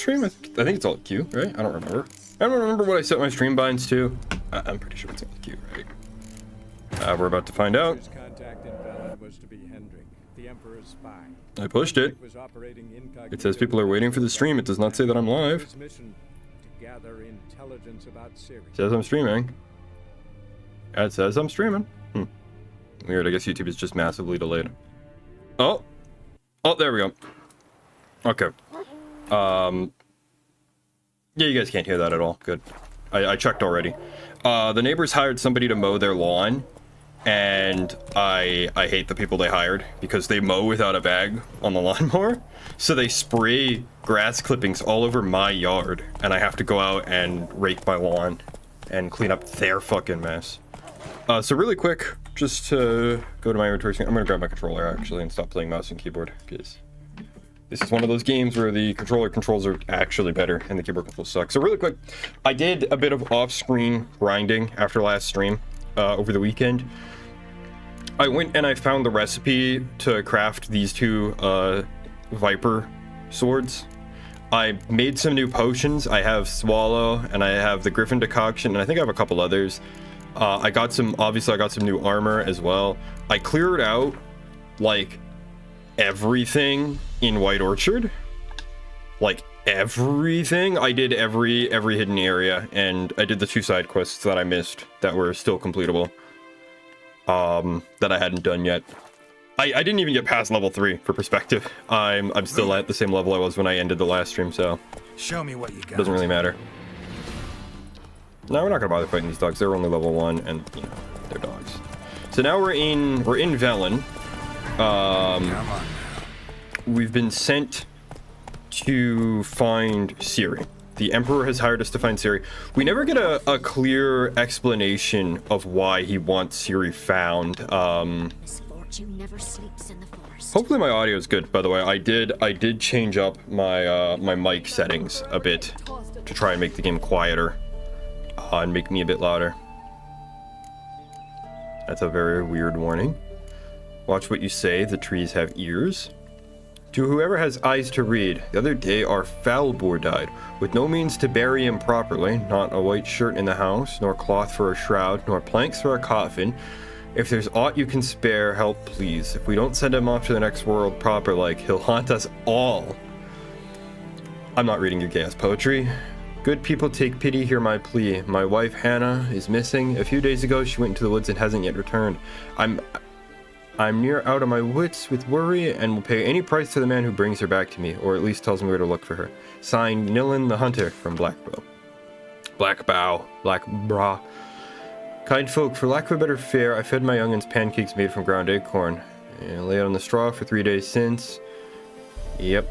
stream? I think it's all Q, right? I don't remember. I don't remember what I set my stream binds to. I'm pretty sure it's all Q, right? We're about to find out. His contact in Velen was to be Hendrik, the Emperor's spy. I pushed it. It says people are waiting for the stream. It does not say that I'm live. His mission to gather intelligence about Syria. It says I'm streaming. It says I'm streaming. Weird. I guess YouTube is just massively delayed. Oh, there we go. Okay. Yeah, you guys can't hear that at all. Good. I checked already. The neighbors hired somebody to mow their lawn, and I hate the people they hired because they mow without a bag on the lawnmower. So they spray grass clippings all over my yard, and I have to go out and rake my lawn and clean up their fucking mess. So really quick, just to go to my inventory screen, I'm gonna grab my controller actually and stop playing mouse and keyboard because this is one of those games where the controller controls are actually better and the keyboard controls suck. So really quick, I did a bit of off-screen grinding after last stream over the weekend. I went and I found the recipe to craft these two Viper swords. I made some new potions. I have Swallow and I have the Griffin decoction, and I think I have a couple others. I got some new armor as well. I cleared out like everything in White Orchard, like everything. I did every hidden area, and I did the 2 side quests that I missed that were still completable, that I hadn't done yet. I didn't even get past level 3 for perspective. I'm still at the same level I was when I ended the last stream, so show me what you got. Doesn't really matter. No, we're not gonna bother fighting these dogs. They're only level 1, and you know, they're dogs. So now we're in Velen. We've been sent to find Ciri. The Emperor has hired us to find Ciri. We never get a clear explanation of why he wants Ciri found. Misfortune never sleeps in the forest. Hopefully my audio is good, by the way. I did change up my my mic settings a bit to try and make the game quieter and make me a bit louder. That's a very weird warning. Watch what you say. The trees have ears. To whoever has eyes to read, the other day our Falbor died, with no means to bury him properly, not a white shirt in the house, nor cloth for a shroud, nor planks for a coffin. If there's aught you can spare, help please. If we don't send him off to the next world proper like, he'll haunt us all. I'm not reading your gay-ass poetry. Good people, take pity, hear my plea. My wife Hannah is missing. A few days ago she went into the woods and hasn't yet returned. I'm near out of my wits with worry and will pay any price to the man who brings her back to me, or at least tells me where to look for her. Signed, Nilin the Hunter from Blackbow. Blackbra. Kind folk, for lack of a better fare, I fed my young'uns pancakes made from ground acorn. And lay it on the straw for 3 days since. Yep.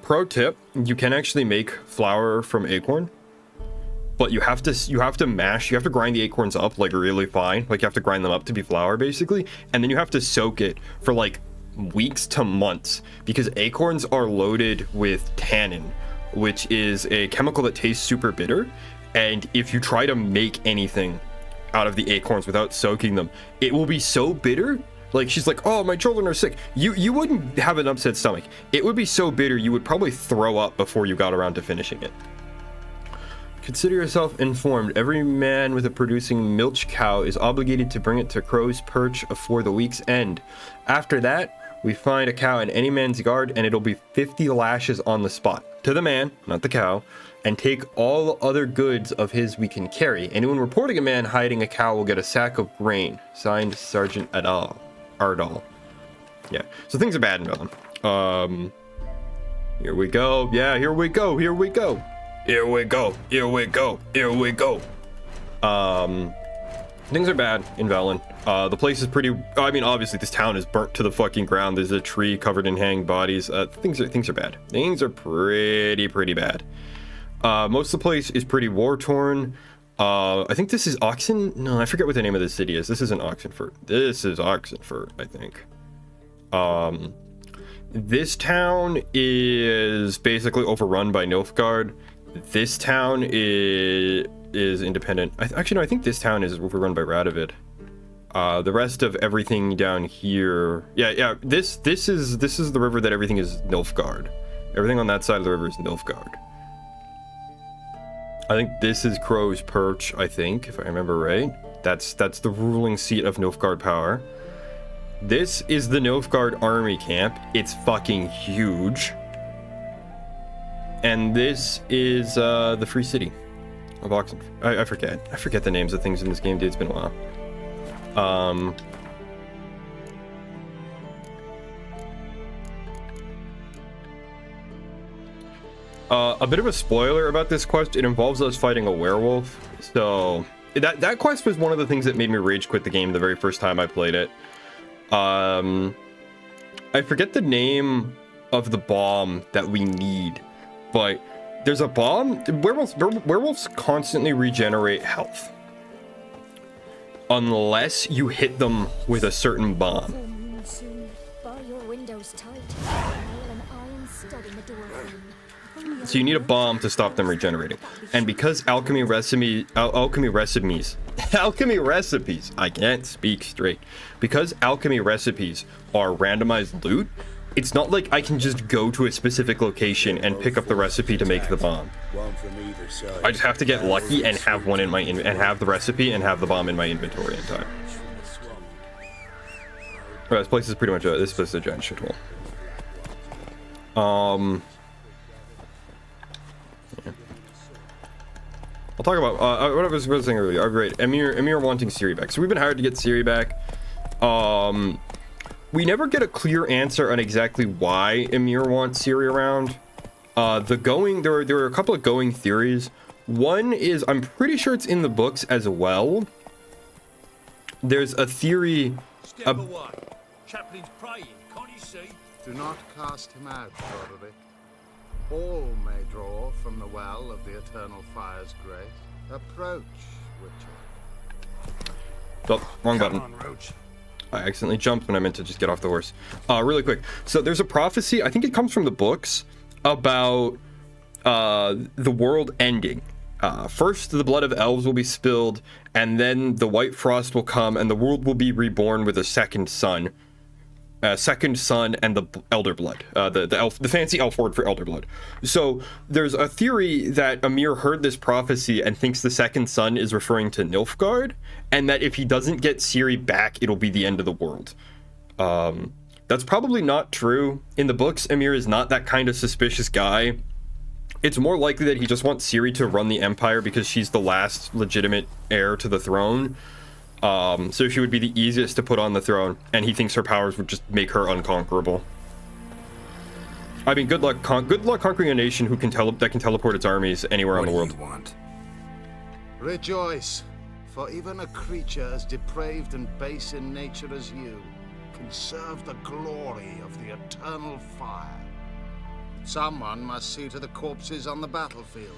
Pro tip, you can actually make flour from acorn. But you have to grind the acorns up like really fine. Like you have to grind them up to be flour basically. And then you have to soak it for like weeks to months because acorns are loaded with tannin, which is a chemical that tastes super bitter. And if you try to make anything out of the acorns without soaking them, it will be so bitter. Like she's like, oh, my children are sick. You wouldn't have an upset stomach. It would be so bitter you would probably throw up before you got around to finishing it. Consider yourself informed. Every man with a producing milch cow is obligated to bring it to Crow's Perch before the week's end. After that, we find a cow in any man's yard and it'll be 50 lashes on the spot. To the man, not the cow, and take all other goods of his we can carry. Anyone reporting a man hiding a cow will get a sack of grain. Signed, Sergeant Ardal. Yeah, so things are bad in Velen. Here we go. Yeah, here we go. Here we go. Here we go. Here we go. Here we go. Things are bad in Velen. The place is pretty. I mean, obviously, this town is burnt to the fucking ground. There's a tree covered in hanging bodies. Things are bad. Things are pretty bad. Most of the place is pretty war torn. I think this is Oxen. No, I forget what the name of the city is. This isn't Oxenfurt. This is Oxenfurt, I think. This town is basically overrun by Nilfgaard. This town is independent. Actually, no, I think this town is overrun by Radovid. The rest of everything down here, yeah. This is the river that everything is Nilfgaard. Everything on that side of the river is Nilfgaard. I think this is Crow's Perch. I think, if I remember right, that's the ruling seat of Nilfgaard power. This is the Nilfgaard army camp. It's fucking huge. And this is the Free City of Oxen. I forget the names of things in this game, dude. It's been a while. A bit of a spoiler about this quest. It involves us fighting a werewolf. So that quest was one of the things that made me rage quit the game the very first time I played it. I forget the name of the bomb that we need, but there's a bomb. Werewolves constantly regenerate health unless you hit them with a certain bomb. So you need a bomb to stop them regenerating. And because alchemy recipes, I can't speak straight. Because alchemy recipes are randomized loot, it's not like I can just go to a specific location and pick up the recipe to make the bomb. I just have to get lucky and have one in my and have the recipe and have the bomb in my inventory in time. Right, this place is pretty much this place is a giant shithole. Yeah. I'll talk about what I was saying earlier. Oh, great, Emir wanting Ciri back. So we've been hired to get Ciri back. We never get a clear answer on exactly why Emir wants Ciri around. There are a couple of going theories. One is, I'm pretty sure it's in the books as well. There's a theory. Chaplain's praying, can't you see? Do not cast him out, Roderick. All may draw from the well of the eternal fire's grace. Approach, Witcher. Oh, wrong button. Come on, Roach. I accidentally jumped when I meant to just get off the horse. Really quick. So there's a prophecy, I think it comes from the books, about the world ending. First, the blood of elves will be spilled, and then the white frost will come, and the world will be reborn with a second son. Second son and the elder blood, the fancy elf word for elder blood. So there's a theory that Emir heard this prophecy and thinks the second son is referring to Nilfgaard, and that if he doesn't get Ciri back, it'll be the end of the world. That's probably not true. In the books, Emir is not that kind of suspicious guy. It's more likely that he just wants Ciri to run the empire because she's the last legitimate heir to the throne. So she would be the easiest to put on the throne, and he thinks her powers would just make her unconquerable. I mean, good luck conquering a nation who can teleport its armies anywhere on the world. What do you want? Rejoice, for even a creature as depraved and base in nature as you can serve the glory of the eternal fire. Someone must see to the corpses on the battlefield.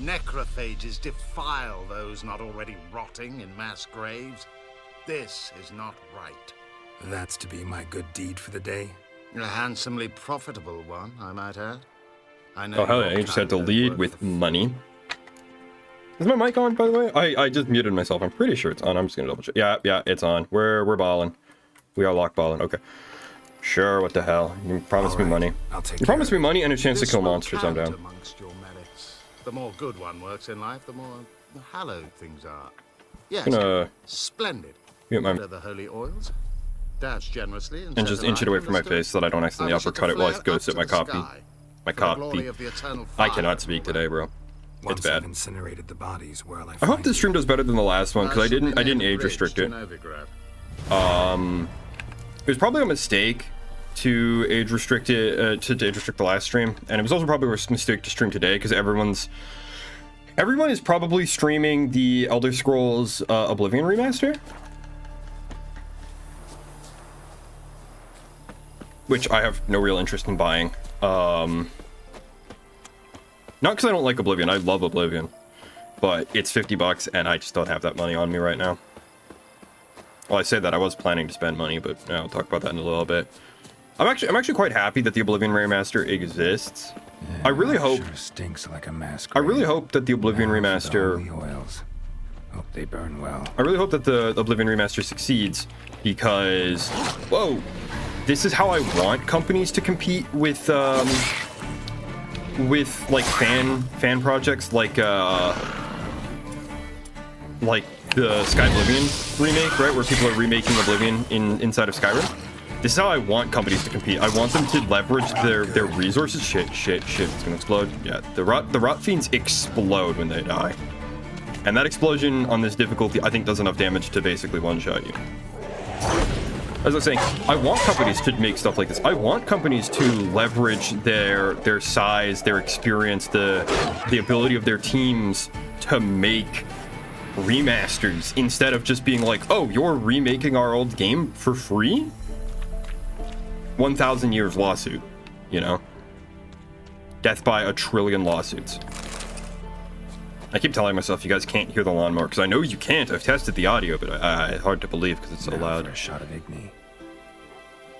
Necrophages defile those not already rotting in mass graves. This is not right. That's to be my good deed for the day? A handsomely profitable one, I might add. I know. Oh hell yeah, you just had to lead with money. Is my mic on, by the way? I just muted myself. I'm pretty sure it's on. I'm just gonna double check. Yeah, it's on. We're balling. We are lock balling. Okay. Sure, what the hell? You promised me money. You promised me money and a chance to kill monsters. I'm down. Amongst your merits. The more good one works in life, the more hallowed things are. Yes, splendid. Mute my The holy oils. Dash generously and just inch it away from my face so that I don't accidentally uppercut it while I go sit my coffee. My coffee. I cannot speak today, bro. It's bad. I've incinerated the bodies, where'll I I hope this stream does better than the last one because I didn't age restrict it. It was probably a mistake to age restrict it to age restrict the last stream, and it was also probably a mistake to stream today because everyone is probably streaming the Elder Scrolls Oblivion Remaster, which I have no real interest in buying. Not because I don't like Oblivion. I love Oblivion, but it's $50 and I just don't have that money on me right now. Well, I say that I was planning to spend money, but I'll talk about that in a little bit. I'm actually quite happy that the Oblivion Remaster exists. Yeah, I really hope sure stinks like a mask. I really hope that the Oblivion Remaster Hope they burn well. I really hope that the Oblivion Remaster succeeds, because, whoa, this is how I want companies to compete with like fan projects like the Sky Oblivion remake, right, where people are remaking Oblivion inside of Skyrim. This is how I want companies to compete. I want them to leverage their resources. Shit, it's gonna explode. Yeah, the rot fiends explode when they die. And that explosion on this difficulty, I think, does enough damage to basically one-shot you. As I was saying, I want companies to make stuff like this. I want companies to leverage their size, their experience, the ability of their teams to make remasters instead of just being like, oh, you're remaking our old game for free? 1,000 years lawsuit, you know? Death by a trillion lawsuits. I keep telling myself you guys can't hear the lawnmower, because I know you can't. I've tested the audio, but it's hard to believe because it's so loud. For a shot of Igni.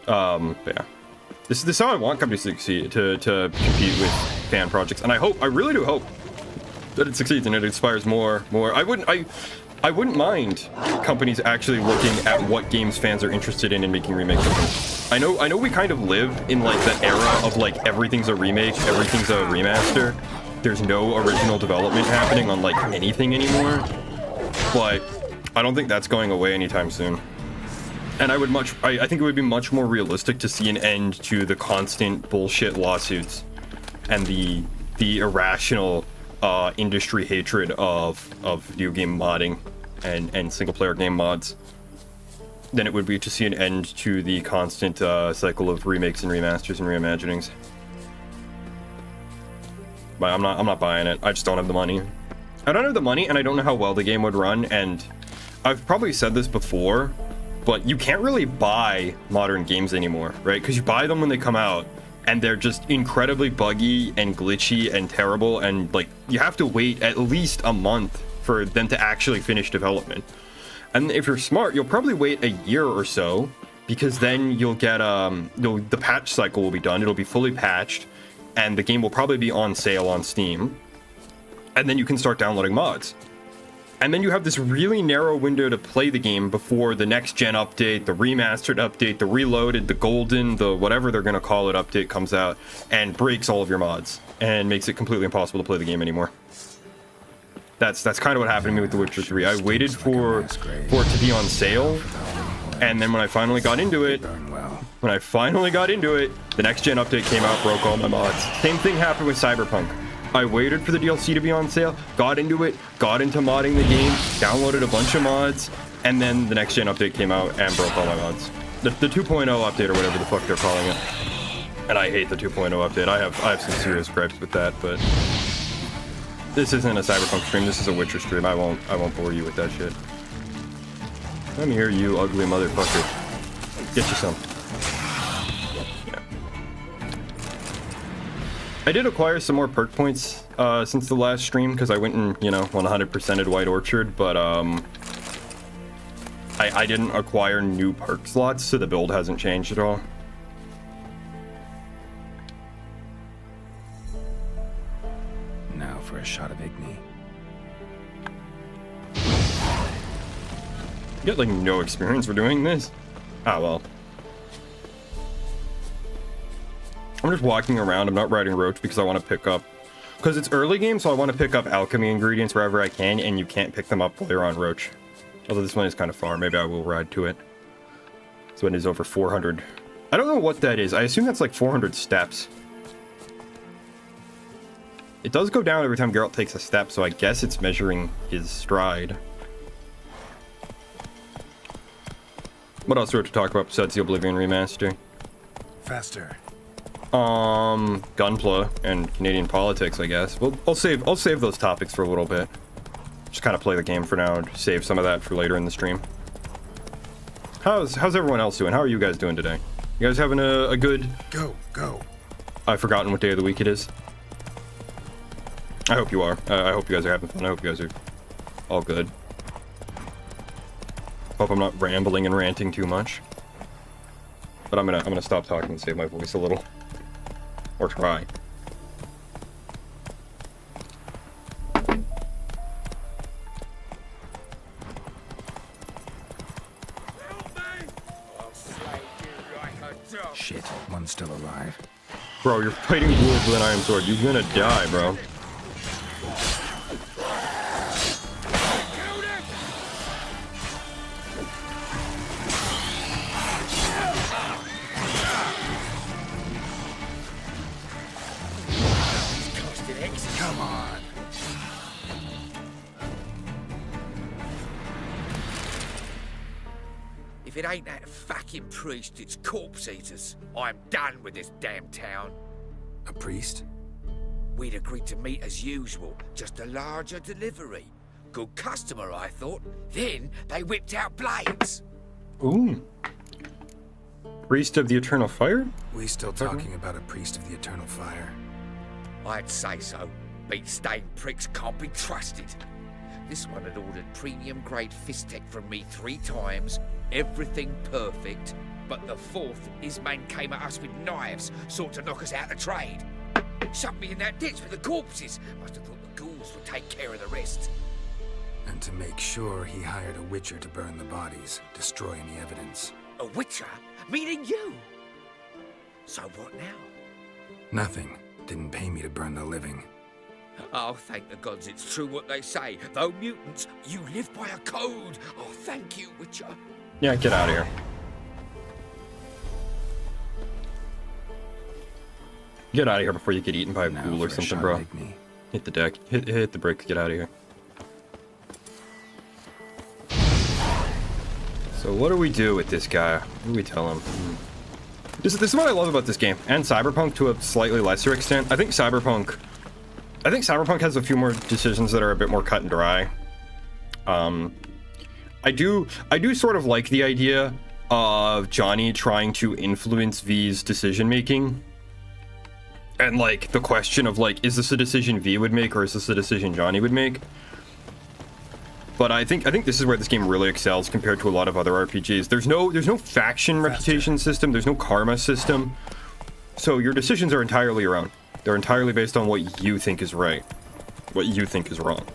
But yeah. This is how I want companies to succeed, to compete with fan projects, and I really do hope that it succeeds and it inspires more. I wouldn't mind companies actually looking at what games fans are interested in and making remakes of them. I know we kind of live in like the era of like everything's a remake, everything's a remaster. There's no original development happening on like anything anymore, but I don't think that's going away anytime soon. And I think it would be much more realistic to see an end to the constant bullshit lawsuits and the irrational industry hatred of video game modding and single player game mods than it would be to see an end to the constant cycle of remakes and remasters and reimaginings. But I'm not buying it. I just don't have the money. I don't have the money, and I don't know how well the game would run, and I've probably said this before, but you can't really buy modern games anymore, right? Because you buy them when they come out, and they're just incredibly buggy and glitchy and terrible, and like you have to wait at least a month for them to actually finish development. And if you're smart, you'll probably wait a year or so, because then you'll get the patch cycle will be done. It'll be fully patched, and the game will probably be on sale on Steam, and then you can start downloading mods. And then you have this really narrow window to play the game before the next gen update, the remastered update, the reloaded, the golden, the whatever they're going to call it update comes out and breaks all of your mods and makes it completely impossible to play the game anymore. That's kind of what happened to me with The Witcher 3. I waited for it to be on sale, and then when I finally got into it, the next gen update came out, broke all my mods. Same thing happened with Cyberpunk. I waited for the DLC to be on sale, got into it, got into modding the game, downloaded a bunch of mods, and then the next gen update came out and broke all my mods. The 2.0 update or whatever the fuck they're calling it. And I hate the 2.0 update. I have some serious gripes with that, but this isn't a Cyberpunk stream, this is a Witcher stream. I won't bore you with that shit. Come here, you ugly motherfucker. Get you some. I did acquire some more perk points since the last stream, because I went and, 100%ed White Orchard, but I didn't acquire new perk slots, so the build hasn't changed at all. Now for a shot of Igni. You got, like, no experience for doing this? Ah, well. I'm just walking around. I'm not riding Roach because I want to pick up... Because it's early game, so I want to pick up alchemy ingredients wherever I can, and you can't pick them up while you're on Roach. Although this one is kind of far. Maybe I will ride to it. This one is over 400. I don't know what that is. I assume that's like 400 steps. It does go down every time Geralt takes a step, so I guess it's measuring his stride. What else do we have to talk about besides the Oblivion Remaster? Faster. Gunpla and Canadian politics, I guess. Well, I'll save those topics for a little bit. Just kind of play the game for now and save some of that for later in the stream. How's everyone else doing? How are you guys doing today? You guys having a good... Go. I've forgotten what day of the week it is. I hope you are. I hope you guys are having fun. I hope you guys are all good. Hope I'm not rambling and ranting too much. But I'm gonna stop talking and save my voice a little. Or try. Shit, one's still alive. Bro, you're fighting ghouls with an iron sword. You're gonna die, bro. Come on. If it ain't that fucking priest, it's corpse eaters. I'm done with this damn town. A priest? We'd agreed to meet as usual, just a larger delivery. Good customer, I thought. Then they whipped out blades. Ooh. Priest of the Eternal Fire? We still talking about a priest of the eternal fire? I'd say so. Beat-stained pricks can't be trusted. This one had ordered premium-grade fist tech from me 3 times, everything perfect, but the 4th, his man came at us with knives, sought to knock us out of trade. Shoved me in that ditch with the corpses. Must have thought the ghouls would take care of the rest. And to make sure, he hired a witcher to burn the bodies, destroy any evidence. A witcher? Meaning you? So what now? Nothing. Didn't pay me to burn the living. Oh, thank the gods it's true what they say. Though mutants, you live by a code. Oh, thank you, Witcher. Yeah, get out of here. Get out of here before you get eaten by a Now ghoul or for a something, shot bro. of Igni. Hit the deck. Hit the brake. Get out of here. So what do we do with this guy? What do we tell him? This is what I love about this game, and Cyberpunk to a slightly lesser extent. I think Cyberpunk has a few more decisions that are a bit more cut and dry. I do sort of like the idea of Johnny trying to influence V's decision making, and like the question of like, is this a decision V would make or is this a decision Johnny would make? But I think this is where this game really excels compared to a lot of other RPGs. There's no faction reputation system. There's no karma system. So your decisions are entirely your own. They're entirely based on what you think is right, what you think is wrong.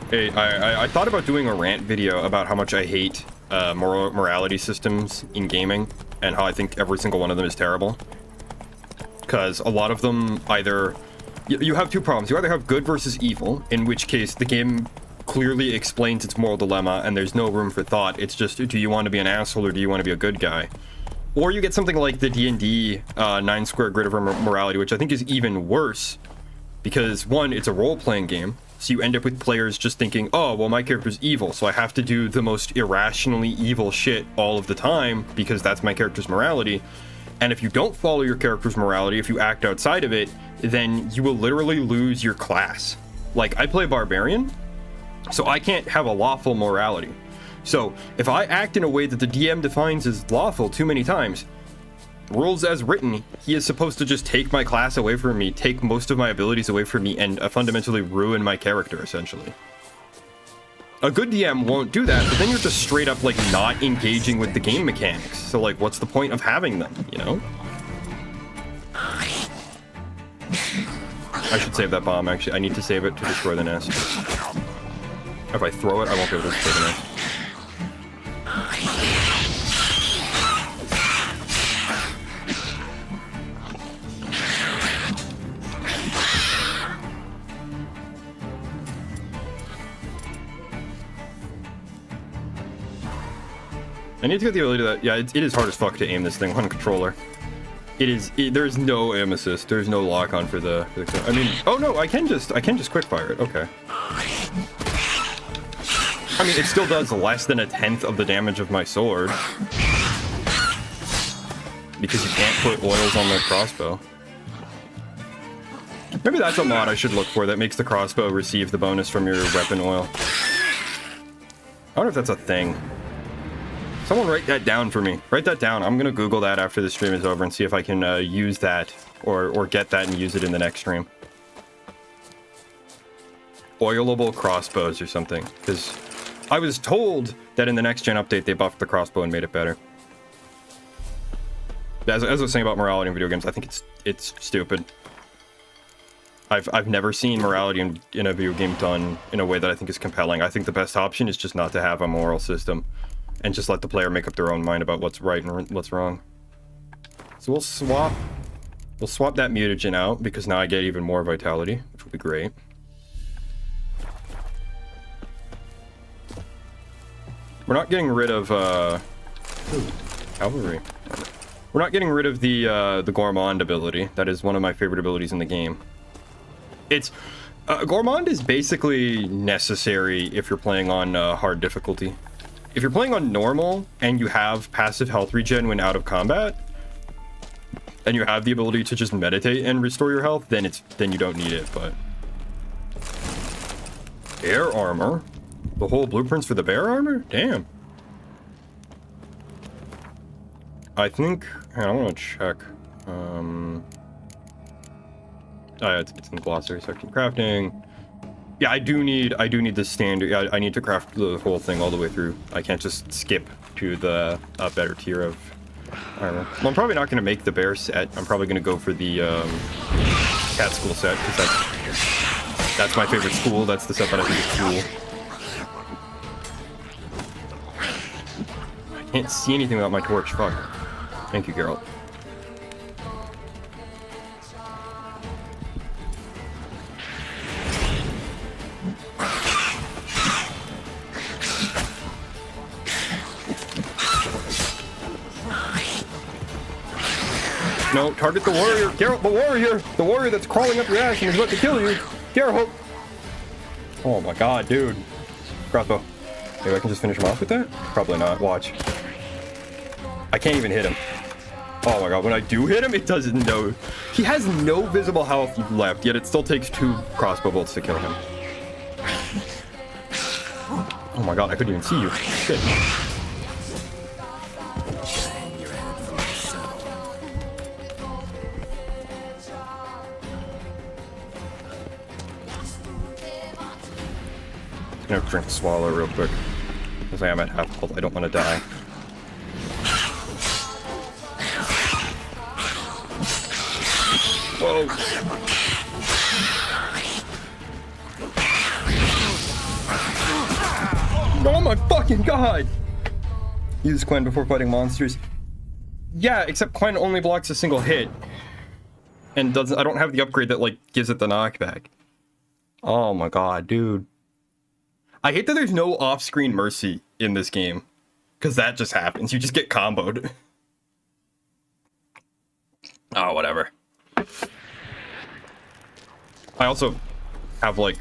Hey, I thought about doing a rant video about how much I hate morality systems in gaming and how I think every single one of them is terrible. Because a lot of them either... You have two problems. You either have good versus evil, in which case the game clearly explains its moral dilemma and there's no room for thought. It's just, do you want to be an asshole or do you want to be a good guy? Or you get something like the D&D 9 square grid of morality, which I think is even worse. Because one, it's a role-playing game. So you end up with players just thinking, oh, well, my character's evil, so I have to do the most irrationally evil shit all of the time because that's my character's morality. And if you don't follow your character's morality, if you act outside of it, then you will literally lose your class. Like, I play Barbarian, so I can't have a lawful morality. So if I act in a way that the DM defines as lawful too many times, rules as written, he is supposed to just take my class away from me, take most of my abilities away from me, and fundamentally ruin my character, essentially. A good DM won't do that, but then you're just straight up, like, not engaging with the game mechanics. So, like, what's the point of having them, you know? I should save that bomb, actually. I need to save it to destroy the nest. If I throw it, I won't be able to destroy the nest. I need to get the ability to that. Yeah, it is hard as fuck to aim this thing on controller. There's no aim assist. There's no lock on for the I mean, oh no, I can just quick fire it. Okay. I mean, it still does less than 1/10 of the damage of my sword. Because you can't put oils on the crossbow. Maybe that's a mod I should look for that makes the crossbow receive the bonus from your weapon oil. I wonder if that's a thing. Someone write that down for me. Write that down. I'm gonna Google that after the stream is over and see if I can use that or get that and use it in the next stream. Oilable crossbows or something. Because I was told that in the next gen update they buffed the crossbow and made it better. As I was saying about morality in video games, I think it's stupid. I've never seen morality in a video game done in a way that I think is compelling. I think the best option is just not to have a moral system and just let the player make up their own mind about what's right and what's wrong. So we'll swap that mutagen out because now I get even more vitality, which will be great. We're not getting rid of cavalry. We're not getting rid of the Gourmand ability. That is one of my favorite abilities in the game. It's Gourmand is basically necessary if you're playing on hard difficulty. If you're playing on normal and you have passive health regen when out of combat, and you have the ability to just meditate and restore your health, then you don't need it. But bear armor, the whole blueprints for the bear armor, damn. I think I want to check. It's in the glossary section. Crafting. Yeah, I do need the standard. Yeah, I need to craft the whole thing all the way through. I can't just skip to the better tier of armor. Well, I'm probably not going to make the bear set. I'm probably going to go for the cat school set because that's my favorite school. That's the set that I think is cool. I can't see anything without my torch. Fuck. Thank you, Geralt. No, target the warrior. Geralt, the warrior! The warrior that's crawling up your ass and is about to kill you. Geralt! Oh my god, dude. Crossbow. Maybe I can just finish him off with that? Probably not. Watch. I can't even hit him. Oh my god, when I do hit him, it doesn't know. He has no visible health left, yet it still takes 2 crossbow bolts to kill him. Oh my god, I couldn't even see you. Shit. I'm gonna drink swallow real quick. Because I am at half health. I don't want to die. Whoa. Oh my fucking god! Use Quen before fighting monsters. Yeah, except Quen only blocks a single hit. And doesn't. I don't have the upgrade that, like, gives it the knockback. Oh my god, dude. I hate that there's no off-screen mercy in this game. Because that just happens. You just get comboed. Oh, whatever. I also have, like,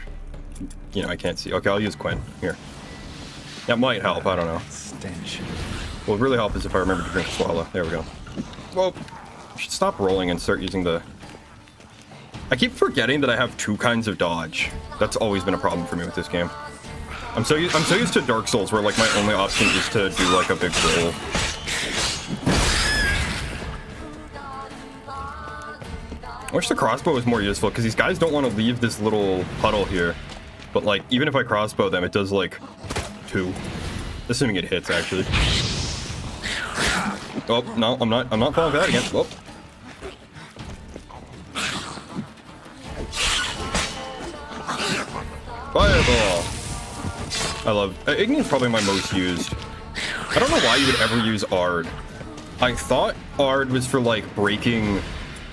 you know, I can't see. Okay, I'll use Quen. Here. That might help, I don't know. Stench. What would really help is if I remember to drink swallow. There we go. Well, I should stop rolling and start using the... I keep forgetting that I have 2 kinds of dodge. That's always been a problem for me with this game. I'm so used to Dark Souls where, like, my only option is to do, like, a big roll. I wish the crossbow was more useful, because these guys don't want to leave this little puddle here. But, like, even if I crossbow them, it does, like, 2. Assuming it hits, actually. Oh, no, I'm not falling for that again. Oh. Fireball! I love... Igni is probably my most used. I don't know why you would ever use Ard. I thought Ard was for, like, breaking,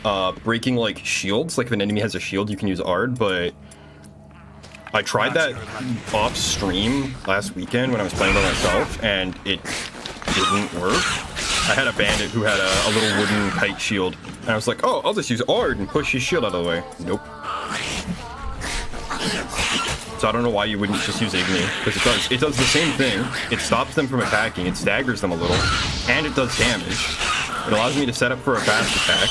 like, shields. Like, if an enemy has a shield, you can use Ard, but... I tried that off stream last weekend when I was playing by myself, and it didn't work. I had a bandit who had a little wooden kite shield, and I was like, oh, I'll just use Ard and push his shield out of the way. Nope. So I don't know why you wouldn't just use Igni, because it does the same thing. It stops them from attacking, it staggers them a little, and it does damage. It allows me to set up for a fast attack,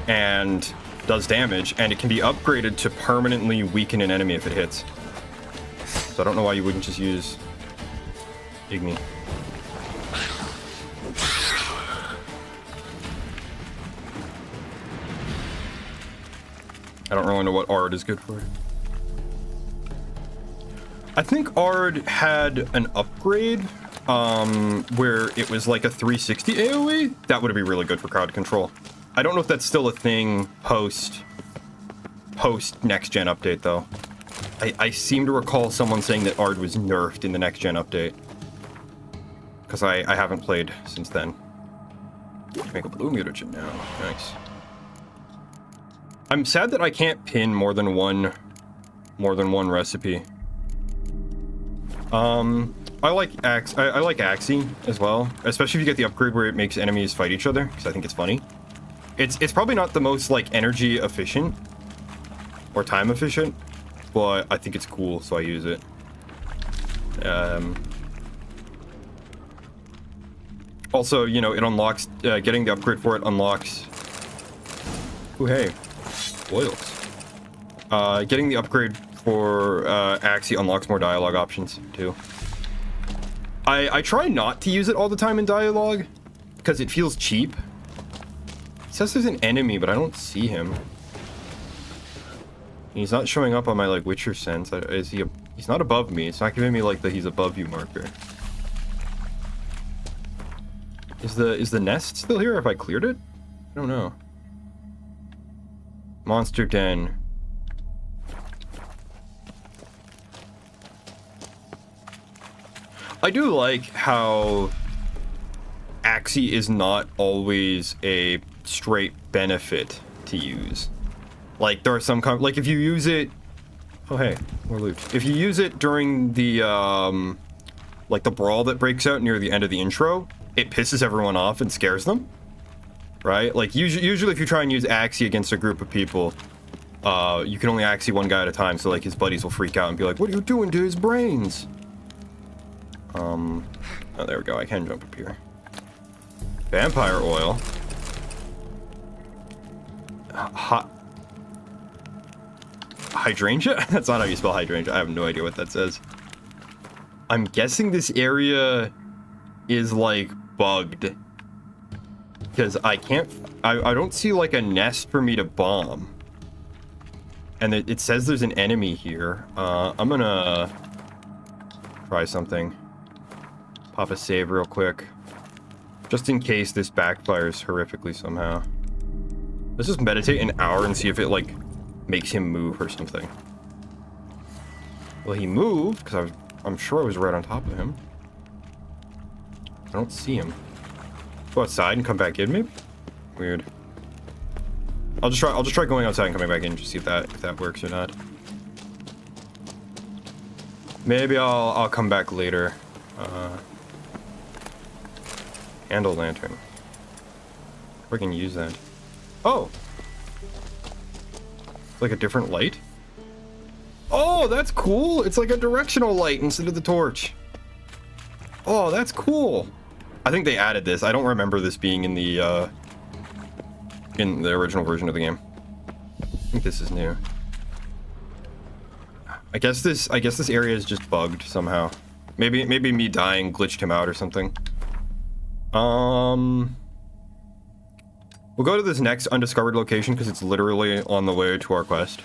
and does damage, and it can be upgraded to permanently weaken an enemy if it hits. So I don't know why you wouldn't just use Igni. I don't really know what Ard is good for. I think Ard had an upgrade where it was like a 360 AoE. That would be really good for crowd control. I don't know if that's still a thing post post next gen update though. I seem to recall someone saying that Ard was nerfed in the next gen update. Because I haven't played since then. Make a blue mutagen now. Nice. I'm sad that I can't pin more than one recipe. I like Axie as well, especially if you get the upgrade where it makes enemies fight each other, because I think it's funny. It's probably not the most like energy efficient or time efficient, but I think it's cool, so I use it. Also, you know, it unlocks, getting the upgrade for it unlocks... Ooh, hey. Oils. Getting the upgrade for Axie unlocks more dialogue options, too. I try not to use it all the time in dialogue, because it feels cheap. It says there's an enemy, but I don't see him. He's not showing up on my, like, Witcher sense. Is he... He's not above me. It's not giving me, like, the he's above you marker. Is the nest still here? Have I cleared it? I don't know. Monster Den. I do like how Axie is not always a straight benefit to use. Like, there are some like if you use it... Oh, hey, more loot. If you use it during the, like the brawl that breaks out near the end of the intro, it pisses everyone off and scares them, right? Like, usually if you try and use Axie against a group of people, you can only Axie one guy at a time, so, like, his buddies will freak out and be like, what are you doing to his brains? Oh, there we go, I can jump up here. Vampire oil. Hydrangea? That's not how you spell hydrangea. I have no idea what that says. I'm guessing this area is, like, bugged. Because I don't see, like, a nest for me to bomb. And it says there's an enemy here. I'm gonna try something. Pop a save real quick. Just in case this backfires horrifically somehow. Let's just meditate an hour and see if it, like, makes him move or something. Well, he moved, because I'm sure I was right on top of him. I don't see him. Go outside and come back in, maybe? Weird. I'll just try going outside and coming back in to see if that works or not. Maybe I'll come back later. Handle lantern. If I can use that. Oh! Like a different light? Oh, that's cool! It's like a directional light instead of the torch. Oh, that's cool. I think they added this. I don't remember this being in the original version of the game. I think this is new. I guess this area is just bugged somehow. Maybe me dying glitched him out or something. We'll go to this next undiscovered location because it's literally on the way to our quest,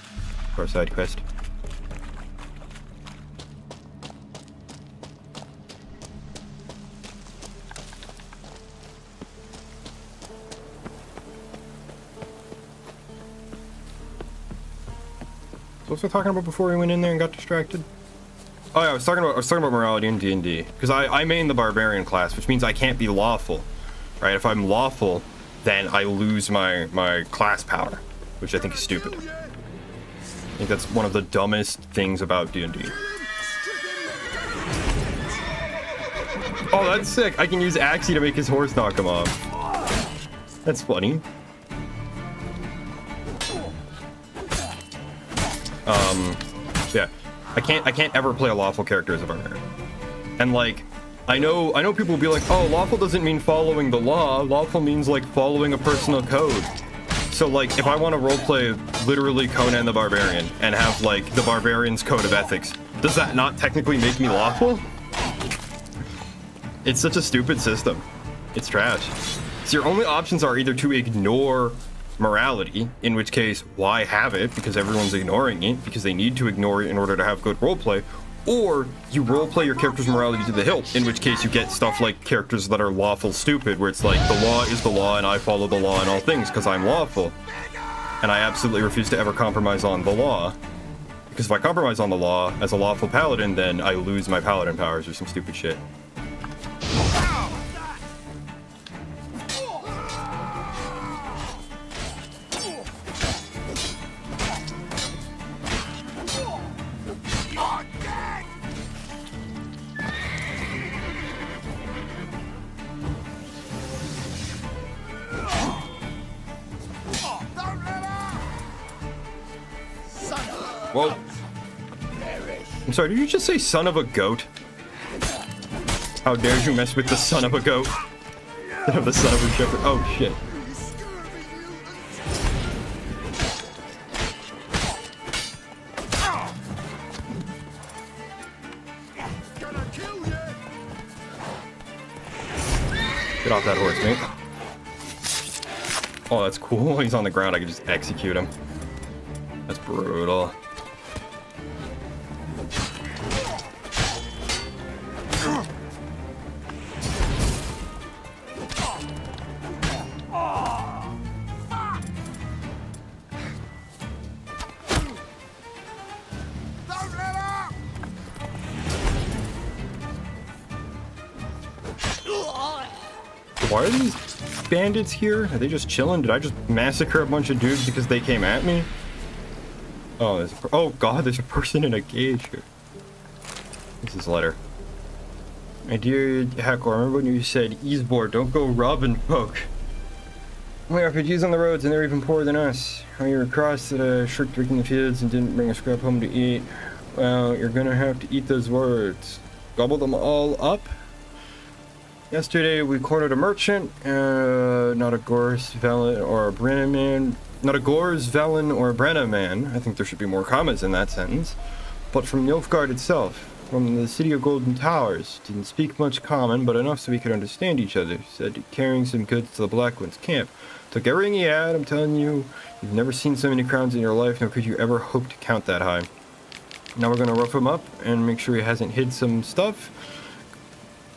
our side quest. So what was I talking about before we went in there and got distracted? Oh yeah, I was talking about morality in D&D because I main the barbarian class, which means I can't be lawful, right? If I'm lawful, then I lose my class power, which I think is stupid. I think that's one of the dumbest things about D&D. Oh, that's sick! I can use Axie to make his horse knock him off. That's funny. Yeah. I can't ever play a lawful character as a barbarian. And like, I know people will be like, oh, lawful doesn't mean following the law. Lawful means like following a personal code. So like, if I want to roleplay literally Conan the Barbarian and have like the barbarian's code of ethics, does that not technically make me lawful? It's such a stupid system. It's trash. So your only options are either to ignore morality, in which case, why have it? Because everyone's ignoring it, because they need to ignore it in order to have good roleplay, or you roleplay your character's morality to the hilt, in which case you get stuff like characters that are lawful stupid, where it's like, the law is the law and I follow the law in all things because I'm lawful. and I absolutely refuse to ever compromise on the law. Because if I compromise on the law as a lawful paladin, then I lose my paladin powers or some stupid shit. Whoa. I'm sorry, did you just say son of a goat? How dare you mess with the son of a goat? The son of a shepherd. Oh, shit. Get off that horse, mate. Oh, that's cool. He's on the ground. I can just execute him. That's brutal. Why are these bandits here? Are they just chilling? Did I just massacre a bunch of dudes because they came at me? Oh, oh god, there's a person in a cage here. This is a letter. My dear Hackor, remember when you said, Easeboard, don't go robbing folk. We are refugees on the roads and they're even poorer than us. How you were crossed that a shirked in the fields and didn't bring a scrap home to eat. Well, you're gonna have to eat those words. Gobble them all up. Yesterday we cornered a merchant, not a Gorse, Velen, or a Brenna man. Not a Gorse, Velen, or a Brenna man. I think there should be more commas in that sentence. But from Nilfgaard itself, from the city of Golden Towers. Didn't speak much common, but enough so we could understand each other. Said carrying some goods to the Black One's camp. Took everything he had. I'm telling you, you've never seen so many crowns in your life, nor could you ever hope to count that high. Now we're gonna rough him up and make sure he hasn't hid some stuff.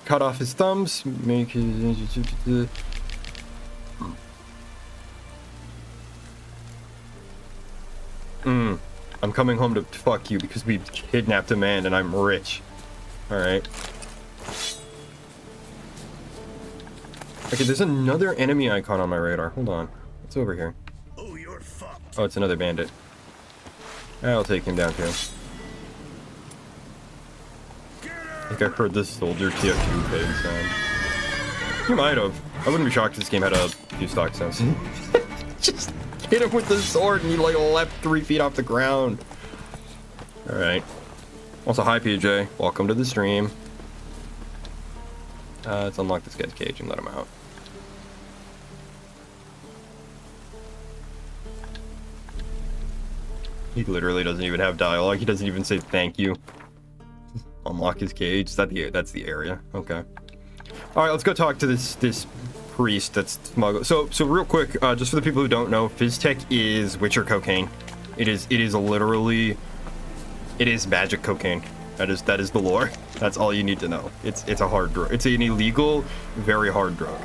Cut off his thumbs, make his... I'm coming home to fuck you because we kidnapped a man and I'm rich. Alright. Okay, there's another enemy icon on my radar. Hold on. What's over here? Oh, you're fucked. Oh, it's another bandit. I'll take him down too. I think I heard this soldier TF2 pig sound. You might have. I wouldn't be shocked if this game had a few stock sounds. Just hit him with the sword and he like leapt 3 feet off the ground. Alright. Also, hi PJ. Welcome to the stream. Let's unlock this guy's cage and let him out. He literally doesn't even have dialogue. He doesn't even say thank you. Unlock his cage. Is that that's the area? Okay. All right, let's go talk to this priest that's smuggled. So real quick, just for the people who don't know, Fizztech is Witcher cocaine. It is literally, it is magic cocaine. That is the lore. That's all you need to know. It's a hard drug. It's an illegal, very hard drug.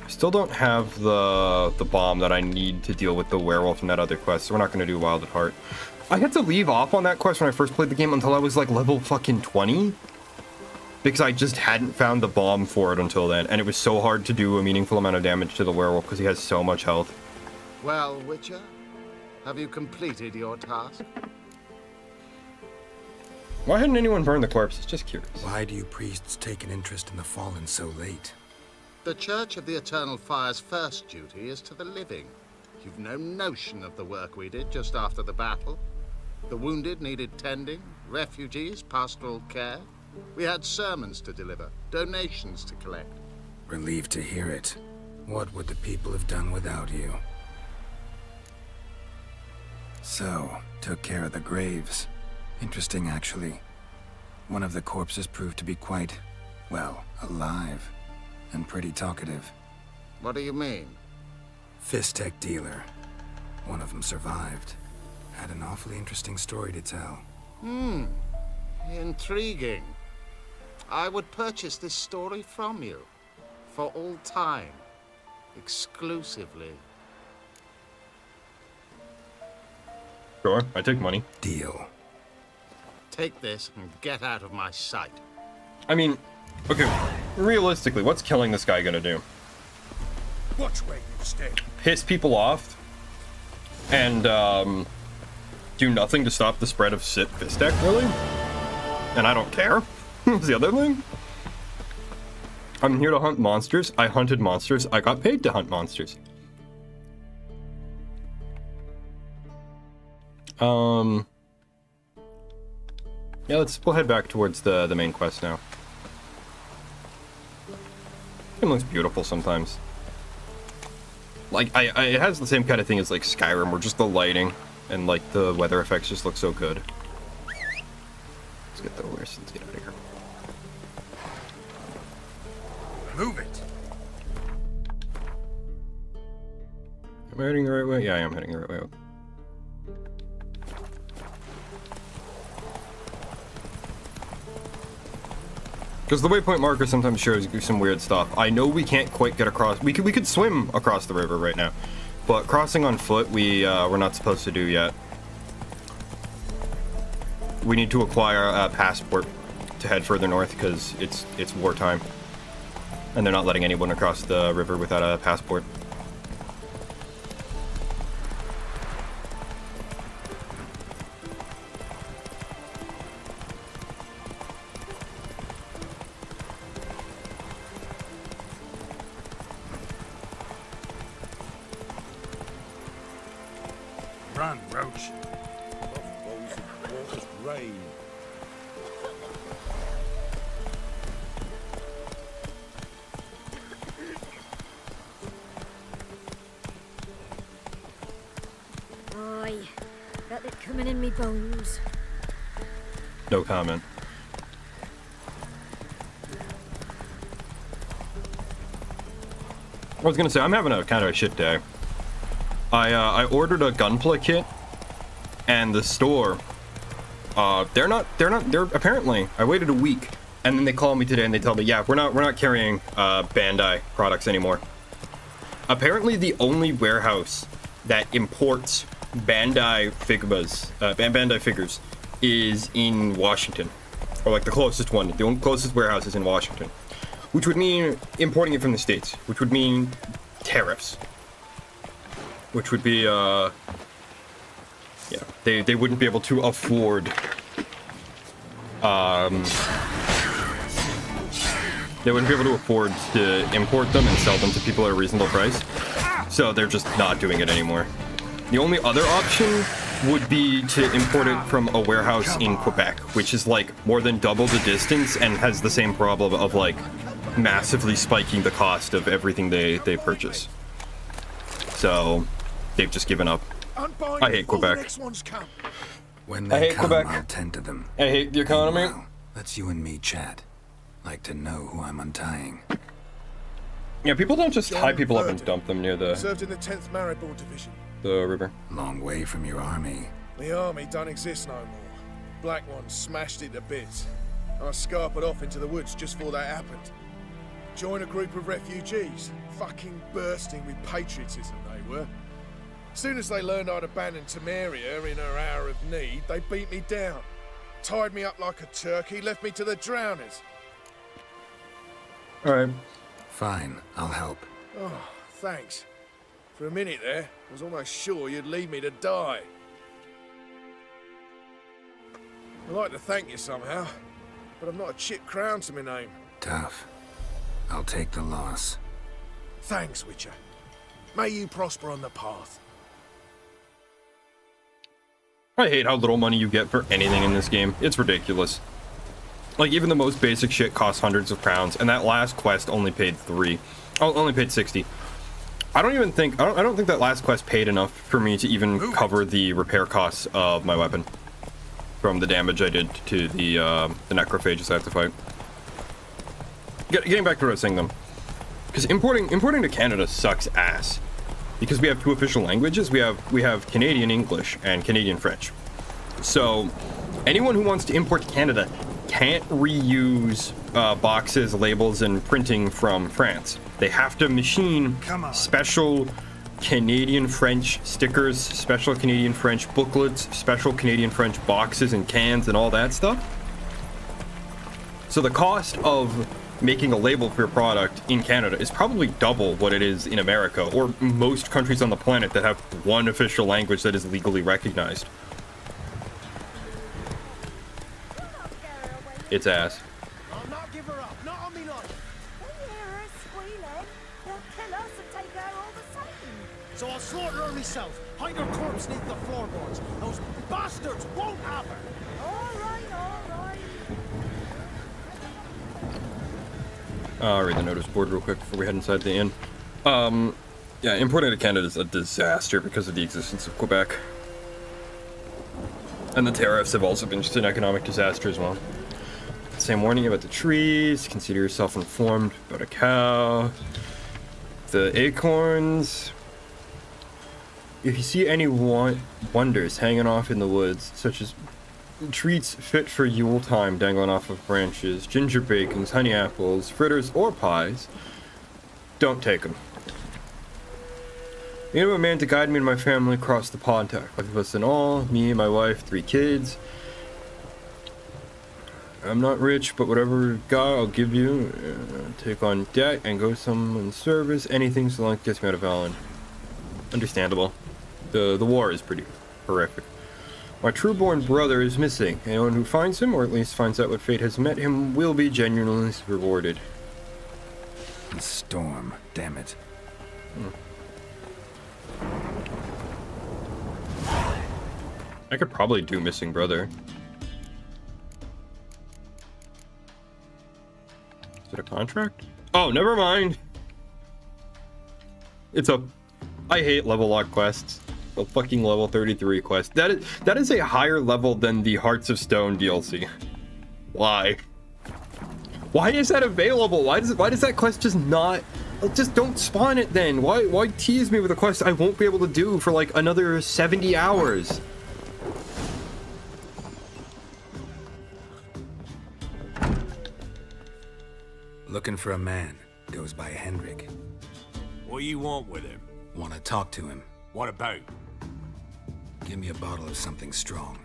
Still don't have the bomb that I need to deal with the werewolf in that other quest, so we're not going to do Wild at Heart. I had to leave off on that quest when I first played the game until I was like level fucking 20. Because I just hadn't found the bomb for it until then, and it was so hard to do a meaningful amount of damage to the werewolf because he has so much health. Well, Witcher, have you completed your task? Why hadn't anyone burned the corpses? Just curious. Why do you priests take an interest in the fallen so late? The Church of the Eternal Fire's first duty is to the living. You've no notion of the work we did just after the battle. The wounded needed tending, refugees, pastoral care. We had sermons to deliver, donations to collect. Relieved to hear it. What would the people have done without you? So, took care of the graves. Interesting, actually. One of the corpses proved to be quite, well, alive. And pretty talkative. What do you mean? Fizztech dealer. One of them survived. Had an awfully interesting story to tell. Intriguing. I would purchase this story from you. For all time. Exclusively. Sure, I take money. Deal. Take this and get out of my sight. I mean, okay, realistically, what's killing this guy gonna do? Watch where you step. Piss people off and do nothing to stop the spread of Fistek, really? And I don't care. Is the other thing. I'm here to hunt monsters. I hunted monsters. I got paid to hunt monsters. Yeah, we'll head back towards the main quest now. It looks beautiful sometimes. Like, it has the same kind of thing as, like, Skyrim, where just the lighting and, like, the weather effects just look so good. Let's get the horse. Let's get out of here. Move it. Am I heading the right way? Yeah, I am heading the right way. Because the waypoint marker sometimes shows you some weird stuff. I know we can't quite get across. We could swim across the river right now, but crossing on foot we're not supposed to do yet. We need to acquire a passport to head further north because it's wartime, and they're not letting anyone across the river without a passport. Run, Roach. Rain. Aye, got it coming in me bones. No comment. I was gonna say I'm having a kind of a shit day. I ordered a Gunpla kit, and the store, they're apparently, I waited a week, and then they call me today and they tell me, yeah, we're not carrying Bandai products anymore. Apparently the only warehouse that imports Bandai figures is in Washington, or like the closest one. The only closest warehouse is in Washington, which would mean importing it from the States, which would mean tariffs. Which would be, yeah, they wouldn't be able to afford, they wouldn't be able to afford to import them and sell them to people at a reasonable price. So they're just not doing it anymore. The only other option would be to import it from a warehouse in Quebec, which is like more than double the distance and has the same problem of like massively spiking the cost of everything they purchase. So they've just given up. I hate Quebec. When I they hate come, Quebec. I'll tend to them. I hate the economy. Meanwhile, let's you and me chat. Like to know who I'm untying. Yeah, people don't just tie people up and dump them near Served in the 10th Maribor Division. the river. Long way from your army. The army don't exist no more. Black One smashed it to bits. I scarpered off into the woods just before that happened. Joined a group of refugees. Fucking bursting with patriotism they were. As soon as they learned I'd abandoned Temeria in her hour of need, they beat me down. Tied me up like a turkey, left me to the drowners. Alright. Fine, I'll help. Oh, thanks. For a minute there, I was almost sure you'd leave me to die. I'd like to thank you somehow, but I've not a chip crown to my name. Tough. I'll take the loss. Thanks, Witcher. May you prosper on the path. I hate how little money you get for anything in this game. It's ridiculous. Like, even the most basic shit costs hundreds of crowns, and that last quest only paid 3. Oh, only paid 60. I don't think that last quest paid enough for me to even cover the repair costs of my weapon from the damage I did to the necrophages I have to fight. Getting back to what I was saying, though. Because importing to Canada sucks ass. Because we have 2 official languages. We have Canadian English and Canadian French. So anyone who wants to import to Canada can't reuse boxes, labels, and printing from France. They have to machine special Canadian French stickers, special Canadian French booklets, special Canadian French boxes and cans and all that stuff. So the cost of making a label for your product in Canada is probably double what it is in America or most countries on the planet that have one official language that is legally recognized. It's ass. I'll not give her up, not on me life. They hear her squealing. They'll kill us and take her all the same. So I'll slaughter her myself, hide her corpse neath the floorboards. Those bastards won't have her. All right, all right. I'll read the notice board real quick before we head inside the inn. Yeah, importing to Canada is a disaster because of the existence of Quebec. And the tariffs have also been just an economic disaster as well. Same warning about the trees. Consider yourself informed about a cow. The acorns. If you see any wonders hanging off in the woods, such as treats fit for Yule time dangling off of branches, ginger bakings, honey apples, fritters, or pies, don't take them. I need a man to guide me and my family across the Pontac. 5 of us in all, me, my wife, 3 kids. I'm not rich, but whatever God I'll give you, take on debt and go someone's service, anything so long as it gets me out of Velen. Understandable. The war is pretty horrific. My true-born brother is missing. Anyone who finds him, or at least finds out what fate has met him, will be genuinely rewarded. A storm, damn it. I could probably do missing brother. Is it a contract? Oh, never mind. It's a... I hate level lock quests. A fucking level 33 quest. That is a higher level than the Hearts of Stone DLC. Why? Why is that available? Why does that quest just not... Just don't spawn it then. Why tease me with a quest I won't be able to do for like another 70 hours? Looking for a man. Goes by Hendrik. What do you want with him? Want to talk to him. What about? Give me a bottle of something strong.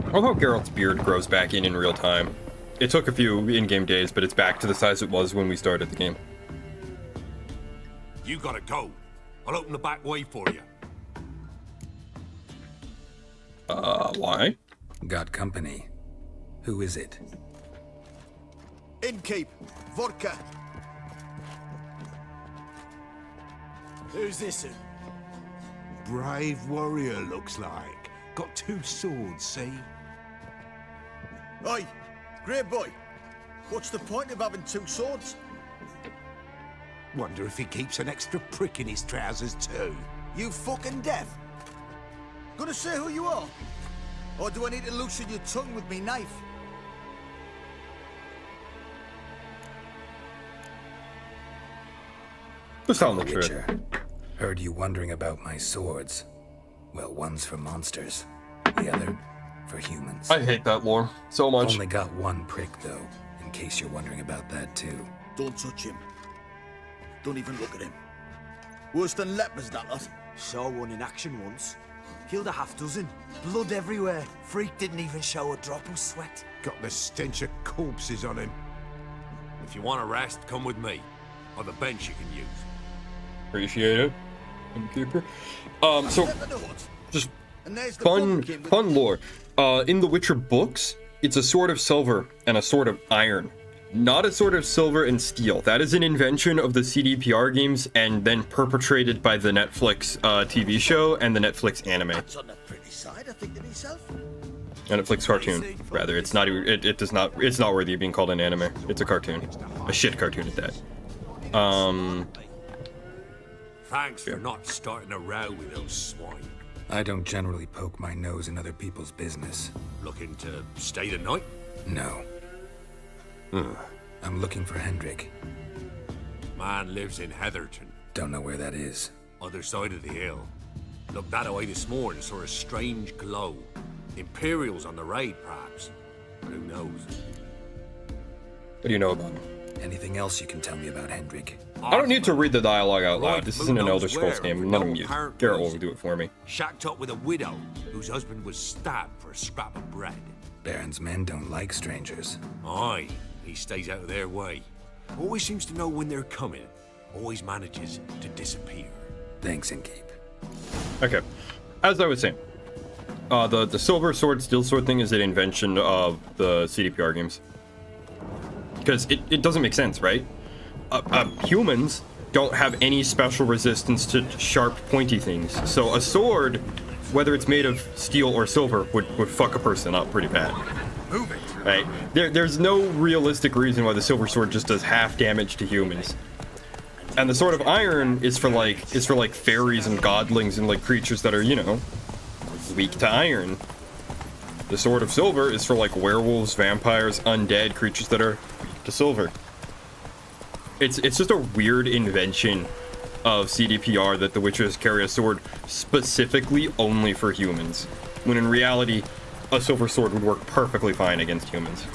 I love how Geralt's beard grows back in real time. It took a few in-game days, but it's back to the size it was when we started the game. You gotta go. I'll open the back way for you. Why? Got company. Who is it? Innkeep, vodka. Who's this? Brave warrior, looks like. Got 2 swords, see? Oi, great boy. What's the point of having 2 swords? Wonder if he keeps an extra prick in his trousers too. You fucking deaf. Gonna say who you are? Or do I need to loosen your tongue with me knife? Just tell them the truth. Witcher. Heard you wondering about my swords. Well, one's for monsters. The other for humans. I hate that lore so much. Only got 1 prick, though, in case you're wondering about that, too. Don't touch him. Don't even look at him. Worse than lepers, that lot. Saw one in action once. Killed a half dozen. Blood everywhere. Freak didn't even show a drop of sweat. Got the stench of corpses on him. If you want a rest, come with me. Or the bench you can use. Appreciate it, Innkeeper. So Step in the hut. just And there's the fun pumpkin with lore. In the Witcher books, it's a sword of silver and a sword of iron, not a sword of silver and steel. That is an invention of the CDPR games and then perpetrated by the Netflix TV show and the Netflix anime. That's on the pretty side, I think to myself. A Netflix cartoon, rather. It's not even. It's not worthy of being called an anime. It's a cartoon, a shit cartoon at that. Thanks for not starting a row with those swine. I don't generally poke my nose in other people's business. Looking to stay the night? No. I'm looking for Hendrik. Man lives in Heatherton, Don't know where that is. other side of the hill. Looked that away this morning, saw a strange glow. Imperials on the raid, perhaps. Who knows? What do you know about him? Anything else you can tell me about Hendrik? I don't need to read the dialogue out loud. This isn't an Elder Scrolls where, game. for None of no them use. apparent Garrett will reason. do it for me. Shacked up with a widow whose husband was stabbed for a scrap of bread. Baron's men don't like strangers. Aye, he stays out of their way. Always seems to know when they're coming. Always manages to disappear. Thanks, Innkeep. Okay, as I was saying, the silver sword, steel sword thing is an invention of the CDPR games. Because it doesn't make sense, right? Humans don't have any special resistance to sharp, pointy things. So a sword, whether it's made of steel or silver, would fuck a person up pretty bad. Move it. Right? There's no realistic reason why the silver sword just does half damage to humans. And the sword of iron is for like fairies and godlings and like creatures that are, you know, weak to iron. The sword of silver is for like werewolves, vampires, undead creatures that are weak to silver. It's just a weird invention of CDPR that the witches carry a sword specifically only for humans, when in reality a silver sword would work perfectly fine against humans.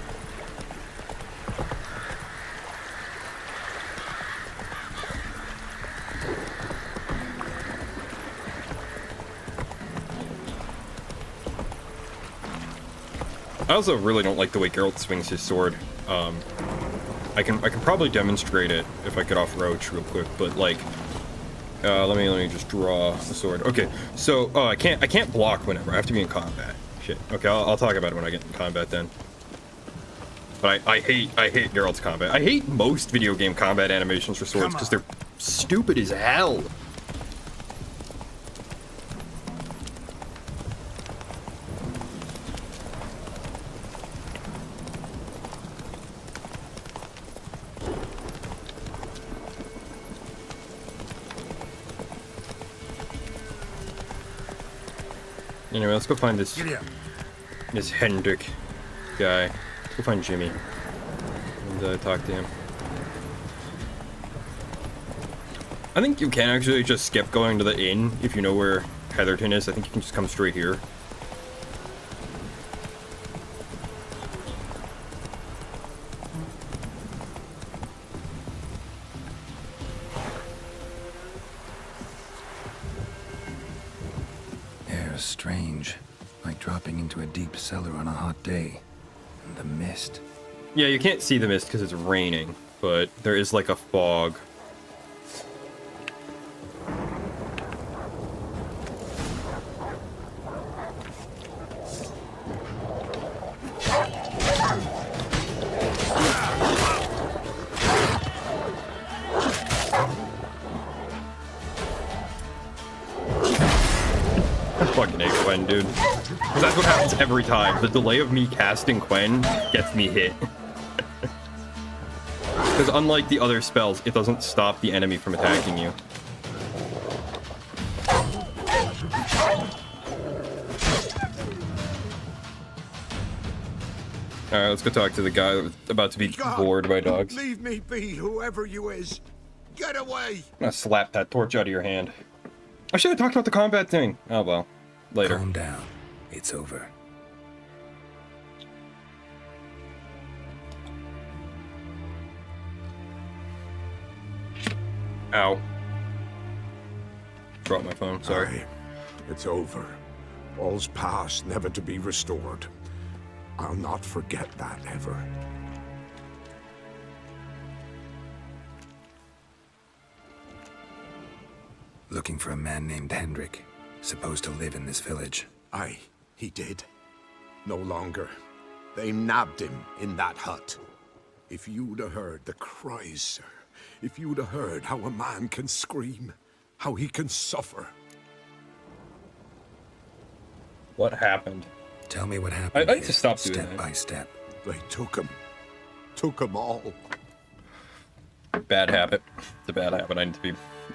I also really don't like the way Geralt swings his sword. I can probably demonstrate it if I get off Roach real quick, but like, let me just draw the sword. Okay, so I can't block whenever. I have to be in combat. Shit. Okay, I'll talk about it when I get in combat then. But I hate Geralt's combat. I hate most video game combat animations for swords because they're stupid as hell. Anyway, let's go find this Hendrik guy. Let's go find Jimmy and talk to him. I think you can actually just skip going to the inn if you know where Heatherton is. I think you can just come straight here. Strange, like dropping into a deep cellar on a hot day. And the mist. Yeah, you can't see the mist because it's raining, but there is like a fog. Fucking hate Quen, dude. That's what happens every time. The delay of me casting Quen gets me hit. Because unlike the other spells, it doesn't stop the enemy from attacking you. Alright, let's go talk to the guy that's about to be gored by dogs. Leave me be, whoever you is. Get away! I'm gonna slap that torch out of your hand. I should have talked about the combat thing. Oh well. Later. Calm down. It's over. Ow. Dropped my phone, sorry. Aye, it's over. All's past, never to be restored. I'll not forget that ever. Looking for a man named Hendrik, supposed to live in this village. Aye, he did. No longer. They nabbed him in that hut. If you'd have heard the cries, sir. If you'd have heard how a man can scream, how he can suffer. What happened? Tell me what happened. I'd like to stop doing step that. by step. They took him. Took him all. Bad habit. It's a bad habit. I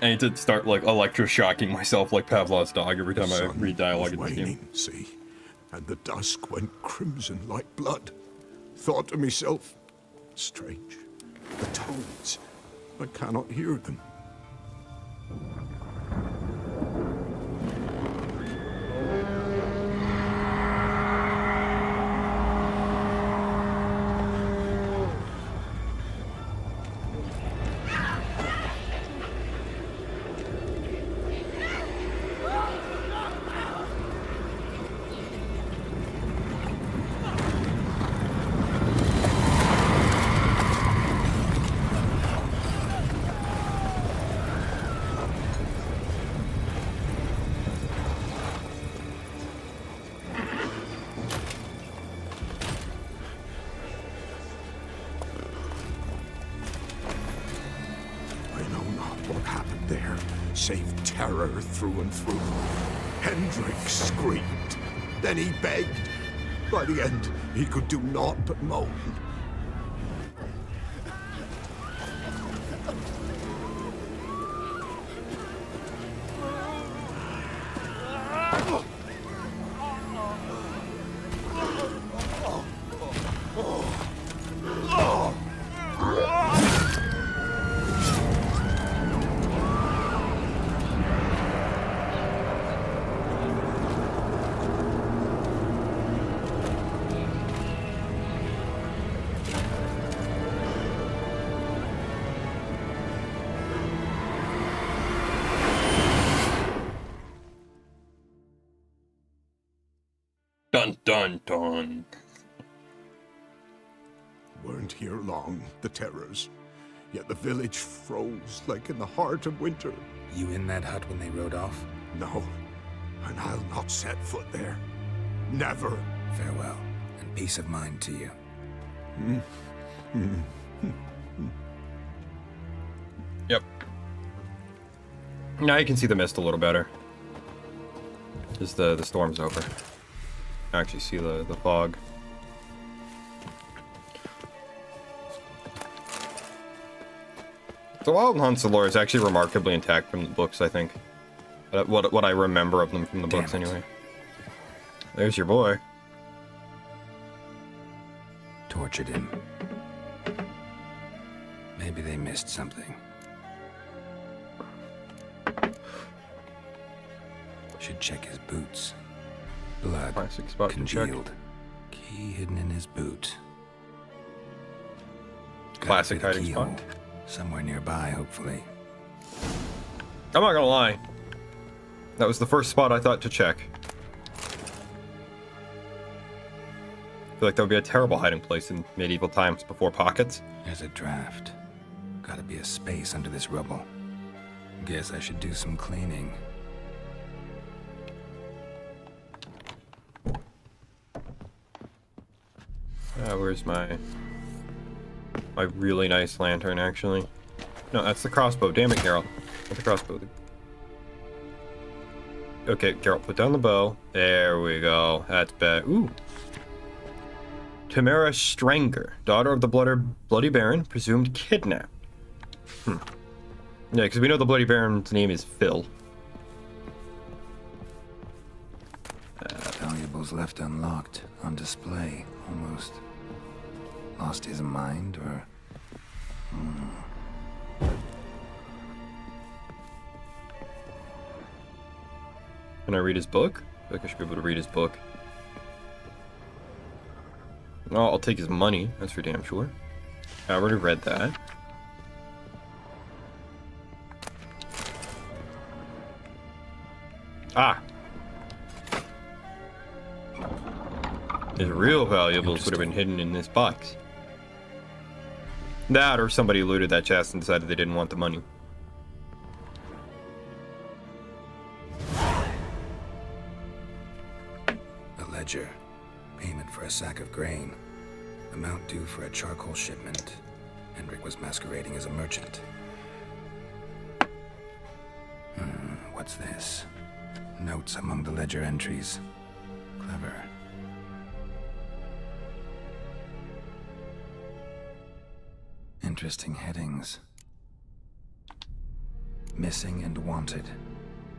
need to start like electroshocking myself like Pavlov's dog every time I read dialogue in this game. Waning, see, and the dusk went crimson like blood. Thought to myself, strange, the tones, I cannot hear them. save terror through and through. Hendrik screamed. Then he begged. By the end, he could do naught but moan. Dun dun dun. Weren't here long, the terrors. Yet the village froze like in the heart of winter. You in that hut when they rode off? No, and I'll not set foot there. Never. Farewell, and peace of mind to you. Yep. Now you can see the mist a little better. Just the storm's over. I actually see the fog. The Wild Hunts lore is actually remarkably intact from the books, I think. What I remember of them from the books, anyway. There's your boy. Tortured him. Maybe they missed something. Should check his boots. Blood Classic spot to check. congealed. Key hidden in his boot. Classic Gotta hiding fit a spot. keyhole. Somewhere nearby, hopefully. I'm not gonna lie. That was the first spot I thought to check. I feel like that would be a terrible hiding place in medieval times before pockets. There's a draft. Gotta be a space under this rubble. Guess I should do some cleaning. Where's my really nice lantern, actually? No, that's the crossbow. Damn it, Geralt. Not the crossbow. Okay, Geralt, put down the bow. There we go. That's better. Ooh. Tamara Stranger, daughter of the Bloody Baron, presumed kidnapped. Yeah, because we know the Bloody Baron's name is Phil. Valuables left unlocked, on display, almost. Lost his mind, or... Can I read his book? I feel like I should be able to read his book. No, I'll take his money. That's for damn sure. I already read that. Ah! His real valuables would have been hidden in this box. That, or somebody looted that chest and decided they didn't want the money. A ledger. Payment for a sack of grain. Amount due for a charcoal shipment. Hendrik was masquerading as a merchant. What's this? Notes among the ledger entries. Clever. Interesting headings. Missing and wanted.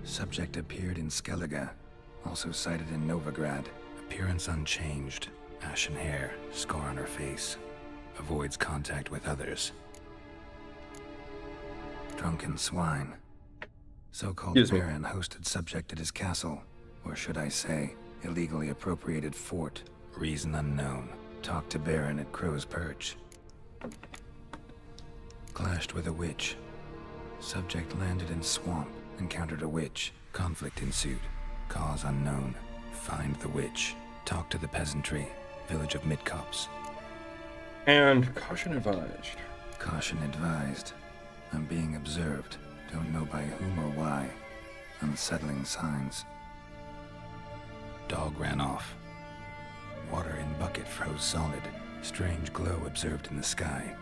Subject appeared in Skellige. Also sighted in Novigrad. Appearance unchanged. Ashen hair. Scar on her face. Avoids contact with others. Drunken swine. So-called Baron hosted subject at his castle. Or should I say, illegally appropriated fort. Reason unknown. Talked to Baron at Crow's Perch. Clashed with a witch. Subject landed in swamp. Encountered a witch. Conflict ensued. Cause unknown. Find the witch. Talk to the peasantry. Village of Midcops. And caution advised. Caution advised. I'm being observed. Don't know by whom or why. Unsettling signs. Dog ran off. Water in bucket froze solid. Strange glow observed in the sky.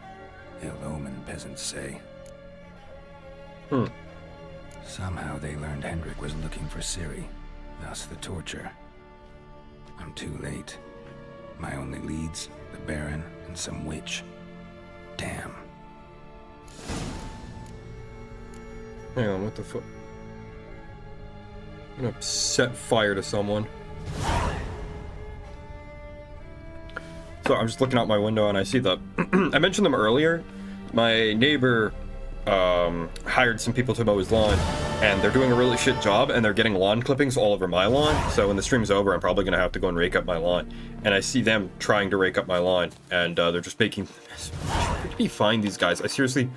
Ill omen, peasants say. Somehow they learned Hendrik was looking for Ciri, thus the torture. I'm too late. My only leads, the Baron and some witch. Damn. Hang on, what the fuck? I'm gonna set fire to someone. So I'm just looking out my window and I see the... I mentioned them earlier. My neighbor hired some people to mow his lawn, and they're doing a really shit job, and they're getting lawn clippings all over my lawn. So when the stream's over, I'm probably gonna have to go and rake up my lawn. And I see them trying to rake up my lawn, and they're just making... Where did he find these guys? I seriously...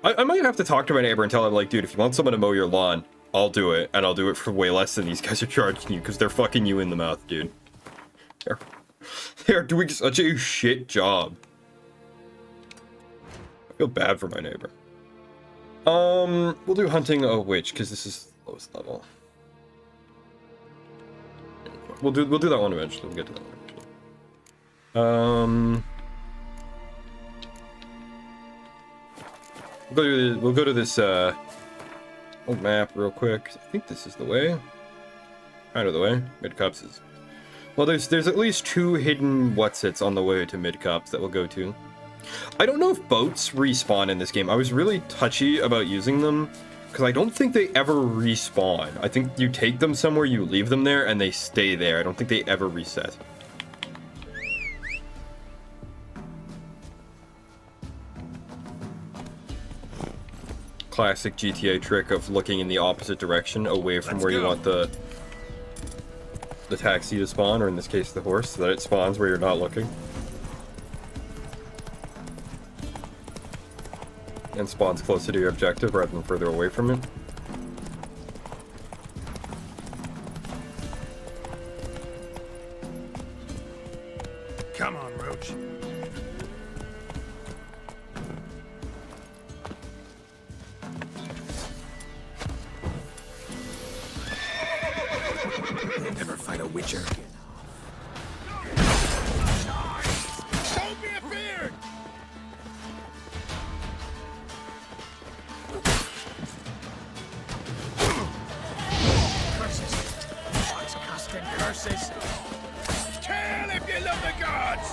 I might have to talk to my neighbor and tell him, like, dude, if you want someone to mow your lawn, I'll do it, and I'll do it for way less than these guys are charging you, because they're fucking you in the mouth, dude. They're doing such a shit job. I feel bad for my neighbor. We'll do hunting a witch, because this is the lowest level. We'll do that one eventually. We'll get to that one eventually. We'll go to this old map real quick. I think this is the way. Kind of the way. Mid-Cups is... Well, there's at least 2 hidden whatsits on the way to Mid-Cups that we'll go to. I don't know if boats respawn in this game. I was really touchy about using them, because I don't think they ever respawn. I think you take them somewhere, you leave them there, and they stay there. I don't think they ever reset. Classic GTA trick of looking in the opposite direction, away from where you want the taxi to spawn, or in this case the horse, so that it spawns where you're not looking. And spawns closer to your objective rather than further away from it. Come on, Roach. Never fight a witcher. Don't be a beard! Curses! What's casting curses? Kill if you love the gods!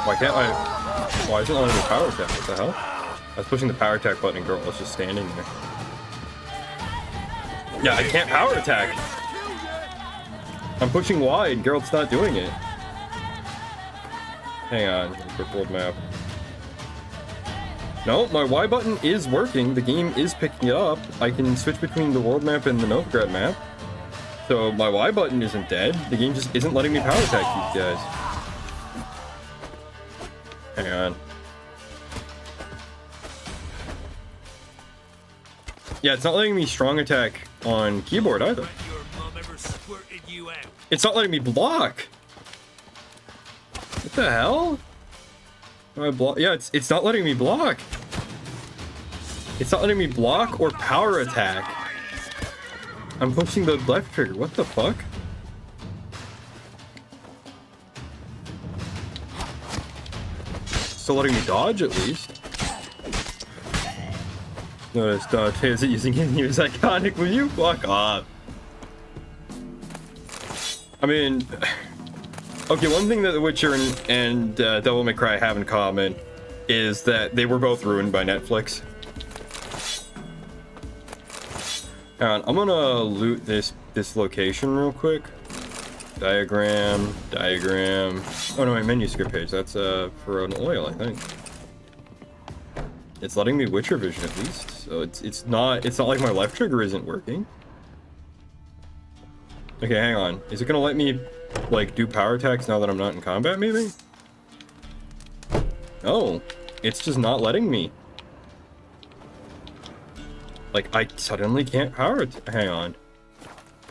Why can't I... Why isn't it letting me power attack? What the hell? I was pushing the power attack button and girl was just standing there. Yeah, I can't power attack! I'm pushing Y and Geralt's not doing it. Hang on, quick world map. No, my Y button is working. The game is picking it up. I can switch between the world map and the Novigrad map. So my Y button isn't dead. The game just isn't letting me power attack these guys. Hang on. Yeah, it's not letting me strong attack on keyboard either. It's not letting me block. What the hell? Do I block? Yeah, it's not letting me block. It's not letting me block or power attack. I'm pushing the left trigger. What the fuck? Still letting me dodge at least. Notice dodge. Hey, is it using him? He was iconic. Will you fuck off? I mean, okay, one thing that The Witcher and Devil May Cry have in common is that they were both ruined by Netflix. Hang on, I'm gonna loot this location real quick. Diagram. Oh no, my menu script page. That's for an oil, I think. It's letting me Witcher vision at least, so it's not like my left trigger isn't working. Okay, hang on. Is it gonna let me like do power attacks now that I'm not in combat? Maybe. No, it's just not letting me. Like I suddenly can't power. Hang on.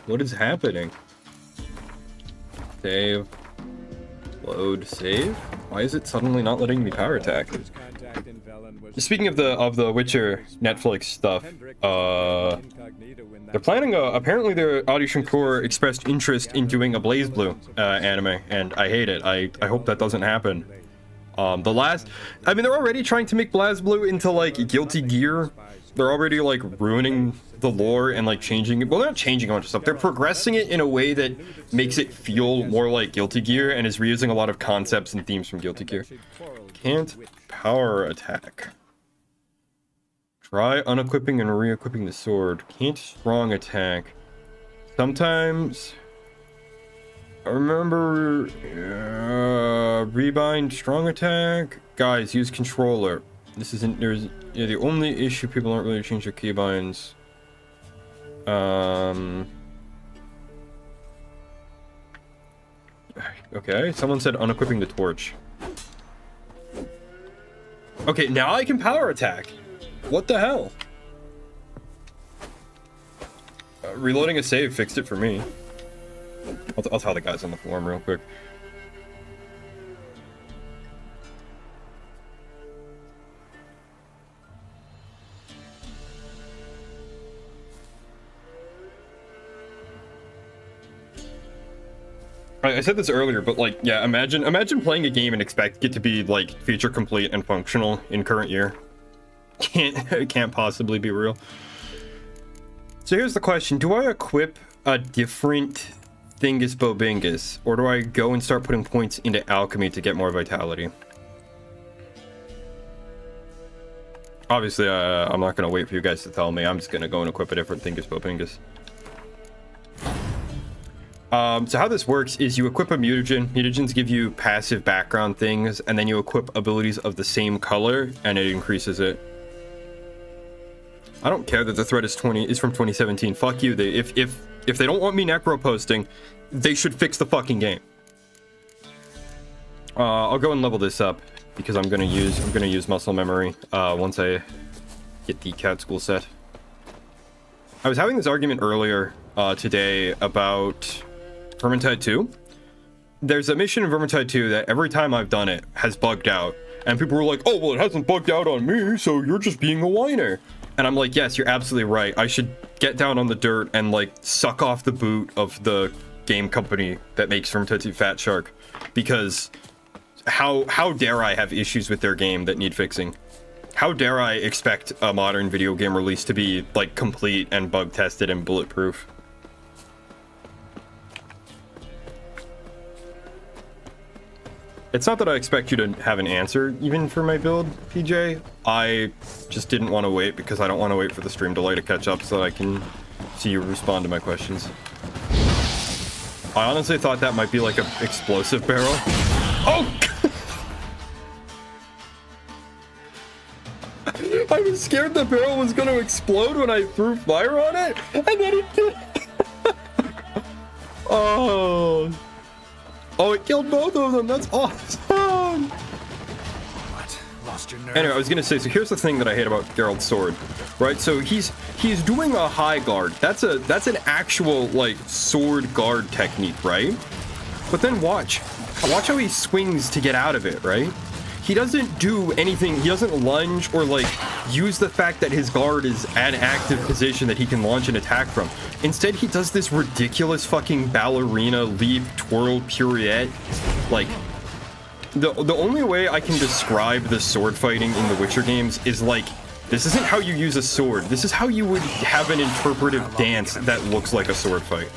What is happening? Save. Load. Save. Why is it suddenly not letting me power attack? Contact in Velen speaking of the Witcher Netflix stuff, they're planning apparently their audition core expressed interest in doing a Blaze Blue anime, and I hate it. I hope that doesn't happen. I mean, they're already trying to make Blaze Blue into like Guilty Gear. They're already like ruining the lore and like changing it. Well, they're not changing a bunch of stuff. They're progressing it in a way that makes it feel more like Guilty Gear and is reusing a lot of concepts and themes from Guilty Gear. Can't power attack. Try unequipping and re-equipping the sword. Can't strong attack. Sometimes. I remember. Rebind strong attack. Guys, use controller. This isn't. There's. Yeah, the only issue people aren't really change their keybinds. Okay, someone said unequipping the torch. Okay, now I can power attack. What the hell? Reloading a save fixed it for me. I'll tell the guys on the forum real quick. I said this earlier, but like, yeah, imagine playing a game and expect it to be like feature complete and functional in current year. It can't possibly be real. So here's the question: do I equip a different Thingus Bobingus, or do I go and start putting points into alchemy to get more vitality? Obviously, I'm not gonna wait for you guys to tell me. I'm just gonna go and equip a different Thingus Bobingus. So how this works is you equip a mutagen. Mutagens give you passive background things, and then you equip abilities of the same color, and it increases it. I don't care that the thread is from 2017. Fuck you. If they don't want me necro posting, they should fix the fucking game. I'll go and level this up because I'm gonna use muscle memory once I get the cat school set. I was having this argument earlier today about Vermintide 2. There's a mission in Vermintide 2 that every time I've done it has bugged out, and people were like, oh, well, it hasn't bugged out on me, so you're just being a whiner. And I'm like, yes, you're absolutely right. I should get down on the dirt and like suck off the boot of the game company that makes Vermintide 2 Fat Shark, because how dare I have issues with their game that need fixing? How dare I expect a modern video game release to be like complete and bug tested and bulletproof? It's not that I expect you to have an answer even for my build, PJ. I just didn't want to wait because I don't want to wait for the stream delay to catch up so that I can see you respond to my questions. I honestly thought that might be like an explosive barrel. Oh! I was scared the barrel was going to explode when I threw fire on it, and then it did. Oh. Oh, it killed both of them. That's awesome. What? Lost your nerve? Anyway, I was gonna say, so here's the thing that I hate about Geralt's sword, right? So he's doing a high guard. That's an actual like sword guard technique, right? But then watch how he swings to get out of it, right? He doesn't do anything. He doesn't lunge or like use the fact that his guard is an active position that he can launch an attack from. Instead, he does this ridiculous fucking ballerina leap twirl pirouette. Like, the only way I can describe the sword fighting in the Witcher games is like, this isn't how you use a sword. This is how you would have an interpretive dance that looks like a sword fight.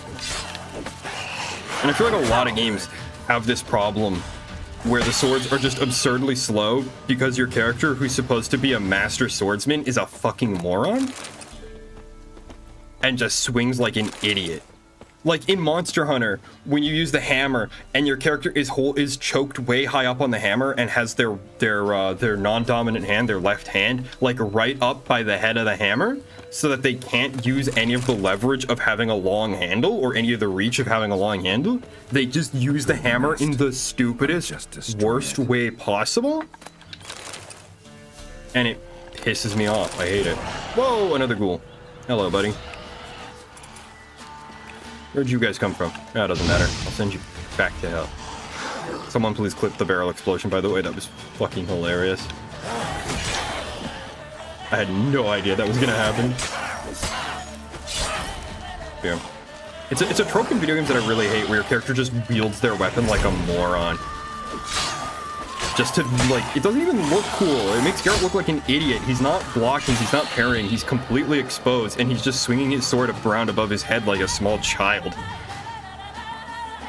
And I feel like a lot of games have this problem where the swords are just absurdly slow because your character, who's supposed to be a master swordsman, is a fucking moron and just swings like an idiot. Like in Monster Hunter, when you use the hammer and your character is choked way high up on the hammer and has their non-dominant hand, their left hand, like right up by the head of the hammer, so that they can't use any of the leverage of having a long handle or any of the reach of having a long handle. They just use the hammer in the stupidest, worst way possible. And it pisses me off. I hate it. Whoa, another ghoul. Hello, buddy. Where'd you guys come from? That doesn't matter. I'll send you back to hell. Someone please clip the barrel explosion, by the way. That was fucking hilarious. I had no idea that was gonna happen. Yeah. It's a trope in video games that I really hate, where your character just wields their weapon like a moron. Just to, like, it doesn't even look cool. It makes Garrett look like an idiot. He's not blocking, he's not parrying, he's completely exposed, and he's just swinging his sword around above his head like a small child.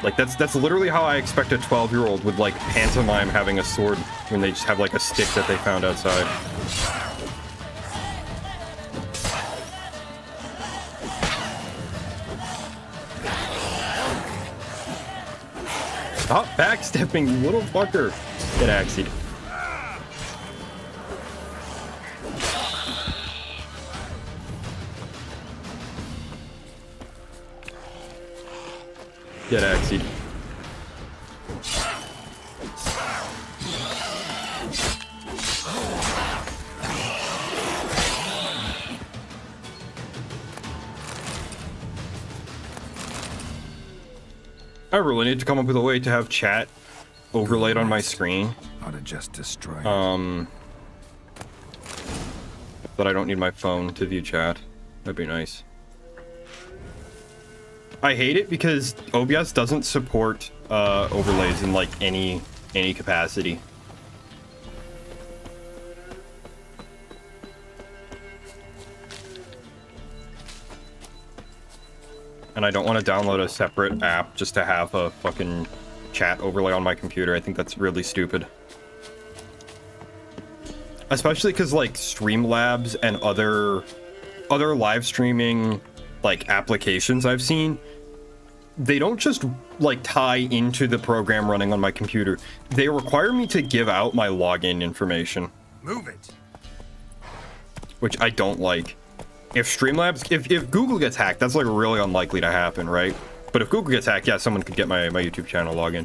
Like, that's literally how I expect a 12-year-old would, like, pantomime having a sword when they just have, like, a stick that they found outside. Stop backstepping, you little fucker. Get axied. Get axied. I really need to come up with a way to have chat overlaid on my screen. Ought to just destroy it. That I don't need my phone to view chat. That'd be nice. I hate it because OBS doesn't support overlays in like any capacity. And I don't want to download a separate app just to have a fucking chat overlay on my computer. I think that's really stupid. Especially because like Streamlabs and other live streaming like applications I've seen, they don't just like tie into the program running on my computer. They require me to give out my login information. Move it. Which I don't like. If Streamlabs, if Google gets hacked, that's like really unlikely to happen, right? But if Google gets hacked, yeah, someone could get my YouTube channel login.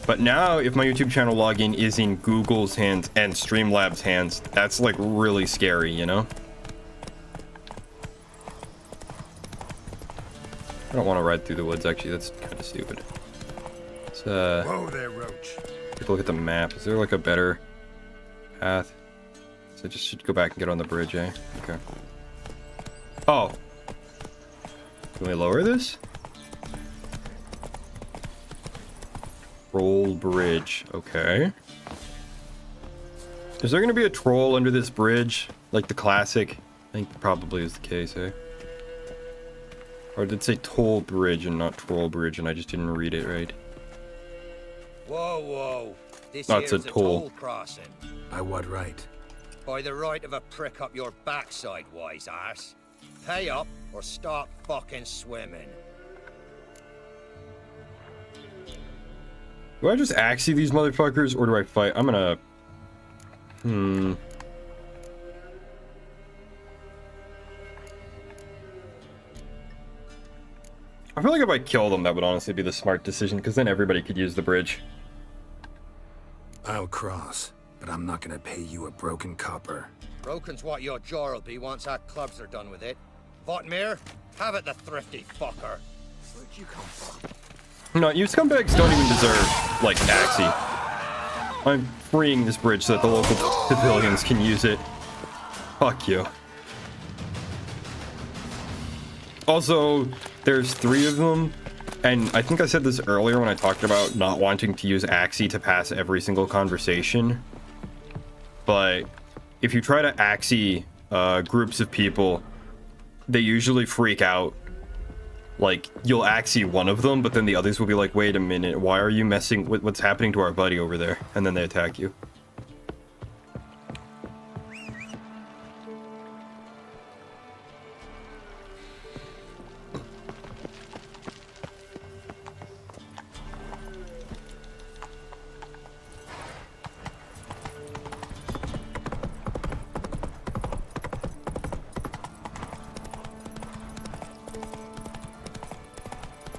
But now, if my YouTube channel login is in Google's hands and Streamlabs' hands, that's like really scary, you know? I don't want to ride through the woods, actually. That's kind of stupid. Let's, Whoa there, Roach. take a look at the map. Is there like a better path? So I just should go back and get on the bridge, eh? Okay. Oh. Can we lower this? Troll bridge. Okay. Is there going to be a troll under this bridge? Like the classic? I think probably is the case, eh? Or did it say toll bridge and not troll bridge and I just didn't read it right? Whoa, whoa. This That's here's a toll. crossing. By what right? By the right of a prick up your backside, wise ass. Pay up or stop fucking swimming. Do I just axie these motherfuckers or do I fight? I'm gonna... I feel like if I kill them, that would honestly be the smart decision, because then everybody could use the bridge. I'll cross, but I'm not gonna pay you a broken copper. Broken's what your jaw'll be once our clubs are done with it. Votmir, have it, the thrifty fucker. Where'd you come from? No, you scumbags don't even deserve, like, axie. I'm freeing this bridge so that the local civilians can use it. Fuck you. Also, there's 3 of them, and I think I said this earlier when I talked about not wanting to use axie to pass every single conversation. But if you try to axie groups of people, they usually freak out. Like, you'll axie one of them, but then the others will be like, wait a minute, why are you messing with what's happening to our buddy over there? And then they attack you.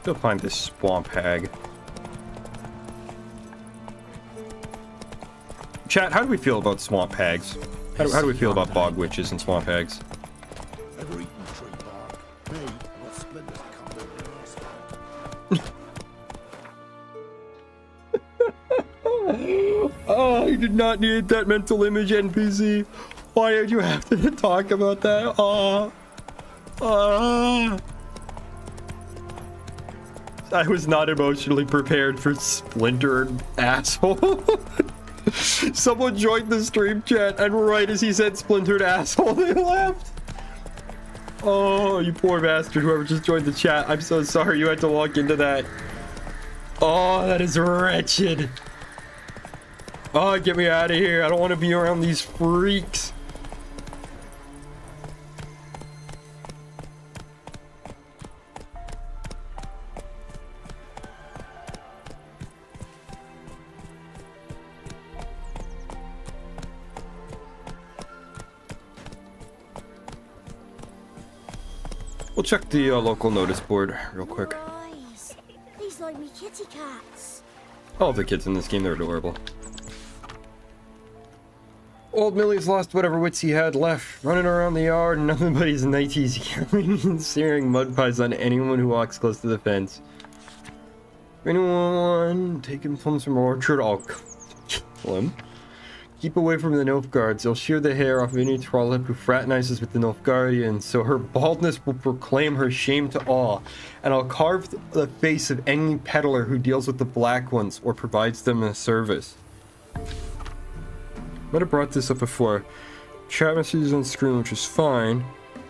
Go find this swamp hag. Chat, how do we feel about swamp hags? How do we feel about bog witches and swamp hags? Ever eaten tree bark? Me, what splinters come with Oh, I did not need that mental image, NPC. Why did you have to talk about that? I was not emotionally prepared for splintered asshole. Someone joined the stream chat, and right as he said splintered asshole, they left. Oh, you poor bastard, whoever just joined the chat. I'm so sorry you had to walk into that. Oh, that is wretched. Oh, get me out of here. I don't want to be around these freaks. We'll check the local notice board real quick. Eyes. These like me kitty cats. All the kids in this game, they're adorable. Old Millie's lost whatever wits he had left, running around the yard, and nothing but his nighties, yelling and searing mud pies on anyone who walks close to the fence. If anyone taking plums from orchard, I'll kill him. Keep away from the Nilfgaards. They'll shear the hair off of any trollop who fraternizes with the Nilfgaardians, so her baldness will proclaim her shame to all, and I'll carve the face of any peddler who deals with the Black Ones or provides them a service. Might have brought this up before. Chat messages on screen, which is fine,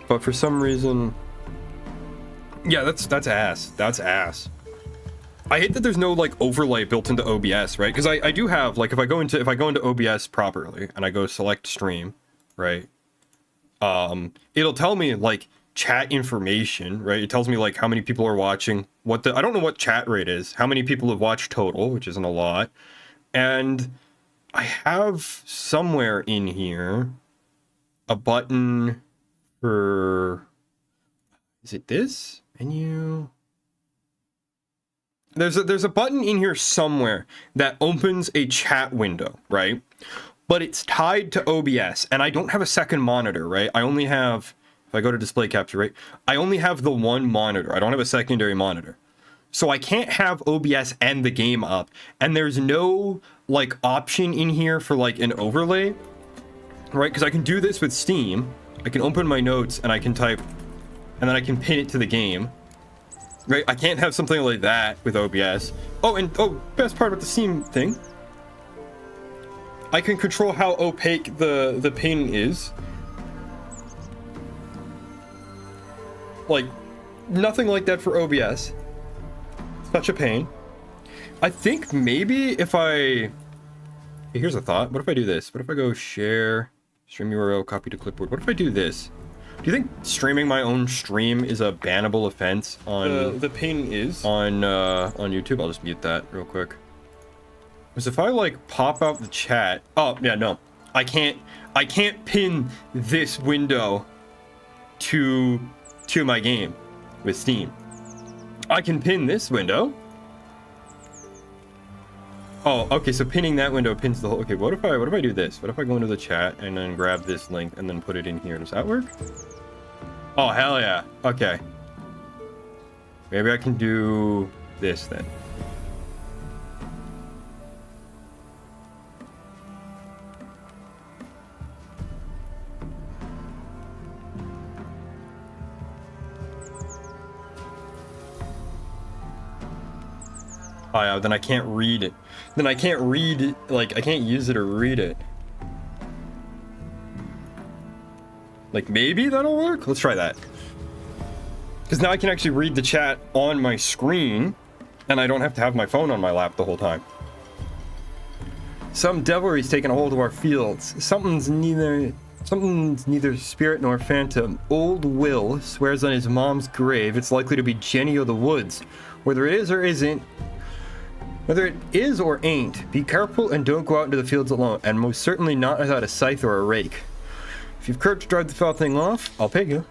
but for some reason, yeah, that's ass. That's ass. I hate that there's no like overlay built into OBS, right? Because I do have like if I go into OBS properly and I go select stream, right? It'll tell me like chat information, right? It tells me like how many people are watching, I don't know what chat rate is, how many people have watched total, which isn't a lot, and I have somewhere in here a button for, is it this menu? There's a button in here somewhere that opens a chat window, right? But it's tied to OBS, and I don't have a second monitor, right? I only have, if I go to display capture, right? I only have the one monitor. I don't have a secondary monitor. So I can't have OBS and the game up, and there's no like option in here for like an overlay, right? Because I can do this with Steam. I can open my notes and I can type, and then I can pin it to the game. Right, I can't have something like that with OBS. Oh, best part about the Steam thing, I can control how opaque the pin is. Like, nothing like that for OBS. Such a pain. I think maybe if I... Here's a thought. What if I do this? What if I go share, stream URL, copy to clipboard? What if I do this? Do you think streaming my own stream is a bannable offense on the pin is on YouTube? I'll just mute that real quick. Because if I like pop out the chat, oh yeah, no, I can't pin this window to my game with Steam. I can pin this window. Oh, okay, so pinning that window pins the whole... Okay, what if I do this? What if I go into the chat and then grab this link and then put it in here? Does that work? Oh, hell yeah. Okay. Maybe I can do this then. Oh yeah, then I can't read it. Then I can't read it, like, I can't use it or read it. Like, maybe that'll work? Let's try that. Because now I can actually read the chat on my screen, and I don't have to have my phone on my lap the whole time. Some devilry's taken a hold of our fields. Something's neither spirit nor phantom. Old Will swears on his mom's grave it's likely to be Jenny of the Woods. Whether it is or isn't, whether it is or ain't, be careful and don't go out into the fields alone, and most certainly not without a scythe or a rake. If you've courage to drive the foul thing off, I'll pay you.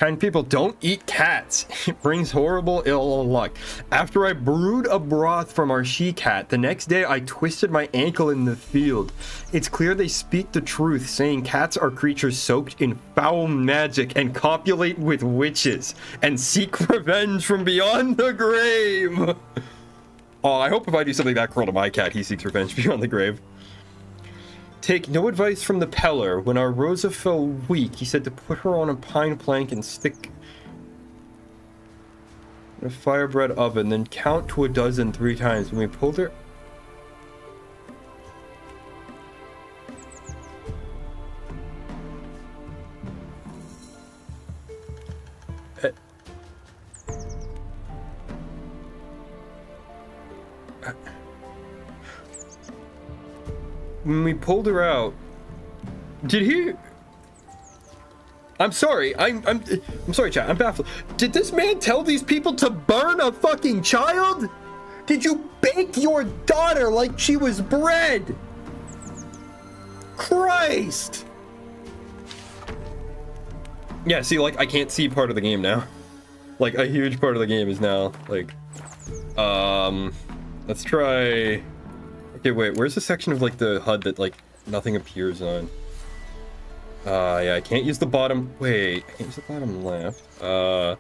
Kind people don't eat cats. It brings horrible ill luck. After I brewed a broth from our she-cat, the next day I twisted my ankle in the field. It's clear they speak the truth, saying cats are creatures soaked in foul magic and copulate with witches, and seek revenge from beyond the grave. Oh, I hope if I do something that cruel to my cat, he seeks revenge beyond the grave. take no advice from the peller. When our Rosa fell weak, he said to put her on a pine plank and stick in a firebread oven, then count to 12 3 times. When we pulled her... When we pulled her out, did he... I'm sorry, I'm sorry, chat, I'm baffled. Did this man tell these people to burn a fucking child? Did you bake your daughter like she was bread? Christ! Yeah, see, like, I can't see part of the game now. Like, a huge part of the game is now, like, let's try... Okay, wait, where's the section of, like, the HUD that, like, nothing appears on? Yeah, I can't use the bottom... Wait, I can't use the bottom left. I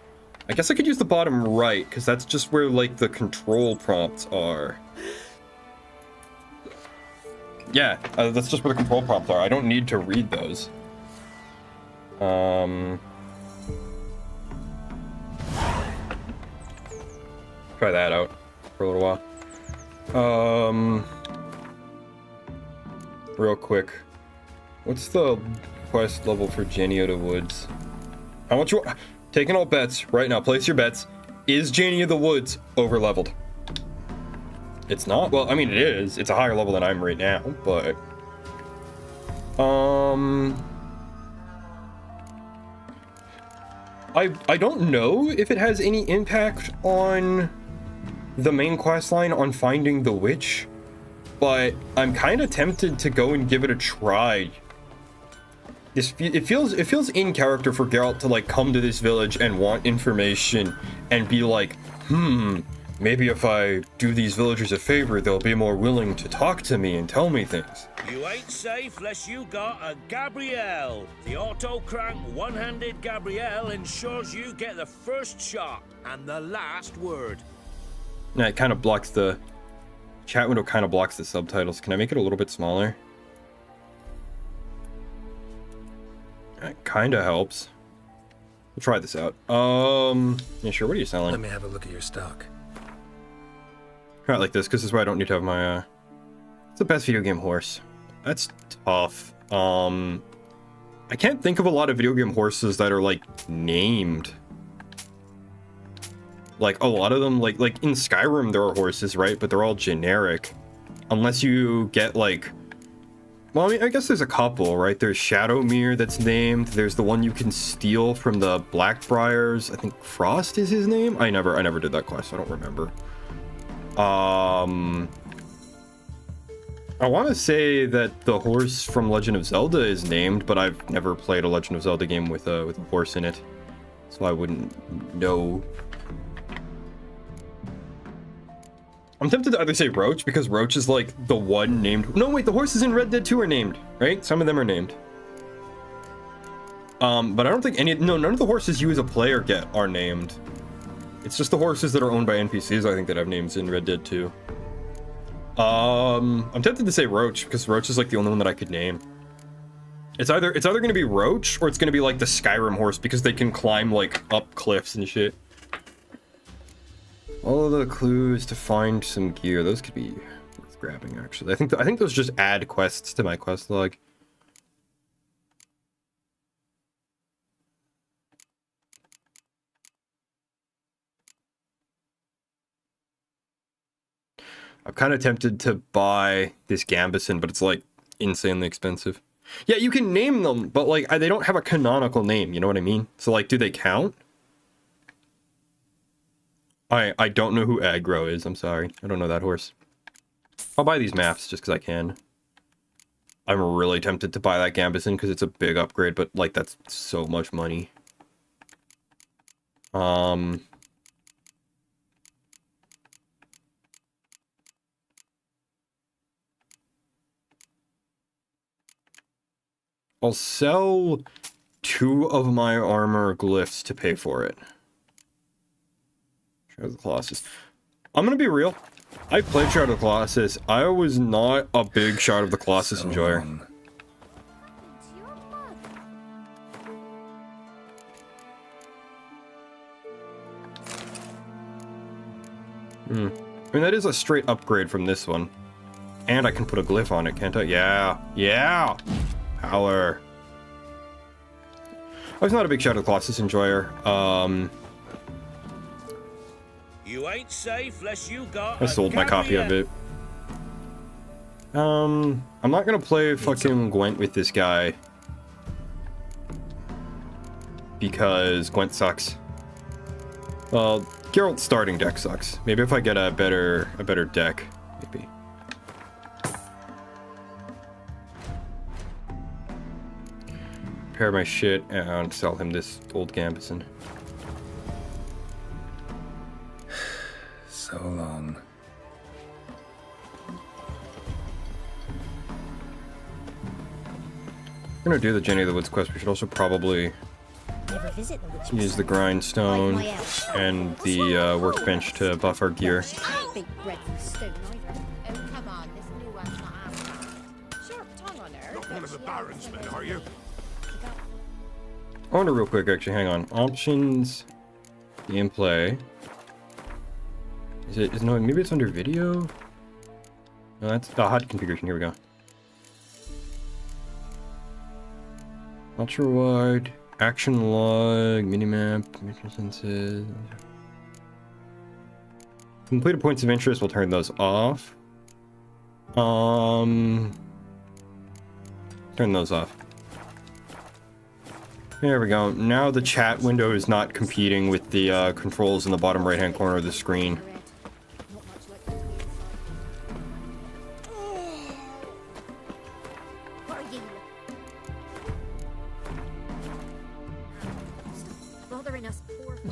guess I could use the bottom right, because that's just where, like, the control prompts are. Yeah, that's just where the control prompts are. I don't need to read those. Try that out for a little while. Real quick. What's the quest level for Janie of the Woods? How much you want? Taking all bets right now. Place your bets. Is Janie of the Woods over leveled? It's not? Well, I mean, it is. It's a higher level than I'm right now, but... I don't know if it has any impact on the main quest line on finding the witch, but I'm kind of tempted to go and give it a try. It feels in character for Geralt to, like, come to this village and want information and be like, maybe if I do these villagers a favor, they'll be more willing to talk to me and tell me things. You ain't safe less you got a Gabrielle. The auto-crank one-handed Gabrielle ensures you get the first shot and the last word. Yeah, it kind of blocks the... Chat window kind of blocks the subtitles. Can I make it a little bit smaller? That kind of helps. We'll try this out. Yeah, sure. What are you selling? Let me have a look at your stock. Try it like this, because this is why I don't need to have my, It's the best video game horse. That's tough. I can't think of a lot of video game horses that are, like, named. Like, a lot of them, like in Skyrim there are horses, right? But they're all generic. Unless you get, like... Well, I mean, I guess there's a couple, right? There's Shadowmere that's named. There's the one you can steal from the Blackbriars. I think Frost is his name? I never did that quest, so I don't remember. I want to say that the horse from Legend of Zelda is named, but I've never played a Legend of Zelda game with a horse in it. So I wouldn't know. I'm tempted to either say Roach, because Roach is, like, the one named... No, wait, the horses in Red Dead 2 are named, right? Some of them are named. But I don't think any... No, none of the horses you as a player get are named. It's just the horses that are owned by NPCs, I think, that have names in Red Dead 2. I'm tempted to say Roach, because Roach is, like, the only one that I could name. It's either going to be Roach, or it's going to be, like, the Skyrim horse, because they can climb, like, up cliffs and shit. All of the clues to find some gear. Those could be worth grabbing, actually. I think those just add quests to my quest log. I'm kind of tempted to buy this Gambison, but it's, like, insanely expensive. Yeah, you can name them, but, like, they don't have a canonical name, you know what I mean? So, like, do they count? I don't know who Aggro is, I'm sorry. I don't know that horse. I'll buy these maps just because I can. I'm really tempted to buy that Gambison because it's a big upgrade, but, like, that's so much money. I'll sell 2 of my armor glyphs to pay for it. The Colossus. I'm gonna be real. I played Shadow of the Colossus. I was not a big Shadow of the Colossus enjoyer. I mean, that is a straight upgrade from this one. And I can put a glyph on it, can't I? Yeah. Yeah! Power. I was not a big Shadow of the Colossus enjoyer. You ain't safe unless you got I sold my copy of it. I'm not gonna play fucking Gwent with this guy. Because Gwent sucks. Well, Geralt's starting deck sucks. Maybe if I get a better deck, maybe. Repair my shit and sell him this old Gambison. So long. We're gonna do the Jenny of the Woods quest. We should also probably use the grindstone and the workbench to buff our gear. Big dreadful stone either. Oh, come on, this new one's not after. Sharp tongue on her. Not one of the Baron's men, are you? I wonder real quick, actually, hang on. Options, gameplay. No, maybe it's under video? No, that's the HUD configuration. Here we go. Ultra wide, action log, minimap, mission senses. Completed points of interest, we'll turn those off. Turn those off. There we go. Now the chat window is not competing with the controls in the bottom right hand corner of the screen.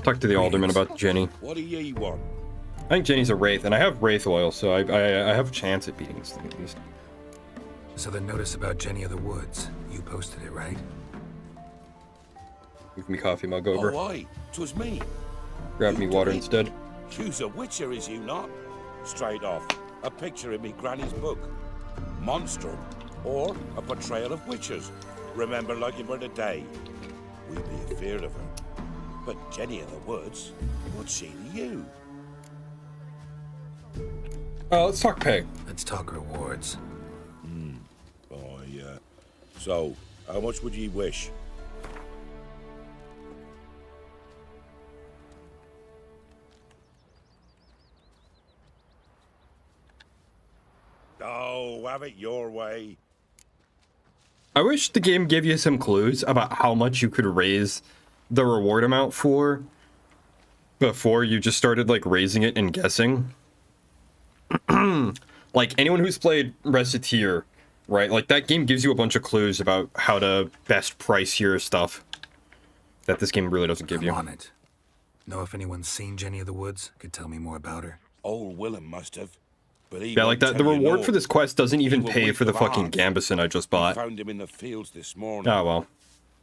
Talk to the alderman about Jenny. What do ye want? I think Jenny's a wraith, and I have wraith oil, so I have a chance at beating this thing at least. So the notice about Jenny of the Woods, you posted it, right? Give me coffee mug over. Oh, aye, 'twas me. Grab me water instead. You's a witcher, is you not? Straight off, a picture in me granny's book. Monstrum, or a portrayal of witches. Remember like it were the day. We be afeard of her. But Jenny of the Woods, what's she to you? Let's talk pay. Let's talk rewards. Oh, yeah. So, how much would ye wish? Oh, have it your way. I wish the game gave you some clues about how much you could raise the reward amount for before you just started like raising it and guessing. Like anyone who's played Reciteer, right? Like that game gives you a bunch of clues about how to best price your stuff that this game really doesn't give you. I'm on it. Know if anyone's seen Jenny of the Woods? Could tell me more about her. Old Willem must have. But he Yeah, like that. The reward for this quest doesn't even He will pay wait for the for fucking ours. Gambison I just bought. Found him in the fields this morning. Oh well.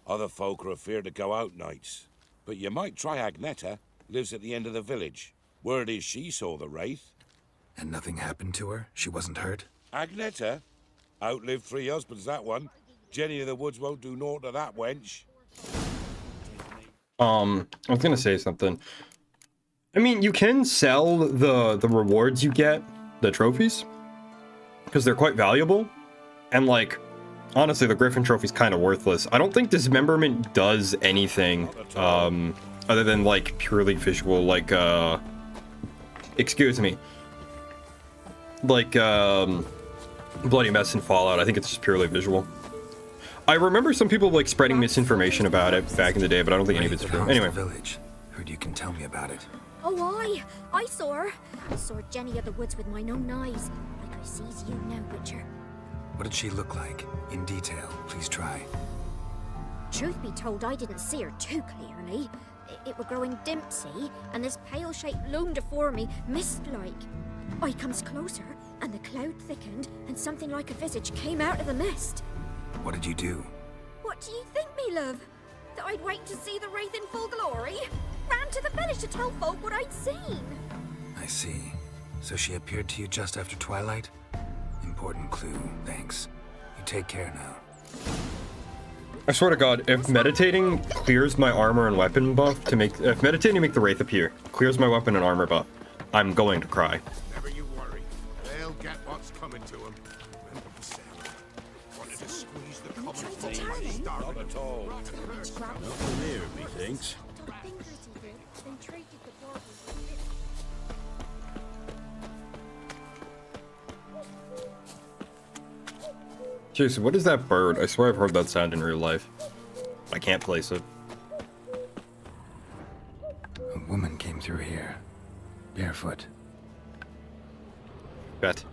Other folk are afeard to go out nights. But you might try Agneta. Lives at the end of the village. Word is she saw the wraith. And nothing happened to her? She wasn't hurt? Agneta? Outlived 3 husbands, that one. Jenny of the Woods won't do naught to that wench. I was gonna say something. I mean, you can sell the rewards you get, the trophies, because they're quite valuable. And like, honestly, the Griffin trophy's kind of worthless. I don't think dismemberment does anything other than like purely visual, like excuse me, like Bloody Mess and Fallout. I think it's just purely visual. I remember some people like spreading misinformation about it back in the day, but I don't think any of it's true. Anyway. Village. Heard you can tell me about it. Oh, I saw her. I saw Jenny of the Woods with mine own eyes, like I sees you now, Witcher. What did she look like? In detail, please try. Truth be told, I didn't see her too clearly. It were growing dim, see, and this pale shape loomed afore me, mist-like. I comes closer, and the cloud thickened, and something like a visage came out of the mist. What did you do? What do you think, me love? That I'd wait to see the wraith in full glory? Ran to the village to tell folk what I'd seen. I see. So she appeared to you just after twilight? Important clue, thanks. You take care now. I swear to God, if meditating clears my armor and weapon buff if meditating to make the Wraith appear clears my weapon and armor buff, I'm going to cry. Never you worry. They'll get what's coming to them. Remember the sound. Wanted to squeeze the common folk. Not at all. Nothing there, methinks. Jason, what is that bird? I swear I've heard that sound in real life. I can't place it. A woman came through here. Barefoot. Bet.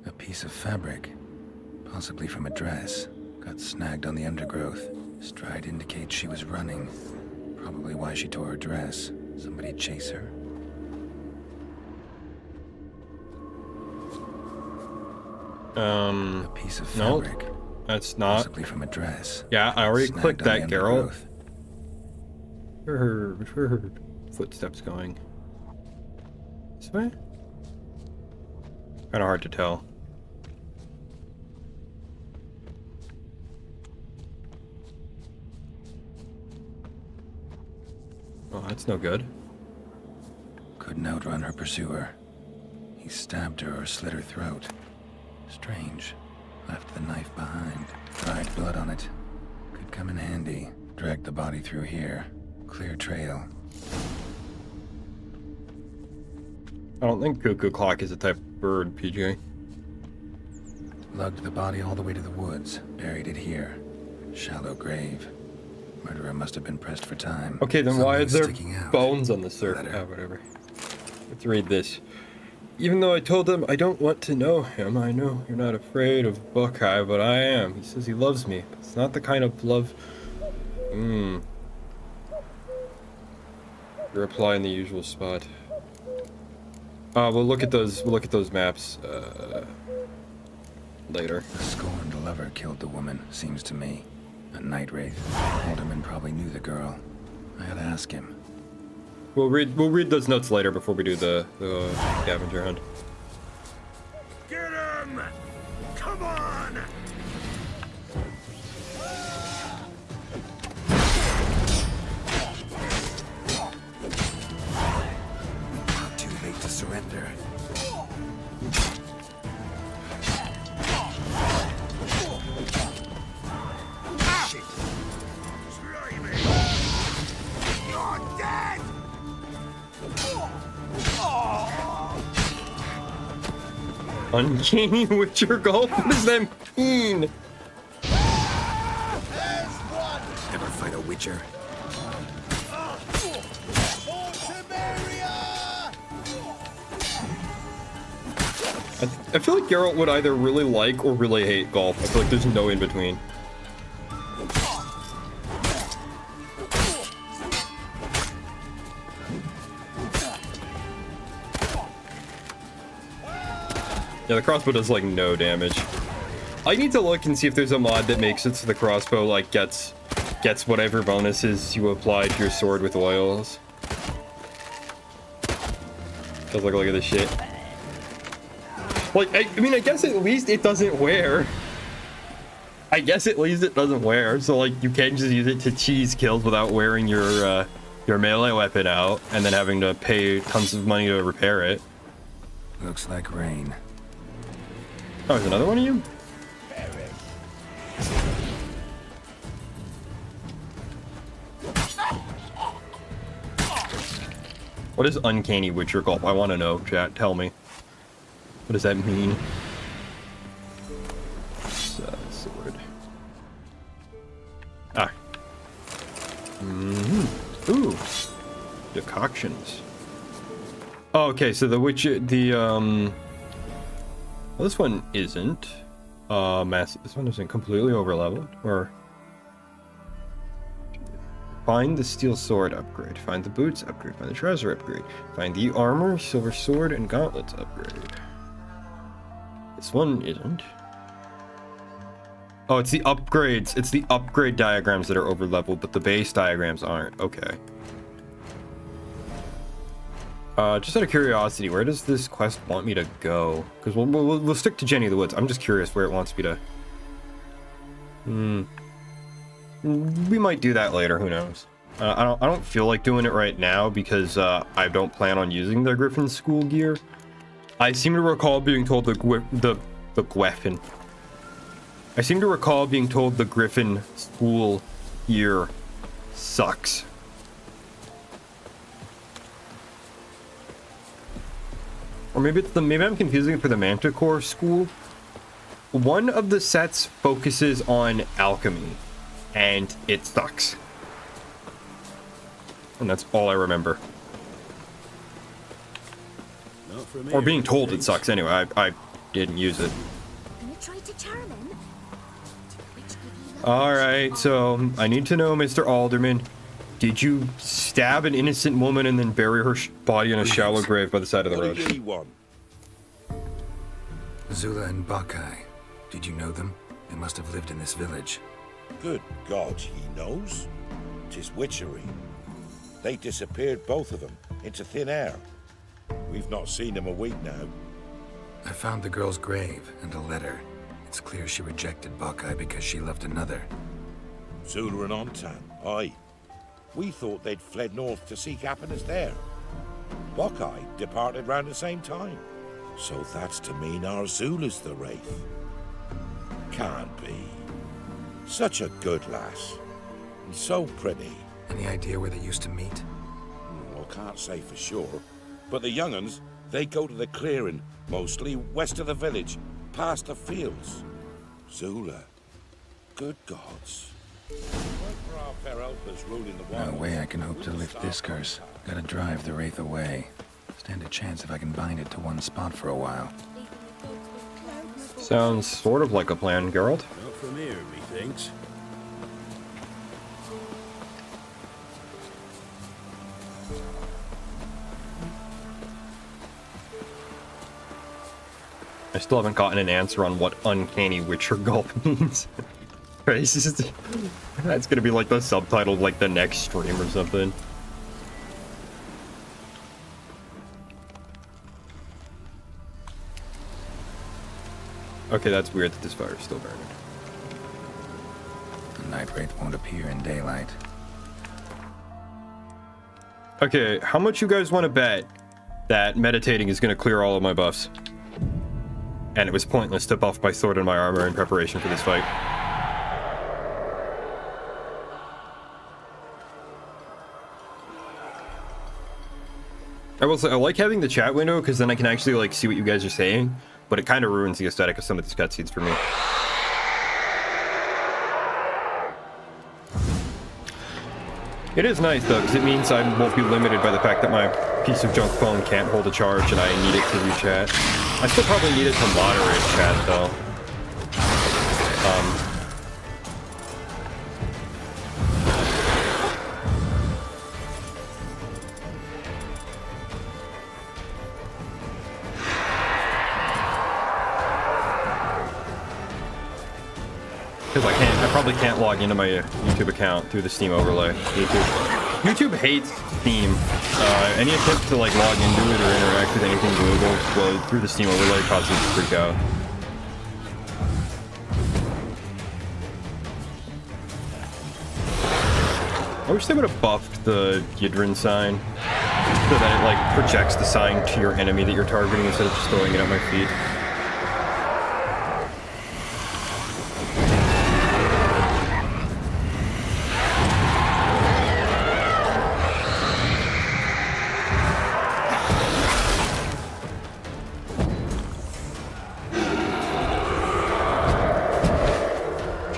A piece of fabric. Possibly from a dress. Got snagged on the undergrowth. Stride indicates she was running. Probably why she tore her dress. Somebody chase her? A piece of fabric. Nope. That's not. Possibly from a dress. Yeah, I already Snagged clicked on the that, Geralt. undergrowth. Heard footsteps going. This way? Kinda hard to tell. Oh, that's no good. Couldn't outrun her pursuer. He stabbed her or slit her throat. Strange. Left the knife behind. Dried blood on it. Could come in handy. Dragged the body through here. Clear trail. I don't think cuckoo clock is a type of bird, PJ. Lugged the body all the way to the woods. Buried it here. Shallow grave. Murderer must have been pressed for time. Okay, then why is there Sticking out. bones on the surface? Oh, whatever. Let's read this. Even though I told him I don't want to know him, I know you're not afraid of Buckeye, but I am. He says he loves me, but it's not the kind of love... Reply in the usual spot. We'll look at those maps, later. The scorned lover killed the woman, seems to me. A night wraith. Alderman probably knew the girl. I gotta ask him. We'll read those notes later before we do the scavenger hunt. Get him! Come on! Too late to surrender. Shit. You're dead! Uncanny Witcher Golf? What does that mean? Never fight a witcher. I feel like Geralt would either really like or really hate golf. I feel like there's no in between. Yeah, the crossbow does like no damage. I need to look and see if there's a mod that makes it so the crossbow like gets whatever bonuses you apply to your sword with oils. Cause look at this shit. Like, I mean, I guess at least it doesn't wear. I guess at least it doesn't wear, so like you can just use it to cheese kills without wearing your melee weapon out and then having to pay tons of money to repair it. Looks like rain. Oh, there's another one of you? What is uncanny Witcher Gulp? I want to know, chat. Tell me. What does that mean? Sword. Ah. Ooh. Decoctions. Oh, okay, so the Witcher, well, this one isn't. This one isn't completely overleveled, or... Find the steel sword upgrade. Find the boots upgrade. Find the trouser upgrade. Find the armor, silver sword, and gauntlets upgrade. This one isn't. Oh, it's the upgrades. It's the upgrade diagrams that are overleveled, but the base diagrams aren't. Okay. Just out of curiosity, where does this quest want me to go? Because we'll stick to Jenny of the Woods. I'm just curious where it wants me to... We might do that later, who knows? I don't feel like doing it right now because I don't plan on using the Griffin school gear. I seem to recall being told the Griffin. I seem to recall being told the Griffin school gear sucks. Or maybe it's maybe I'm confusing it for the Manticore school. One of the sets focuses on alchemy, and it sucks. And that's all I remember. Not for me, Or being told it sucks anyway. I didn't use it. Gonna try to charm him? Alright, so I need to know, Mr. Alderman, did you stab an innocent woman and then bury her body in a shallow grave by the side of the road? What do you want? Zula and Buckeye. Did you know them? They must have lived in this village. Good God, he knows? 'Tis witchery. They disappeared, both of them, into thin air. We've not seen them a week now. I found the girl's grave and a letter. It's clear she rejected Buckeye because she loved another. Zula and Ontan, aye. We thought they'd fled north to seek happiness there. Buckeye departed round the same time. So that's to mean our Zula's the wraith. Can't be. Such a good lass. And so pretty. Any idea where they used to meet? Well, can't say for sure. But the young'uns, they go to the clearing, mostly west of the village, past the fields. Zula. Good gods. For our fair helpers ruling the No wilds, way I can hope to lift this curse. Gotta drive the wraith away. Stand a chance if I can bind it to one spot for a while. Sounds sort of like a plan, Geralt. Not from here, methinks. I still haven't gotten an answer on what uncanny witcher gulp means. That's gonna be like the subtitle of like the next stream or something. Okay, that's weird that this fire's still burning. The night wraith won't appear in daylight. Okay, how much you guys want to bet that meditating is gonna clear all of my buffs? And it was pointless to buff my sword and my armor in preparation for this fight. I will say, I like having the chat window because then I can actually like see what you guys are saying, but it kind of ruins the aesthetic of some of these cutscenes for me. It is nice though, because it means I won't be limited by the fact that my piece of junk phone can't hold a charge and I need it to read chat. I still probably need it to moderate chat though. Because I probably can't log into my YouTube account through the Steam overlay. YouTube hates Steam. Any attempt to like log into it or interact with anything Google through the Steam overlay causes it to freak out. I wish they would have buffed the Yidrin sign so that it like projects the sign to your enemy that you're targeting instead of just throwing it at my feet.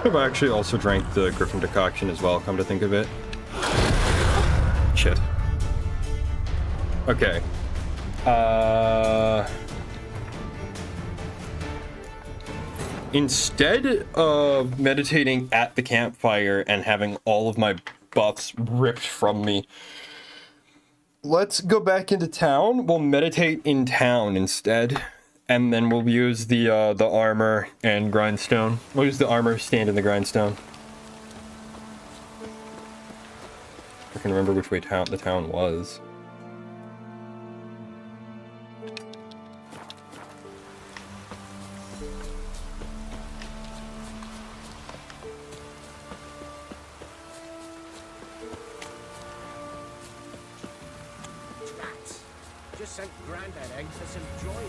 I've actually also drank the Griffin decoction as well, come to think of it. Shit. Okay. Instead of meditating at the campfire and having all of my buffs ripped from me, let's go back into town. We'll meditate in town instead. And then we'll use the armor and grindstone. We'll use the armor, stand in the grindstone. I can remember which way the town was. just sent Grandad out for some joy.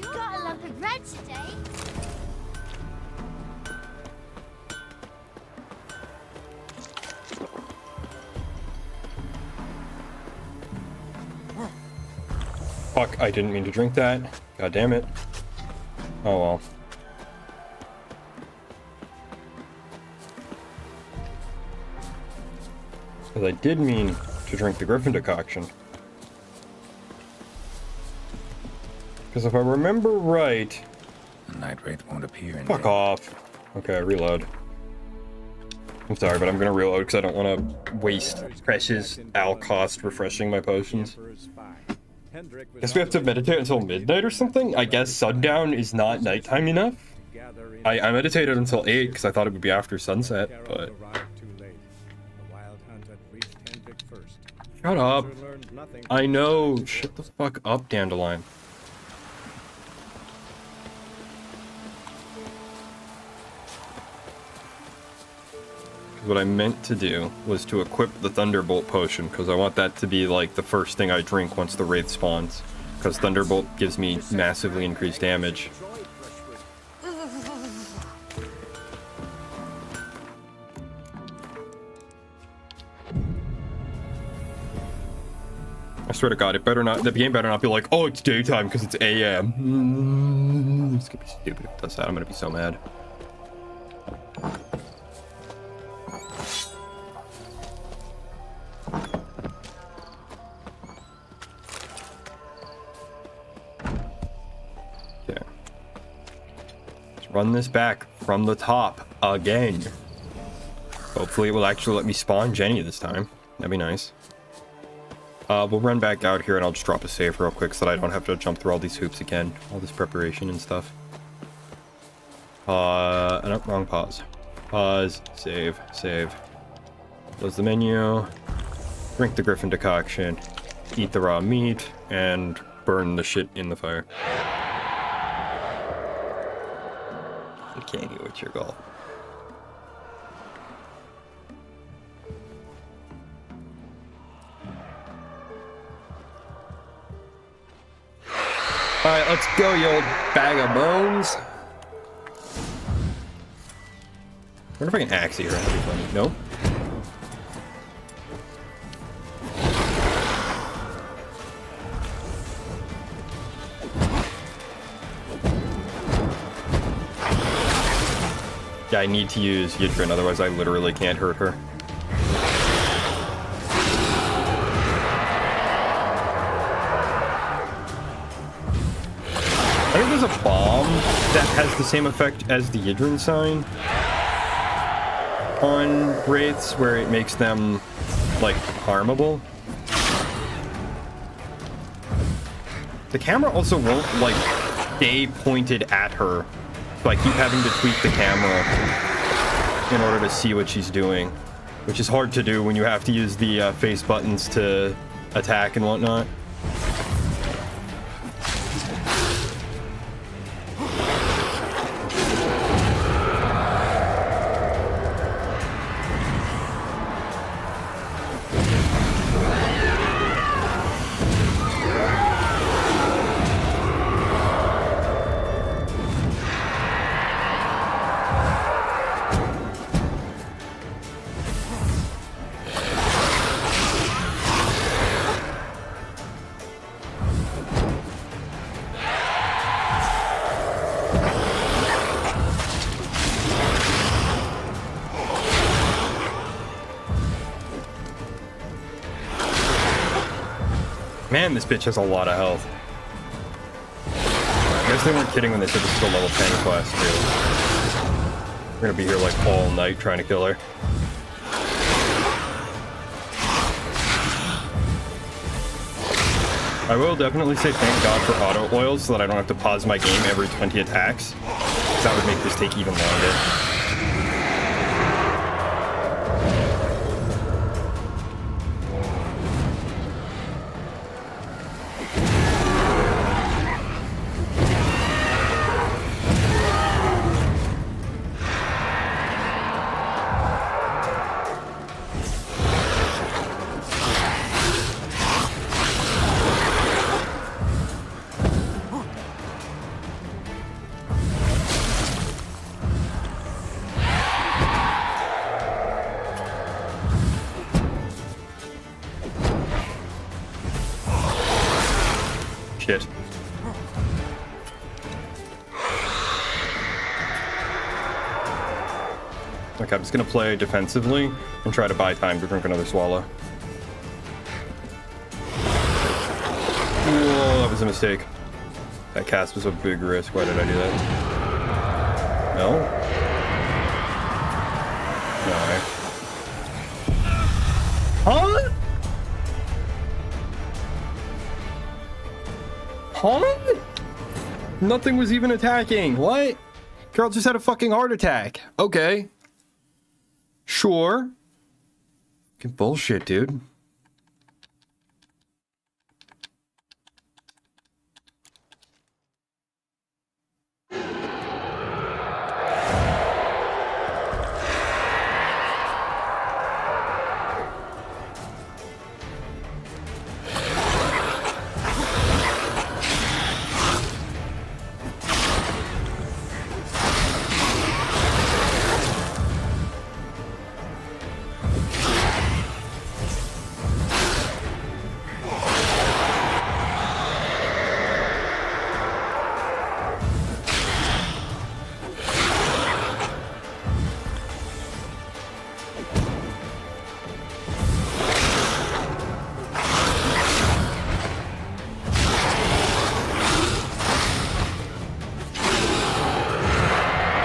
Got a lump of bread today. Fuck, I didn't mean to drink that. God damn it. Oh well. Because I did mean to drink the Griffin decoction. Because if I remember right... The Night Wraith won't appear in Fuck off. Okay, reload. I'm sorry, but I'm gonna reload because I don't want to waste precious cost refreshing my potions. Guess we have to meditate until midnight or something? I guess sundown is not nighttime enough? I meditated until 8 because I thought it would be after sunset, but... Shut up. I know. Shut the fuck up, Dandelion. What I meant to do was to equip the Thunderbolt potion, because I want that to be like the first thing I drink once the Wraith spawns. Because Thunderbolt gives me massively increased damage. I swear to God, it better not. The game better not be like, oh, it's daytime because it's AM. It's gonna be stupid if it does that. I'm gonna be so mad. Okay. Let's run this back from the top again. Hopefully, it will actually let me spawn Jenny this time. That'd be nice. We'll run back out here and I'll just drop a save real quick so that I don't have to jump through all these hoops again. All this preparation and stuff. No, wrong pause. Pause, save, save. Close the menu. Drink the Griffin decoction. Eat the raw meat. And burn the shit in the fire. Candy, what's your goal? Alright, let's go, you old bag of bones. I wonder if I can axe here. That'd be funny. No? Yeah, I need to use Yidrin, otherwise I literally can't hurt her. I think there's a bomb that has the same effect as the Yidrin sign on Wraiths, where it makes them, like, harmable. The camera also won't, like, stay pointed at her, so I keep having to tweak the camera in order to see what she's doing, which is hard to do when you have to use the face buttons to attack and whatnot. Man, this bitch has a lot of health. I guess they weren't kidding when they said this is a level 10 class, too. We're gonna be here, like, all night trying to kill her. I will definitely say thank God for auto oils so that I don't have to pause my game every 20 attacks. Because that would make this take even longer. Shit. Okay, I'm just gonna play defensively and try to buy time to drink another swallow. Whoa, that was a mistake. That cast was a big risk. Why did I do that? No? No. Huh? Huh? Nothing was even attacking. What? Girl just had a fucking heart attack. Okay. Sure. Fucking bullshit, dude.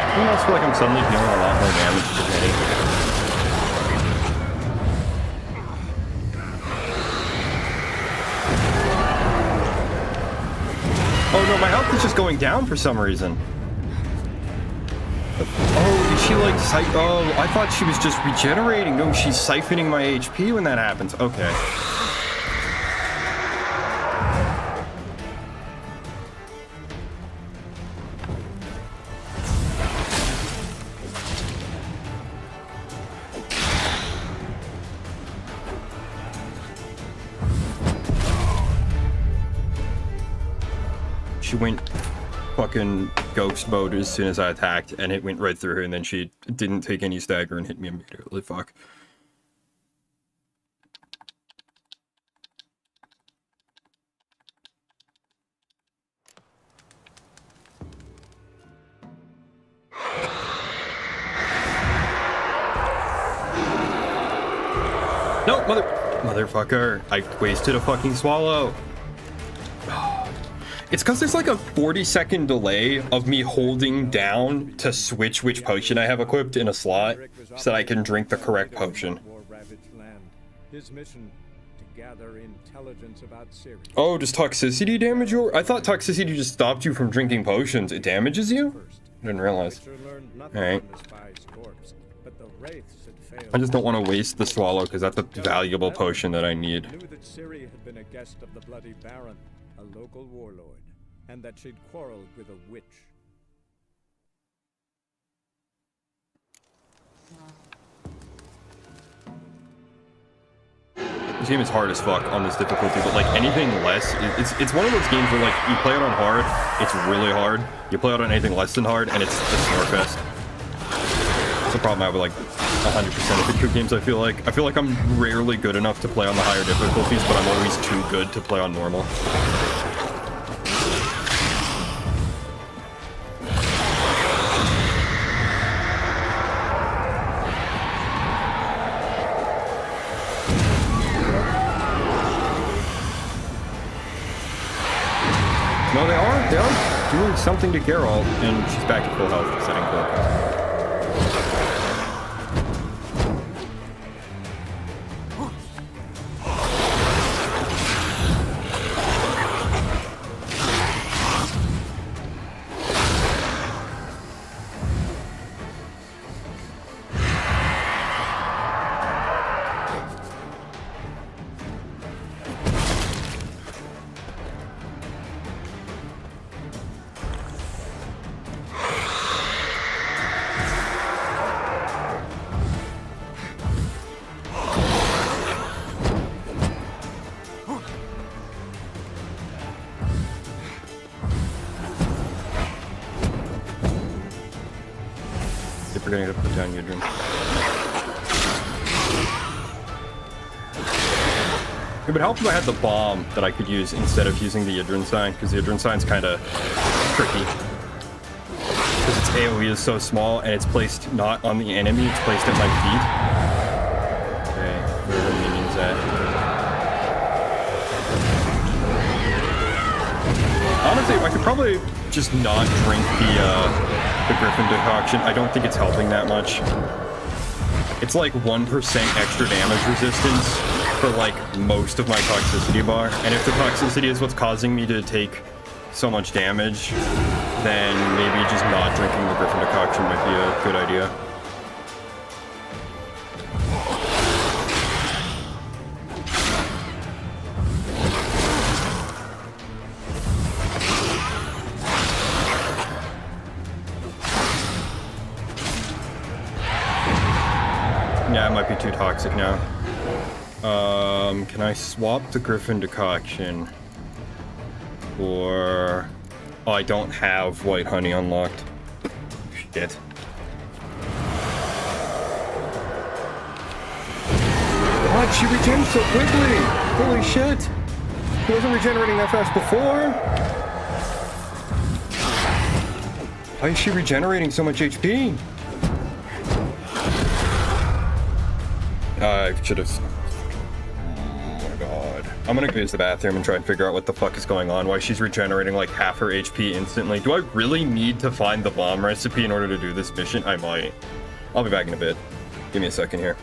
I almost feel like I'm suddenly dealing a lot more damage to Jenny. Oh no, my health is just going down for some reason. Oh, is she like oh, I thought she was just regenerating. No, she's siphoning my HP when that happens. Okay. She went fucking ghost mode as soon as I attacked, and it went right through her, and then she didn't take any stagger and hit me immediately. Fuck. No, motherfucker. I wasted a fucking swallow. It's because there's like a 40-second delay of me holding down to switch which potion I have equipped in a slot so that I can drink the correct potion. His mission to gather intelligence about Syria. Oh, does toxicity damage you? I thought toxicity just stopped you from drinking potions. It damages you? I didn't realize. Alright. I just don't want to waste the swallow because that's a valuable potion that I need. Knew that Ciri had been a guest of the Bloody Baron, a local warlord, and that she'd quarreled with a witch. This game is hard as fuck on this difficulty, but like anything less, it's one of those games where like you play it on hard, it's really hard. You play it on anything less than hard, and it's a snorefest. That's a problem I have with like 100% of video games. I feel like I'm rarely good enough to play on the higher difficulties, but I'm always too good to play on normal. No, they are doing something to Geralt, and she's back to full health, setting focus. Forgetting to put down your drink. It would help if I had the bomb that I could use instead of using the Idrin sign, because the Idrin sign's kind of tricky. Because its AoE is so small, and it's placed not on the enemy, it's placed at my feet. Okay, where are the minions at? Honestly, I could probably just not drink the Griffin decoction. I don't think it's helping that much. It's like 1% extra damage resistance for like most of my toxicity bar. And if the toxicity is what's causing me to take so much damage, then maybe just not drinking the Griffin decoction might be a good idea. Yeah, it might be too toxic now. Can I swap the Griffin decoction for... Oh, I don't have white honey unlocked. Shit. What? She regenerates so quickly! Holy shit! She wasn't regenerating that fast before? Why is she regenerating so much HP? I should have... Oh my god. I'm gonna go use the bathroom and try and figure out what the fuck is going on, why she's regenerating like half her HP instantly. Do I really need to find the bomb recipe in order to do this mission? I might. I'll be back in a bit. Give me a second here.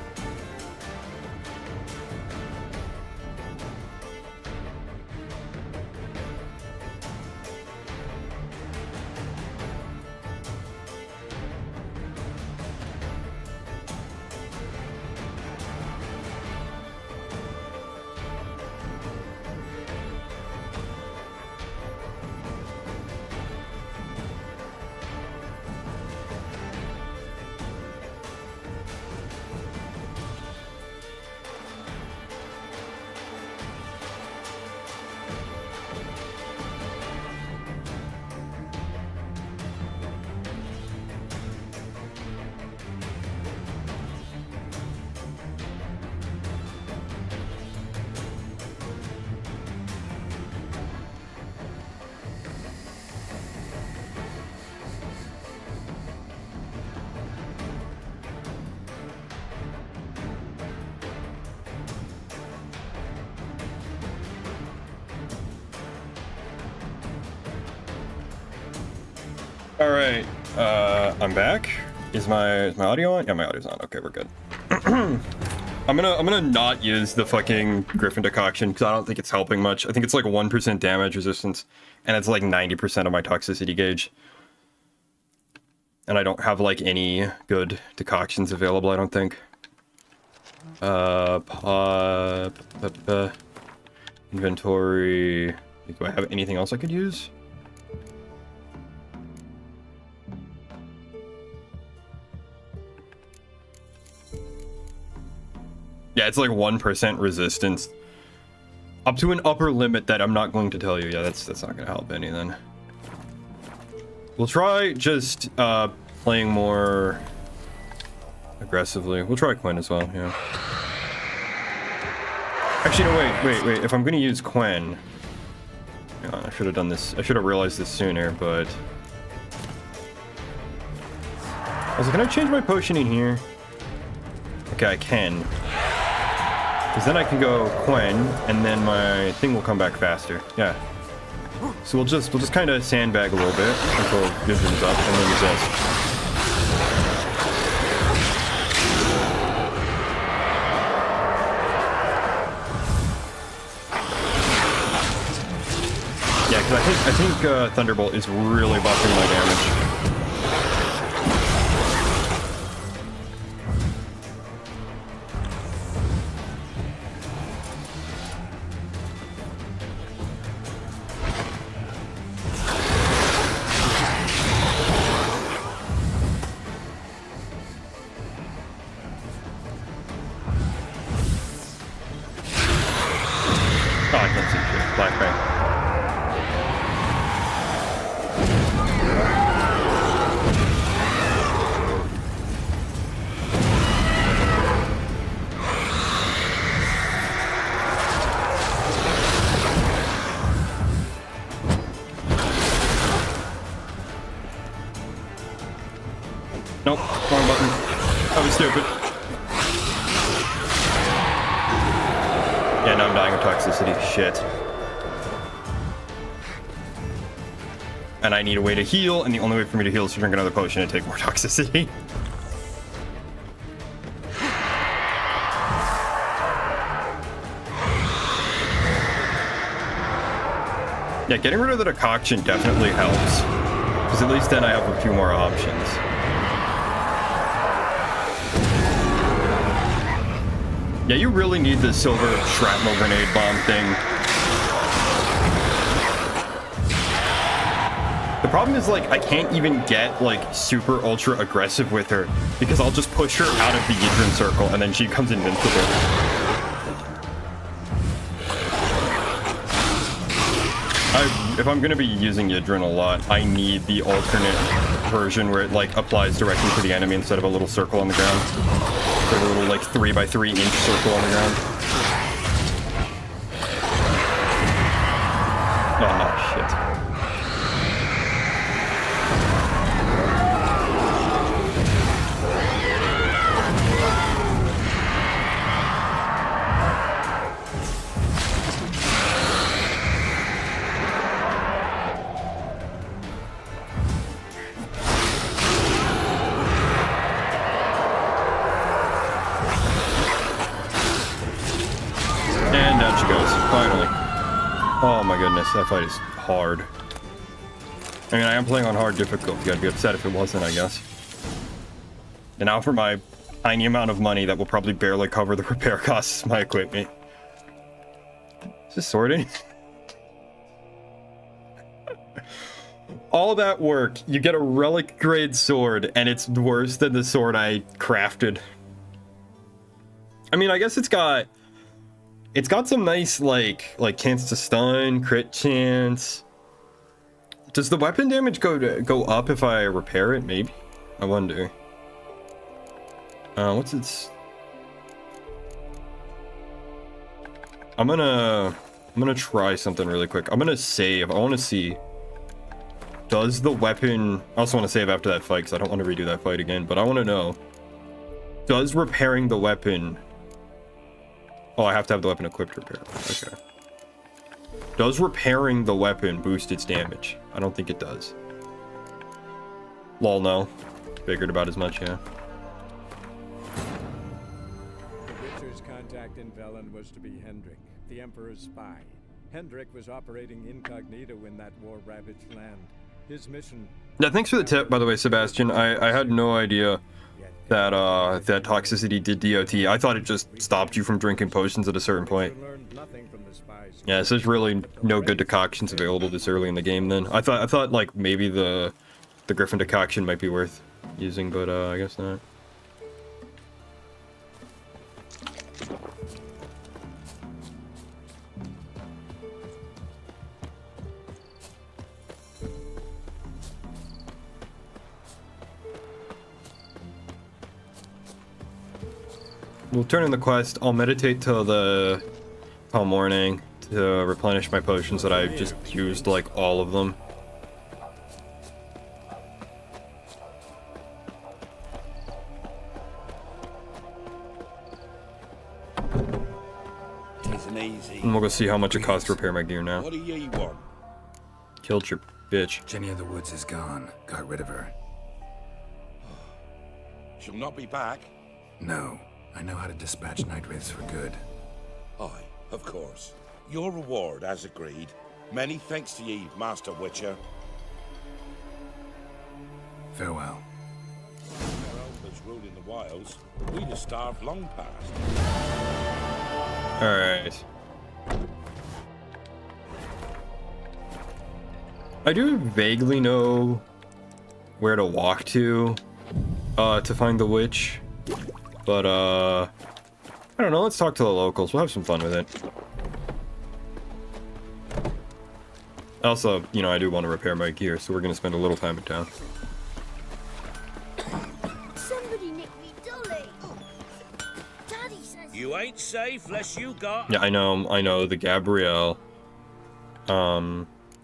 Alright, I'm back. Is my audio on? Yeah, my audio's on. Okay, we're good. I'm gonna not use the fucking Griffin decoction because I don't think it's helping much. I think it's like 1% damage resistance, and it's like 90% of my toxicity gauge. And I don't have like any good decoctions available, I don't think. Inventory. Do I have anything else I could use? Yeah, it's like 1% resistance. Up to an upper limit that I'm not going to tell you. Yeah, that's not gonna help any then. We'll try just playing more aggressively. We'll try Quen as well, yeah. Actually, no, wait. If I'm gonna use Quen... I should have done this. I should have realized this sooner, but... I was like, can I change my potion in here? Okay, I can. Because then I can go Quen, and then my thing will come back faster. Yeah. So we'll just kind of sandbag a little bit until Vision's up, and then resist. Yeah, because I think Thunderbolt is really buffing my damage. Nope, wrong button. That was stupid. Yeah, now I'm dying of toxicity. Shit. And I need a way to heal, and the only way for me to heal is to drink another potion and take more toxicity. Yeah, getting rid of the decoction definitely helps. Because at least then I have a few more options. Yeah, you really need the silver shrapnel grenade bomb thing. The problem is, like, I can't even get, like, super ultra aggressive with her because I'll just push her out of the Yidrin circle and then she becomes invincible. If I'm gonna be using Yidrin a lot, I need the alternate version where it, like, applies directly to the enemy instead of a little circle on the ground. Or a little, like, 3x3 inch circle on the ground. Oh, shit. And down she goes, finally. Oh my goodness, that fight is hard. I mean, I am playing on hard difficulty. I'd be upset if it wasn't, I guess. And now for my tiny amount of money that will probably barely cover the repair costs of my equipment. Is this sorting? All that work, you get a relic grade sword, and it's worse than the sword I crafted. I mean, I guess it's got some nice, like chance to stun, crit chance. Does the weapon damage go up if I repair it? Maybe. I wonder. What's its? I'm gonna try something really quick. I'm gonna save. I want to see. Does the weapon? I also want to save after that fight because I don't want to redo that fight again. But I want to know. Does repairing the weapon? Oh, I have to have the weapon equipped to repair. Okay. Does repairing the weapon boost its damage? I don't think it does. Lol, no. Figured about as much, yeah. The Witcher's contact in Velen was to be Hendrik, the Emperor's spy. Hendrik was operating incognito in that war-ravaged land. His mission... Yeah, thanks for the tip, by the way, Sebastian. I had no idea that that toxicity did DOT. I thought it just stopped you from drinking potions at a certain point. Yeah, so there's really no good decoctions available this early in the game then. I thought like maybe the Griffin decoction might be worth using, but I guess not. We'll turn in the quest. I'll meditate till morning to replenish my potions that I've just used, like all of them. Tisn't easy. And we'll go see how much it costs to repair my gear now. What do ye want? Killed your bitch. Jenny of the Woods is gone. Got rid of her. She'll not be back. No. I know how to dispatch night wraiths for good. Aye, of course. Your reward, as agreed. Many thanks to ye, Master Witcher. Farewell. Our elders ruling the wilds, we'd have starved long past. Alright. I do vaguely know where to walk to find the witch. But, I don't know, let's talk to the locals. We'll have some fun with it. Also, you know, I do want to repair my gear, so we're going to spend a little time in town. Somebody nicked me dolly. Daddy says... You ain't safe unless you got... Yeah, I know, the Gabrielle.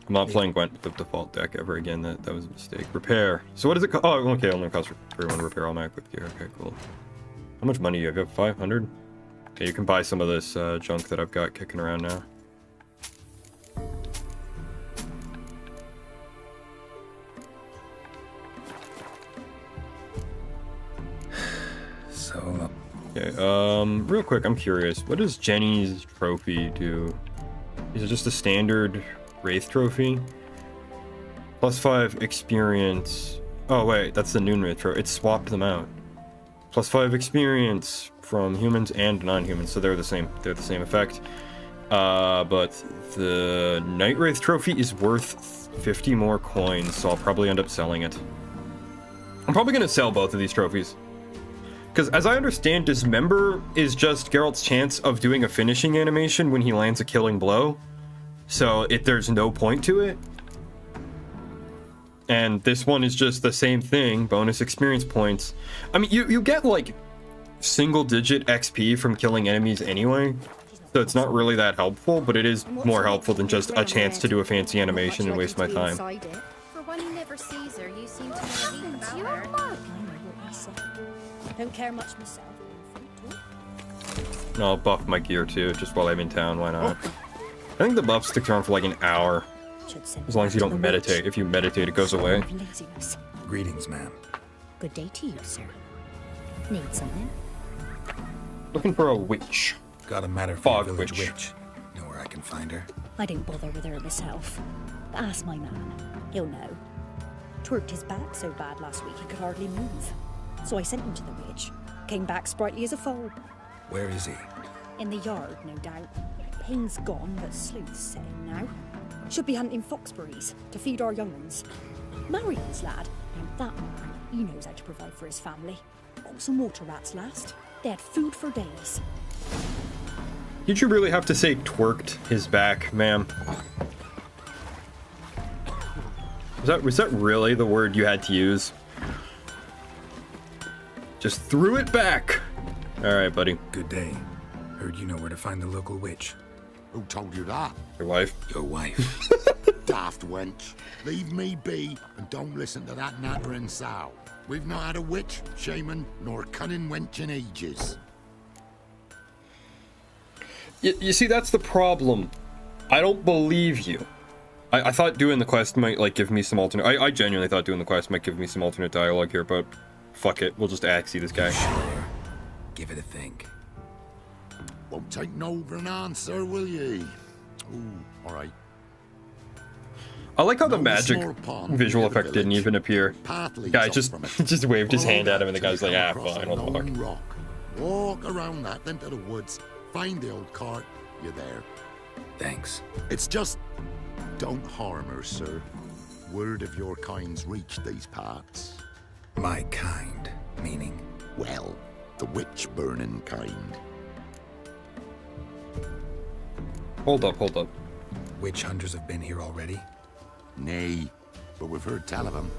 I'm not playing Gwent with the default deck ever again. That was a mistake. Repair. So what does it cost? Oh, okay. Only costs everyone to repair all my equipped gear. Okay, cool. How much money do you have? You have 500? Okay, you can buy some of this junk that I've got kicking around now. So, Okay, real quick, I'm curious. What does Jenny's trophy do? Is it just a standard Wraith trophy? +5 experience. Oh, wait, that's the Noon Wraith trophy. It swapped them out. +5 experience from humans and non-humans, so they're the same. They're the same effect. But the Night Wraith trophy is worth 50 more coins, so I'll probably end up selling it. I'm probably going to sell both of these trophies. Because as I understand, Dismember is just Geralt's chance of doing a finishing animation when he lands a killing blow. So there's no point to it. And this one is just the same thing, bonus experience points. I mean, you get like single-digit XP from killing enemies anyway. So it's not really that helpful, but it is more helpful than just a chance to do a fancy animation and waste my time. For one who never sees her, you seem to know a heap about You're her. Mark. Don't care much myself. And I'll buff my gear too, just while I'm in town, why not? I think the buff sticks around for like an hour. As long as you don't meditate. If you meditate, it goes away. greetings, ma'am. Good day to you, sir. Need something? Looking for a witch. Got a matter for Fog your village witch. witch. Know where I can find her? I didn't bother with her myself. But ask my man. He'll know. Twerked his back so bad last week he could hardly move. So I sent him to the witch. Came back sprightly as a foal. Where is he? In the yard, no doubt. Pain's gone, but sleuth's setting now. Should be hunting foxberries to feed our young ones. Married his lad. Now that man, he knows how to provide for his family. Got some water rats last. They had food for days. Did you really have to say twerked his back, ma'am? Was that really the word you had to use? Just threw it back. All right, buddy. Good day. Heard you know where to find the local witch. Who told you that? Your wife. Your wife. Daft wench. Leave me be and don't listen to that nattering sow. We've not had a witch, shaman, nor cunning wench in ages. You see, that's the problem. I don't believe you. I thought doing the quest might like give me some alternate. I genuinely thought doing the quest might give me some alternate dialogue here, but fuck it. We'll just axie this guy. Sure. Give it a think. Won't take no for an answer, will ye? Ooh, all right. I like how the No magic small pond visual near the effect didn't village. even appear. Path leads Guy up just from it. just waved his Follow hand at that him, and the till guy's you like, come ah, across fine, a I'll walk. lone rock. Walk around that, then to the woods. Find the old cart. You're there. Thanks. It's just... Don't harm her, sir. Word of your kind's reached these parts. My kind, meaning? Well, the witch-burning kind. Hold up. Witch hunters have been here already? Nay, but we've heard tell of them.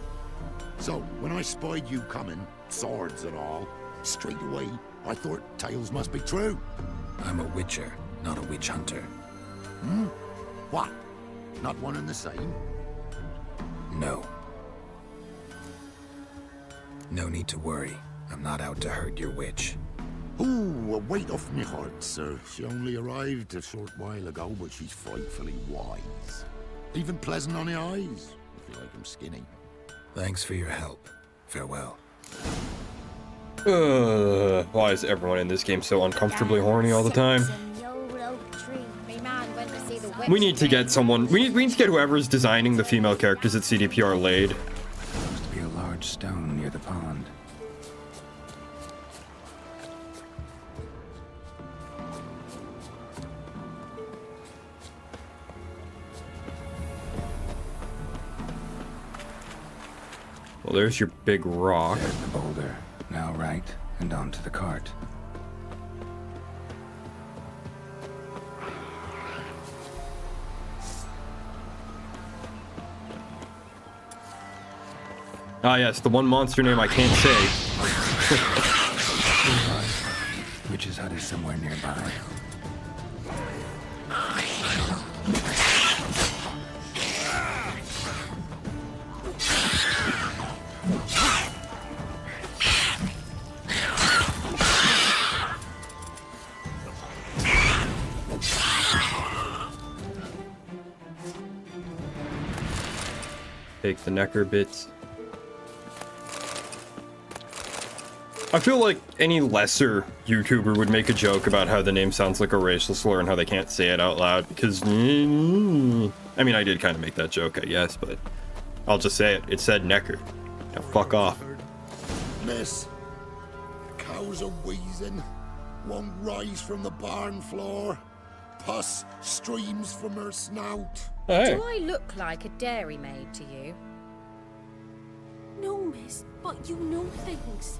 So, when I spied you coming, swords and all, straight away, I thought tales must be true. I'm a witcher, not a witch hunter. Hmm? What? Not one and the same? No. No need to worry. I'm not out to hurt your witch. Ooh, a weight off me heart, sir. She only arrived a short while ago, but she's frightfully wise. Even pleasant on the eyes, if you like 'em skinny. Thanks for your help. Farewell. Why is everyone in this game so uncomfortably horny all the time? We need to get someone. We need to get whoever's designing the female characters at CDPR laid. Supposed to be a large stone near the pond. Well, there's your big rock. There's the boulder. Now right, and onto the cart. Ah, yes, the one monster name I can't say. Witch's hut is somewhere nearby. Take the necker bits. I feel like any lesser YouTuber would make a joke about how the name sounds like a racial slur and how they can't say it out loud because... I mean, I did kind of make that joke, I guess, but I'll just say it. It said necker. Now fuck off. Miss, the cows are wheezing, won't rise from the barn floor. Pus streams from her snout. Hey. Do I look like a dairymaid to you? No, miss, but you know things.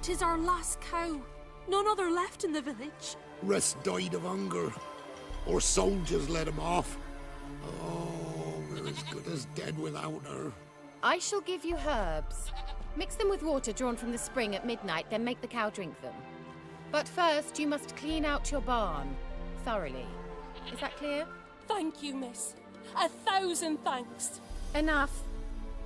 'Tis our last cow. None other left in the village. Rest died of hunger, or soldiers let him off. Oh, we're as good as dead without her. I shall give you herbs. Mix them with water drawn from the spring at midnight, then make the cow drink them. But first, you must clean out your barn thoroughly. Is that clear? Thank you, miss. 1,000 thanks. Enough.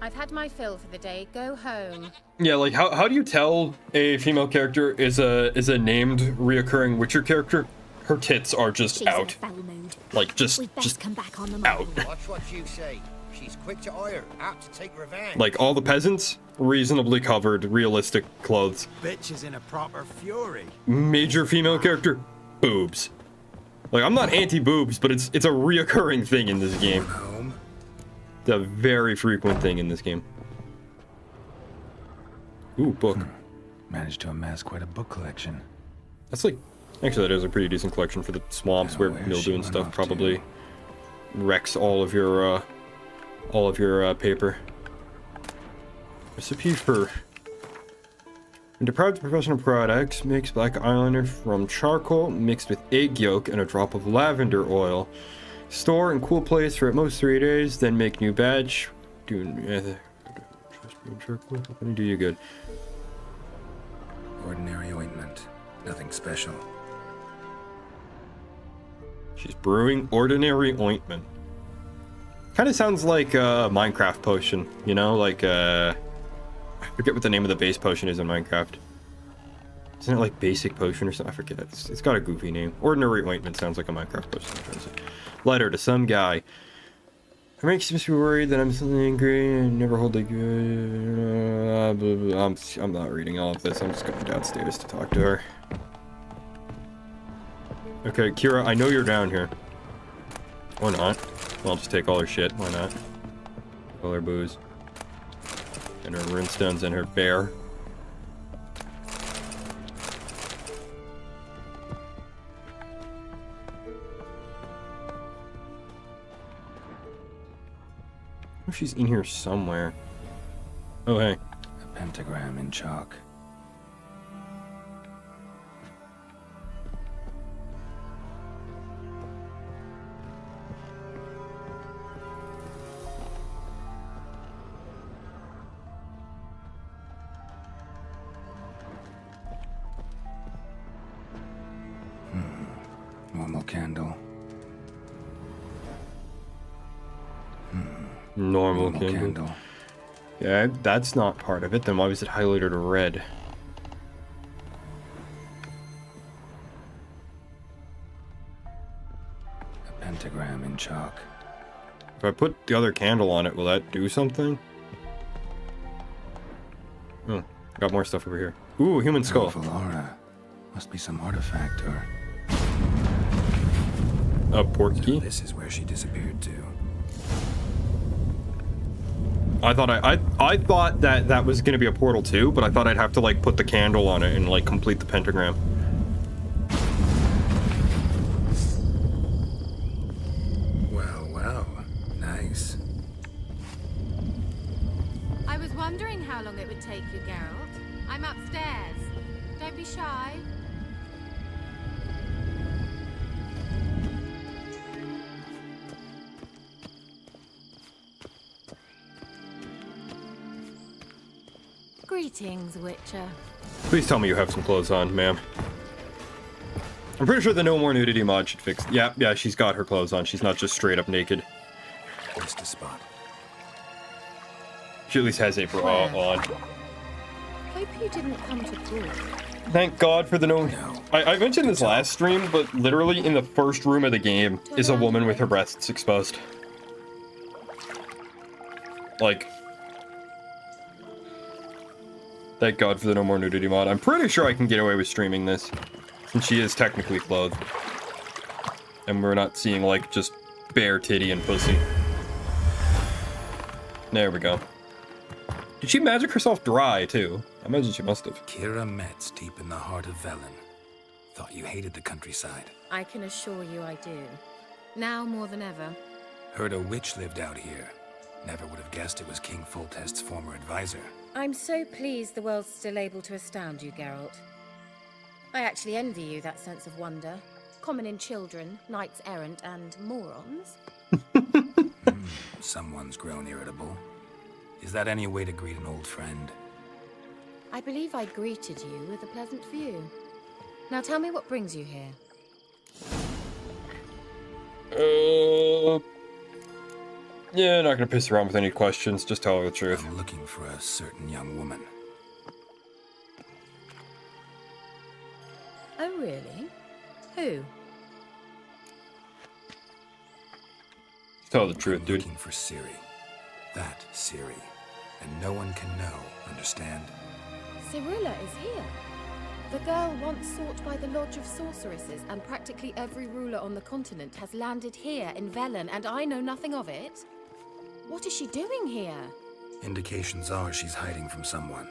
I've had my fill for the day. Go home. Yeah, like how do you tell a female character is a named reoccurring Witcher character? Her tits are just She's out. in a foul mood. Like just We'd best come back on the out. morrow. Watch what you say. She's quick to ire, apt to take revenge. Like all the peasants, reasonably covered, realistic clothes. Bitch is in a proper fury. Major female character, boobs. Like I'm not anti-boobs, but it's a reoccurring thing in this game. Home. It's a very frequent thing in this game. Ooh, book. Managed to amass quite a book collection. That's like, actually that is a pretty decent collection for the swamps where mildew and stuff probably wrecks all of your paper. Recipe for... When deprived of professional products, makes black eyeliner from charcoal mixed with egg yolk and a drop of lavender oil. Store in cool place for at most 3 days, then make new batch. Do you good. Ordinary ointment. Nothing special. She's brewing ordinary ointment. Kind of sounds like a Minecraft potion, you know? Like, I forget what the name of the base potion is in Minecraft. Isn't it like basic potion or something? I forget. It's got a goofy name. Ordinary ointment sounds like a Minecraft potion. Letter to some guy. It makes me worried that I'm something angry and never hold a good... I'm not reading all of this. I'm just going downstairs to talk to her. Okay, Kira, I know you're down here. Or not. Well, I'll just take all her shit. Why not? All her booze. And her runestones and her bear. Oh, she's in here somewhere. Oh, hey. A pentagram in chalk. Normal candle. Normal candle. Yeah, that's not part of it. Then why was it highlighted red? A pentagram in chalk. If I put the other candle on it, will that do something? Oh, got more stuff over here. Ooh, human skull. Powerful aura. Must be some artifact or... A portkey? So this is where she disappeared to. I thought that was gonna be a portal too, but I thought I'd have to like put the candle on it and like complete the pentagram. Well, nice. I was wondering how long it would take you, Geralt. I'm upstairs. Don't be shy. Greetings, Witcher. Please tell me you have some clothes on, ma'am. I'm pretty sure the no more nudity mod should fix. Yeah, she's got her clothes on. She's not just straight up naked. Just a spot. She at least has a bra on. Hope you didn't come to talk. Thank God for the no. I mentioned this last stream, but literally in the first room of the game is a woman with her breasts exposed. Like, Thank God for the no more nudity mod. I'm pretty sure I can get away with streaming this, since she is technically clothed. And we're not seeing, like, just bare titty and pussy. There we go. Did she magic herself dry, too? I imagine she must have. Kira Metz, deep in the heart of Velen. Thought you hated the countryside. I can assure you I do. Now more than ever. Heard a witch lived out here. Never would have guessed it was King Foltest's former advisor. I'm so pleased the world's still able to astound you, Geralt. I actually envy you that sense of wonder. Common in children, knights errant, and morons. Someone's grown irritable. Is that any way to greet an old friend? I believe I greeted you with a pleasant view. Now tell me what brings you here. Yeah, not gonna piss around with any questions, just tell her the truth. I'm looking for a certain young woman. Oh, really? Who? Tell the truth, dude. Looking for Ciri. That Ciri. And no one can know, understand? Cirilla is here. The girl once sought by the Lodge of Sorceresses, and practically every ruler on the continent has landed here in Velen, and I know nothing of it. What is she doing here? Indications are she's hiding from someone.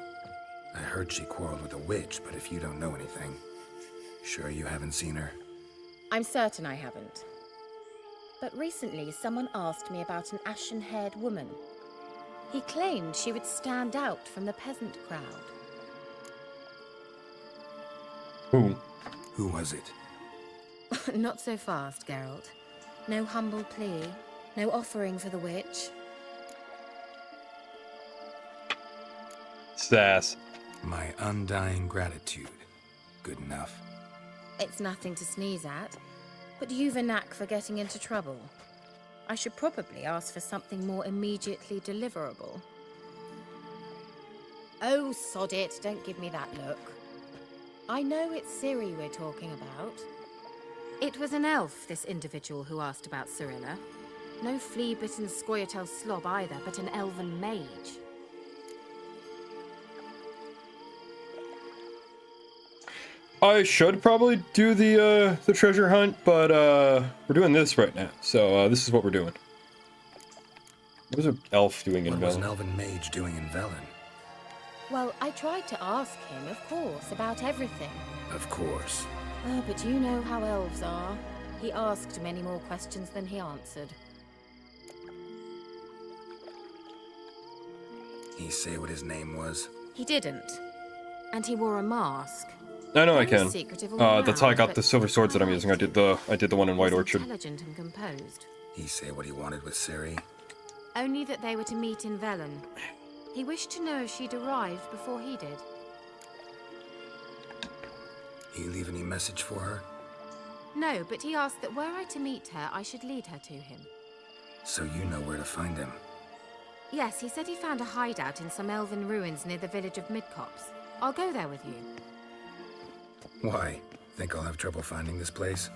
I heard she quarreled with a witch, but if you don't know anything, sure you haven't seen her? I'm certain I haven't. But recently, someone asked me about an ashen-haired woman. He claimed she would stand out from the peasant crowd. Who? Who was it? Not so fast, Geralt. No humble plea, no offering for the witch. Sass. My undying gratitude. Good enough. It's nothing to sneeze at, but you've a knack for getting into trouble. I should probably ask for something more immediately deliverable. Oh, sod it, don't give me that look. I know it's Ciri we're talking about. It was an elf, this individual who asked about Cirilla. No flea-bitten Scoia'tael slob either, but an elven mage. I should probably do the treasure hunt, but we're doing this right now, so this is what we're doing. What was an elf doing in Velen? What was an elven mage doing in Velen? Well, I tried to ask him, of course, about everything. Of course. Oh, but you know how elves are. He asked many more questions than he answered. He say what his name was? He didn't. And he wore a mask. I know I can. That's how I got but the silver swords that I'm using. I did the one in White Orchard. Intelligent and composed. He say what he wanted with Ciri? Only that they were to meet in Velen. He wished to know if she'd arrived before he did. He leave any message for her? No, but he asked that were I to meet her, I should lead her to him. So you know where to find him? Yes, he said he found a hideout in some elven ruins near the village of Midcopse. I'll go there with you. Why? Think I'll have trouble finding this place?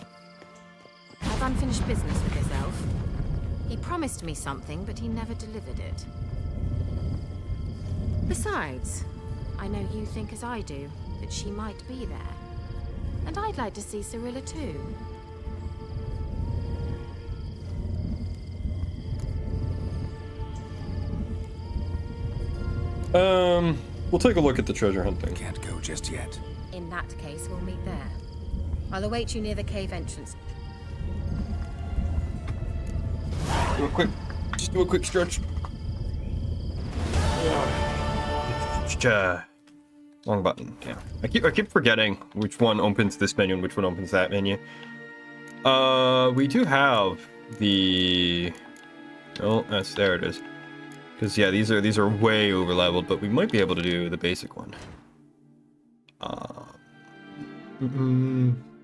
I've unfinished business with this elf. He promised me something, but he never delivered it. Besides, I know you think as I do, that she might be there. And I'd like to see Cirilla too. We'll take a look at the treasure hunt thing. Can't go just yet. In that case, we'll meet there. I'll await you near the cave entrance. Just do a quick stretch. Long button. Yeah. I keep forgetting which one opens this menu and which one opens that menu. We do have the. Oh, there it is. Because yeah, these are way over leveled, but we might be able to do the basic one.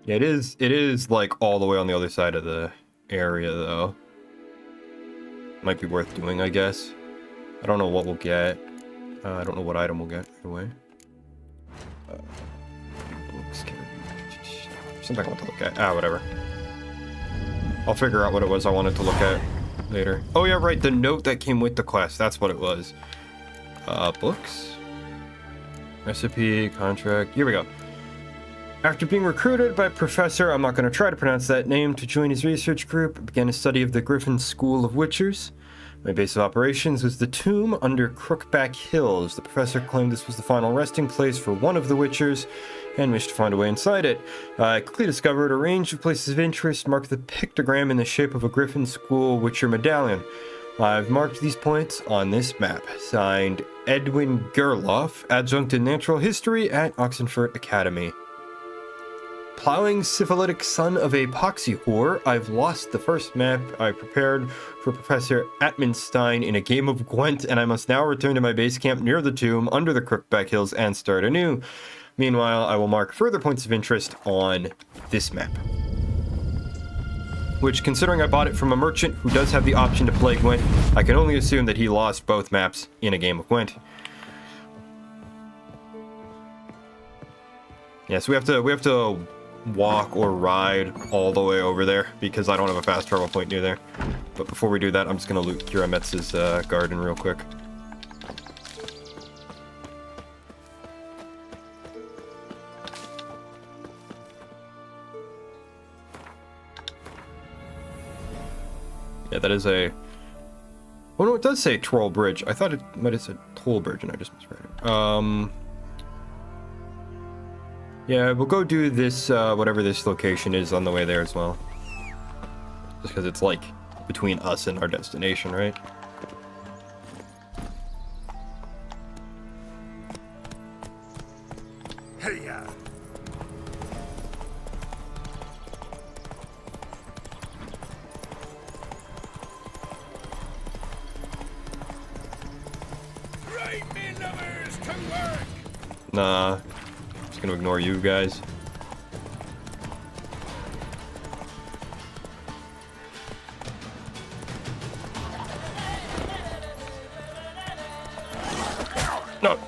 Yeah, it is like all the way on the other side of the area though. Might be worth doing, I guess. I don't know what we'll get. I don't know what item we'll get either way. Something I want to look at. Whatever. I'll figure out what it was I wanted to look at later. Oh yeah, right, the note that came with the quest. That's what it was. Books? Recipe, contract. Here we go. After being recruited by Professor, I'm not going to try to pronounce that name, to join his research group, I began a study of the Griffin School of Witchers. My base of operations was the tomb under Crookback Hills. The professor claimed this was the final resting place for one of the Witchers, and wished to find a way inside it. I quickly discovered a range of places of interest, marked the pictogram in the shape of a Griffin School Witcher medallion. I've marked these points on this map. Signed, Edwin Gerloff, adjunct in natural history at Oxenford Academy. Plowing syphilitic son of a poxy whore, I've lost the first map I prepared for Professor Atmenstein in a game of Gwent, and I must now return to my base camp near the tomb under the Crookback Hills and start anew. Meanwhile, I will mark further points of interest on this map. Which, considering I bought it from a merchant who does have the option to play Gwent, I can only assume that he lost both maps in a game of Gwent. Yeah, so we have to walk or ride all the way over there because I don't have a fast travel point near there. But before we do that, I'm just gonna loot Kira Metz's garden real quick. Yeah, that is a... Oh no, it does say Troll Bridge. I thought it might have said Toll Bridge and I just misread it. Yeah, we'll go do this, whatever this location is on the way there as well. Just because it's like between us and our destination, right? Hey, ya! Right, me lovers, to work! Nah. Just gonna ignore you guys.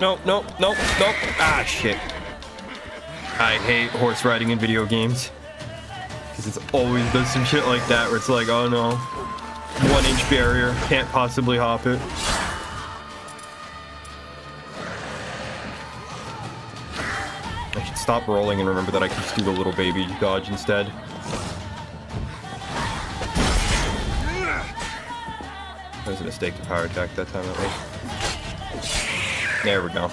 No. Ah, shit. I hate horse riding in video games. Because it's always does some shit like that where it's like, oh no. 1-inch barrier, can't possibly hop it. I should stop rolling and remember that I can just do the little baby dodge instead. That was a mistake to power attack that time, at least. There we go.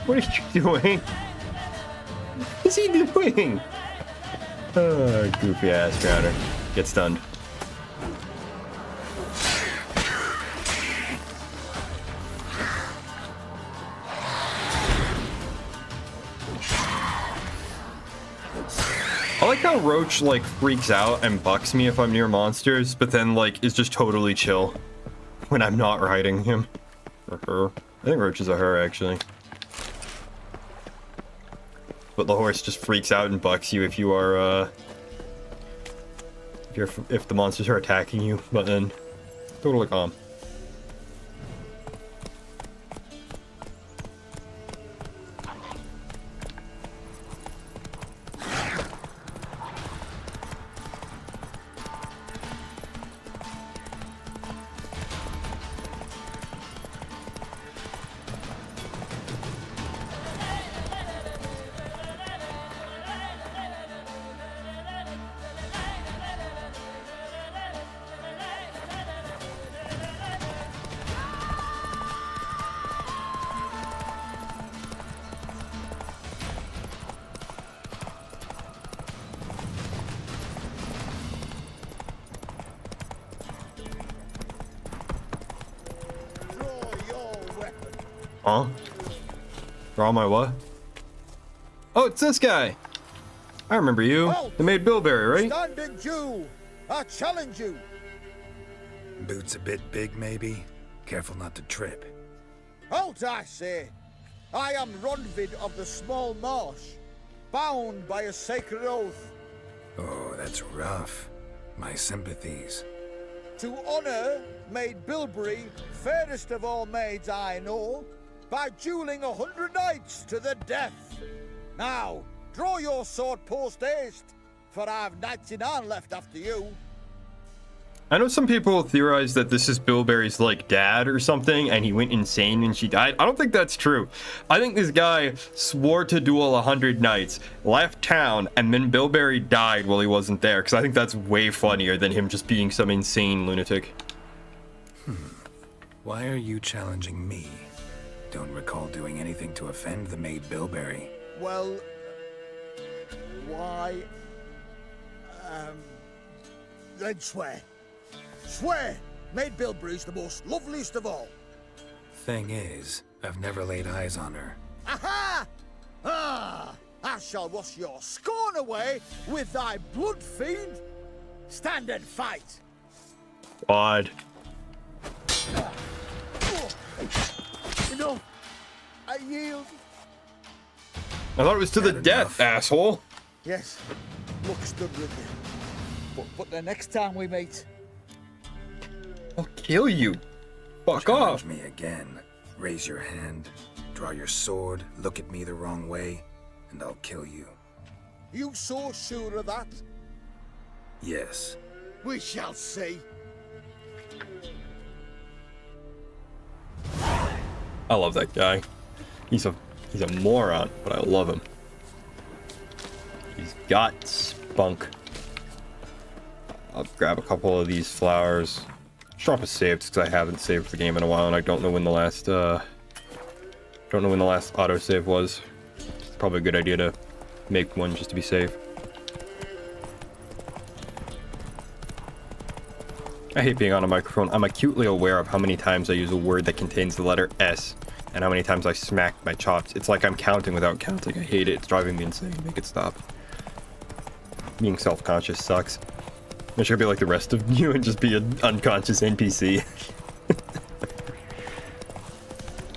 What are you doing? What is he doing? Oh, goofy ass Crowder. Get stunned. I like how Roach, like, freaks out and bucks me if I'm near monsters, but then, like, is just totally chill when I'm not riding him. Or her. I think Roach is a her, actually. But the horse just freaks out and bucks you if you are, if the monsters are attacking you, but then totally calm. Huh? Draw my what? Oh, it's this guy! I remember you. Halt! The maid Bilberry, right? Standing Jew! I challenge you! Boots a bit big, maybe? Careful not to trip. Halt, I say! I am Ronvid of the Small Marsh, bound by a sacred oath. Oh, that's rough. My sympathies. To honor Maid Bilberry, fairest of all maids I know, by dueling 100 knights to the death. Now, draw your sword post haste, for I've 99 left after you. I know some people theorize that this is Bilberry's like dad or something, and he went insane when she died. I don't think that's true. I think this guy swore to duel 100 knights, left town, and then Bilberry died while he wasn't there, because I think that's way funnier than him just being some insane lunatic. Why are you challenging me? Don't recall doing anything to offend the maid Bilberry. Well, why? Then swear. Swear! Maid Bilberry's the most loveliest of all. Thing is, I've never laid eyes on her. Aha! Ah! I shall wash your scorn away with thy blood fiend. Stand and fight. Odd. No, I yield. I thought it was to the death, asshole. Yes, luck's done with you. But the next time we meet, I'll kill you. Fuck off. Me again. Raise your hand, draw your sword, look at me the wrong way, and I'll kill you. you so sure of that? Yes. We shall see. I love that guy. He's a moron, but I love him. He's got spunk. I'll grab a couple of these flowers. Drop a save because I haven't saved the game in a while, and I don't know when the last autosave was. It's probably a good idea to make one just to be safe. I hate being on a microphone. I'm acutely aware of how many times I use a word that contains the letter S, and how many times I smack my chops. It's like I'm counting without counting. I hate it. It's driving me insane. Make it stop. Being self-conscious sucks. I should be like the rest of you and just be an unconscious NPC.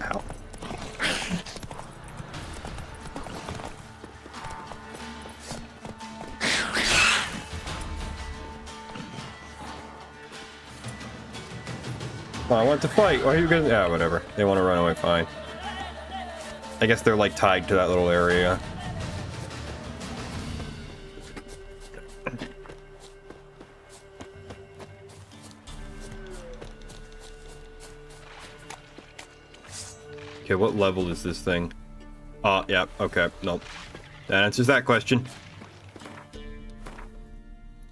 Ow. Oh, I want to fight. Why are you guys? Yeah, whatever. They want to run away, fine. I guess they're like tied to that little area. Okay, what level is this thing? Yeah, okay, nope. That answers that question.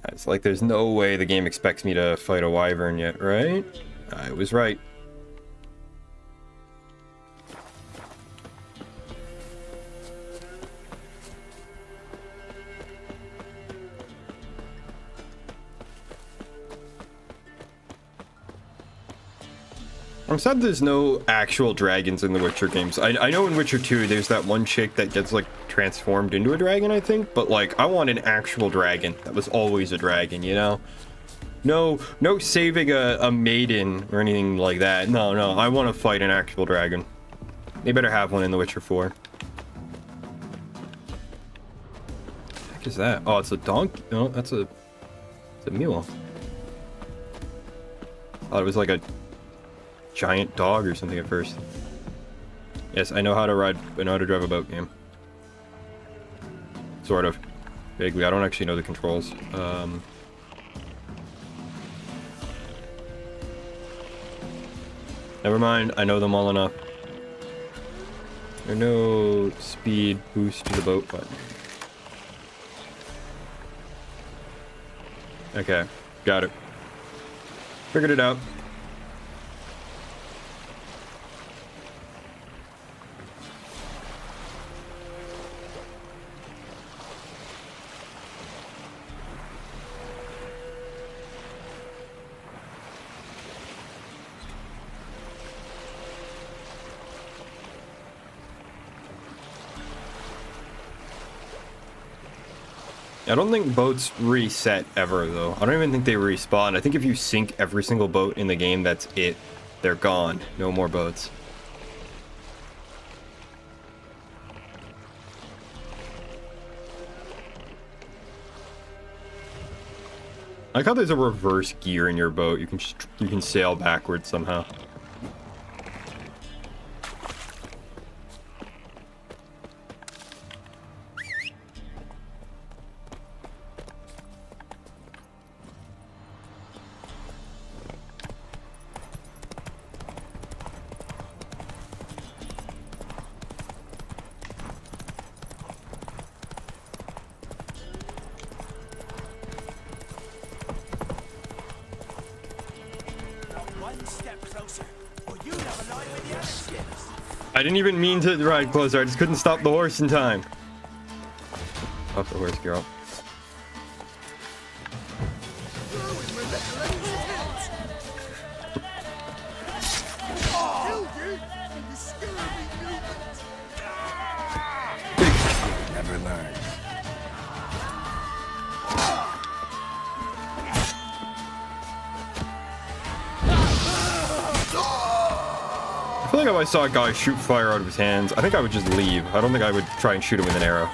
It's like there's no way the game expects me to fight a wyvern yet, right? I was right. I'm sad there's no actual dragons in the Witcher games. I know in Witcher 2 there's that one chick that gets like transformed into a dragon, I think, but like I want an actual dragon that was always a dragon, you know? No saving a maiden or anything like that. No, I want to fight an actual dragon. They better have one in the Witcher 4. What the heck is that? Oh, it's a donkey. No, it's a mule. Oh, it was like a giant dog or something at first. Yes, I know how to ride. I know how to drive a boat game. Sort of. Vaguely. I don't actually know the controls. Never mind. I know them all enough. There's no speed boost to the boat button. Okay. Got it. Figured it out. I don't think boats reset ever, though. I don't even think they respawn. I think if you sink every single boat in the game, that's it. They're gone. No more boats. I like how there's a reverse gear in your boat. You can sail backwards somehow. I didn't even mean to ride closer. I just couldn't stop the horse in time. Stop the horse, girl. Never learn. I feel like if I saw a guy shoot fire out of his hands, I think I would just leave. I don't think I would try and shoot him with an arrow.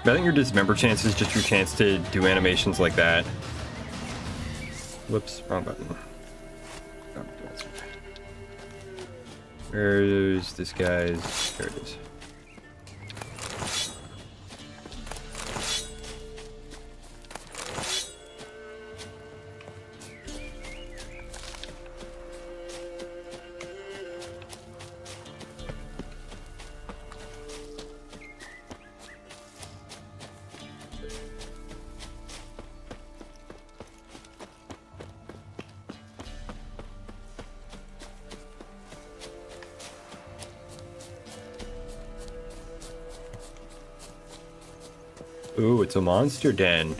But I think your dismember chance is just your chance to do animations like that. Whoops, wrong button. Where's this guy's? There it is. Ooh, it's a monster den.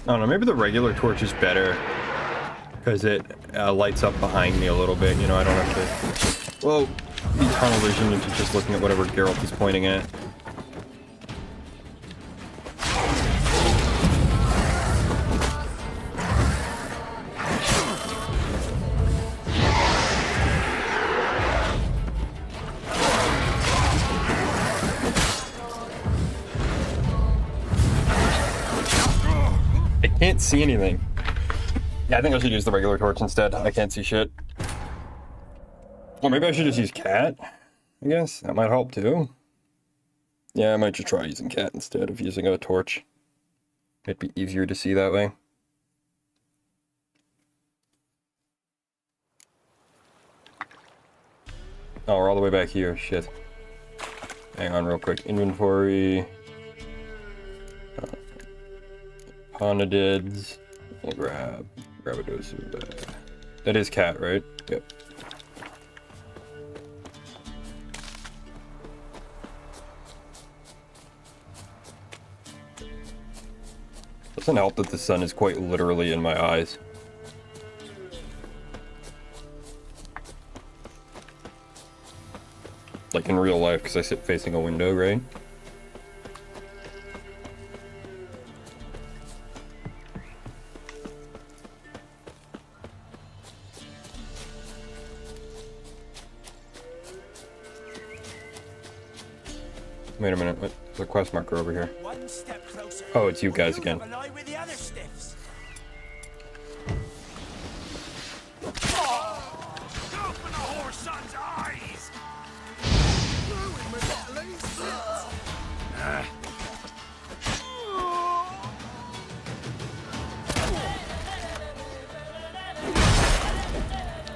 I don't know, maybe the regular torch is better because it lights up behind me a little bit, you know, I don't have to, well, be tunnel vision into just looking at whatever Geralt is pointing at. Can't see anything. Yeah, I think I should use the regular torch instead. I can't see shit. Or maybe I should just use cat, I guess. That might help too. Yeah, I might just try using cat instead of using a torch. It'd be easier to see that way. Oh, we're all the way back here. Shit. Hang on real quick. Inventory. Ponadids. We'll grab a dose of that. That is cat, right? Yep. Doesn't help that the sun is quite literally in my eyes. Like in real life, because I sit facing a window, right? Wait a minute, what? There's a quest marker over here. Oh, it's you guys again. I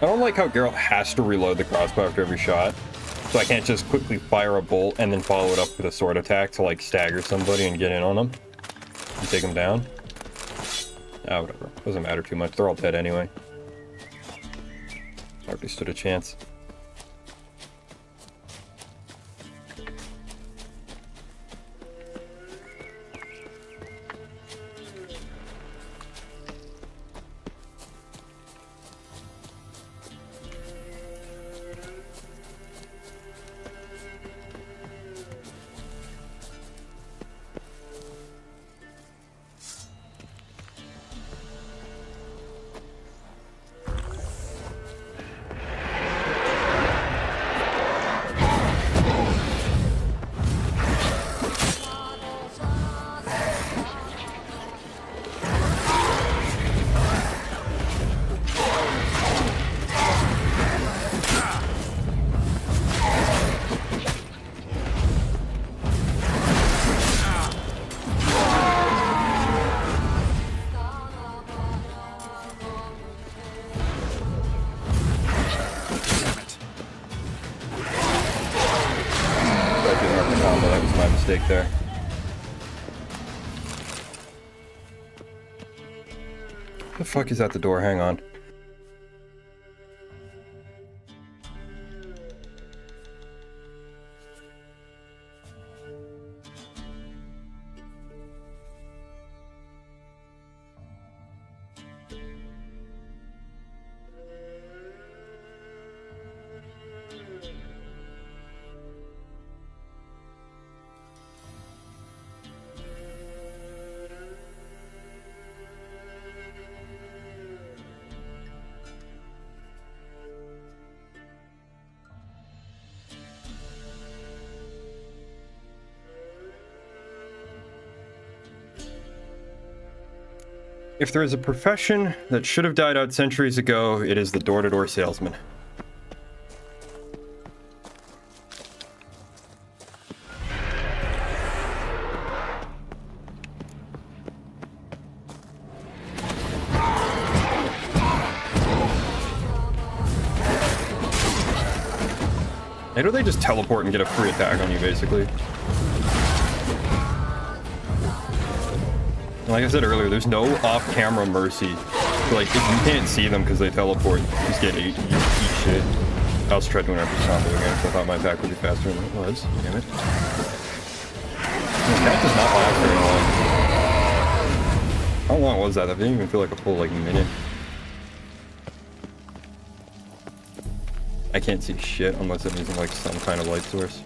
don't like how Geralt has to reload the crossbow after every shot. So I can't just quickly fire a bolt and then follow it up with a sword attack to like stagger somebody and get in on them and take them down. Ah, whatever. Doesn't matter too much. They're all dead anyway. Hardly stood a chance. combo. That was my mistake there. The fuck is at the door? Hang on. If there is a profession that should have died out centuries ago, it is the door-to-door salesman. Why don't they just teleport and get a free attack on you, basically? Like I said earlier, there's no off-camera mercy. Like, if you can't see them because they teleport, you just get eat shit. I was trying to win every combo again, so I thought my attack would be faster than it was. Damn it. That does not last very long. How long was that? That didn't even feel like a full, like, minute. I can't see shit unless I'm using, like, some kind of light source.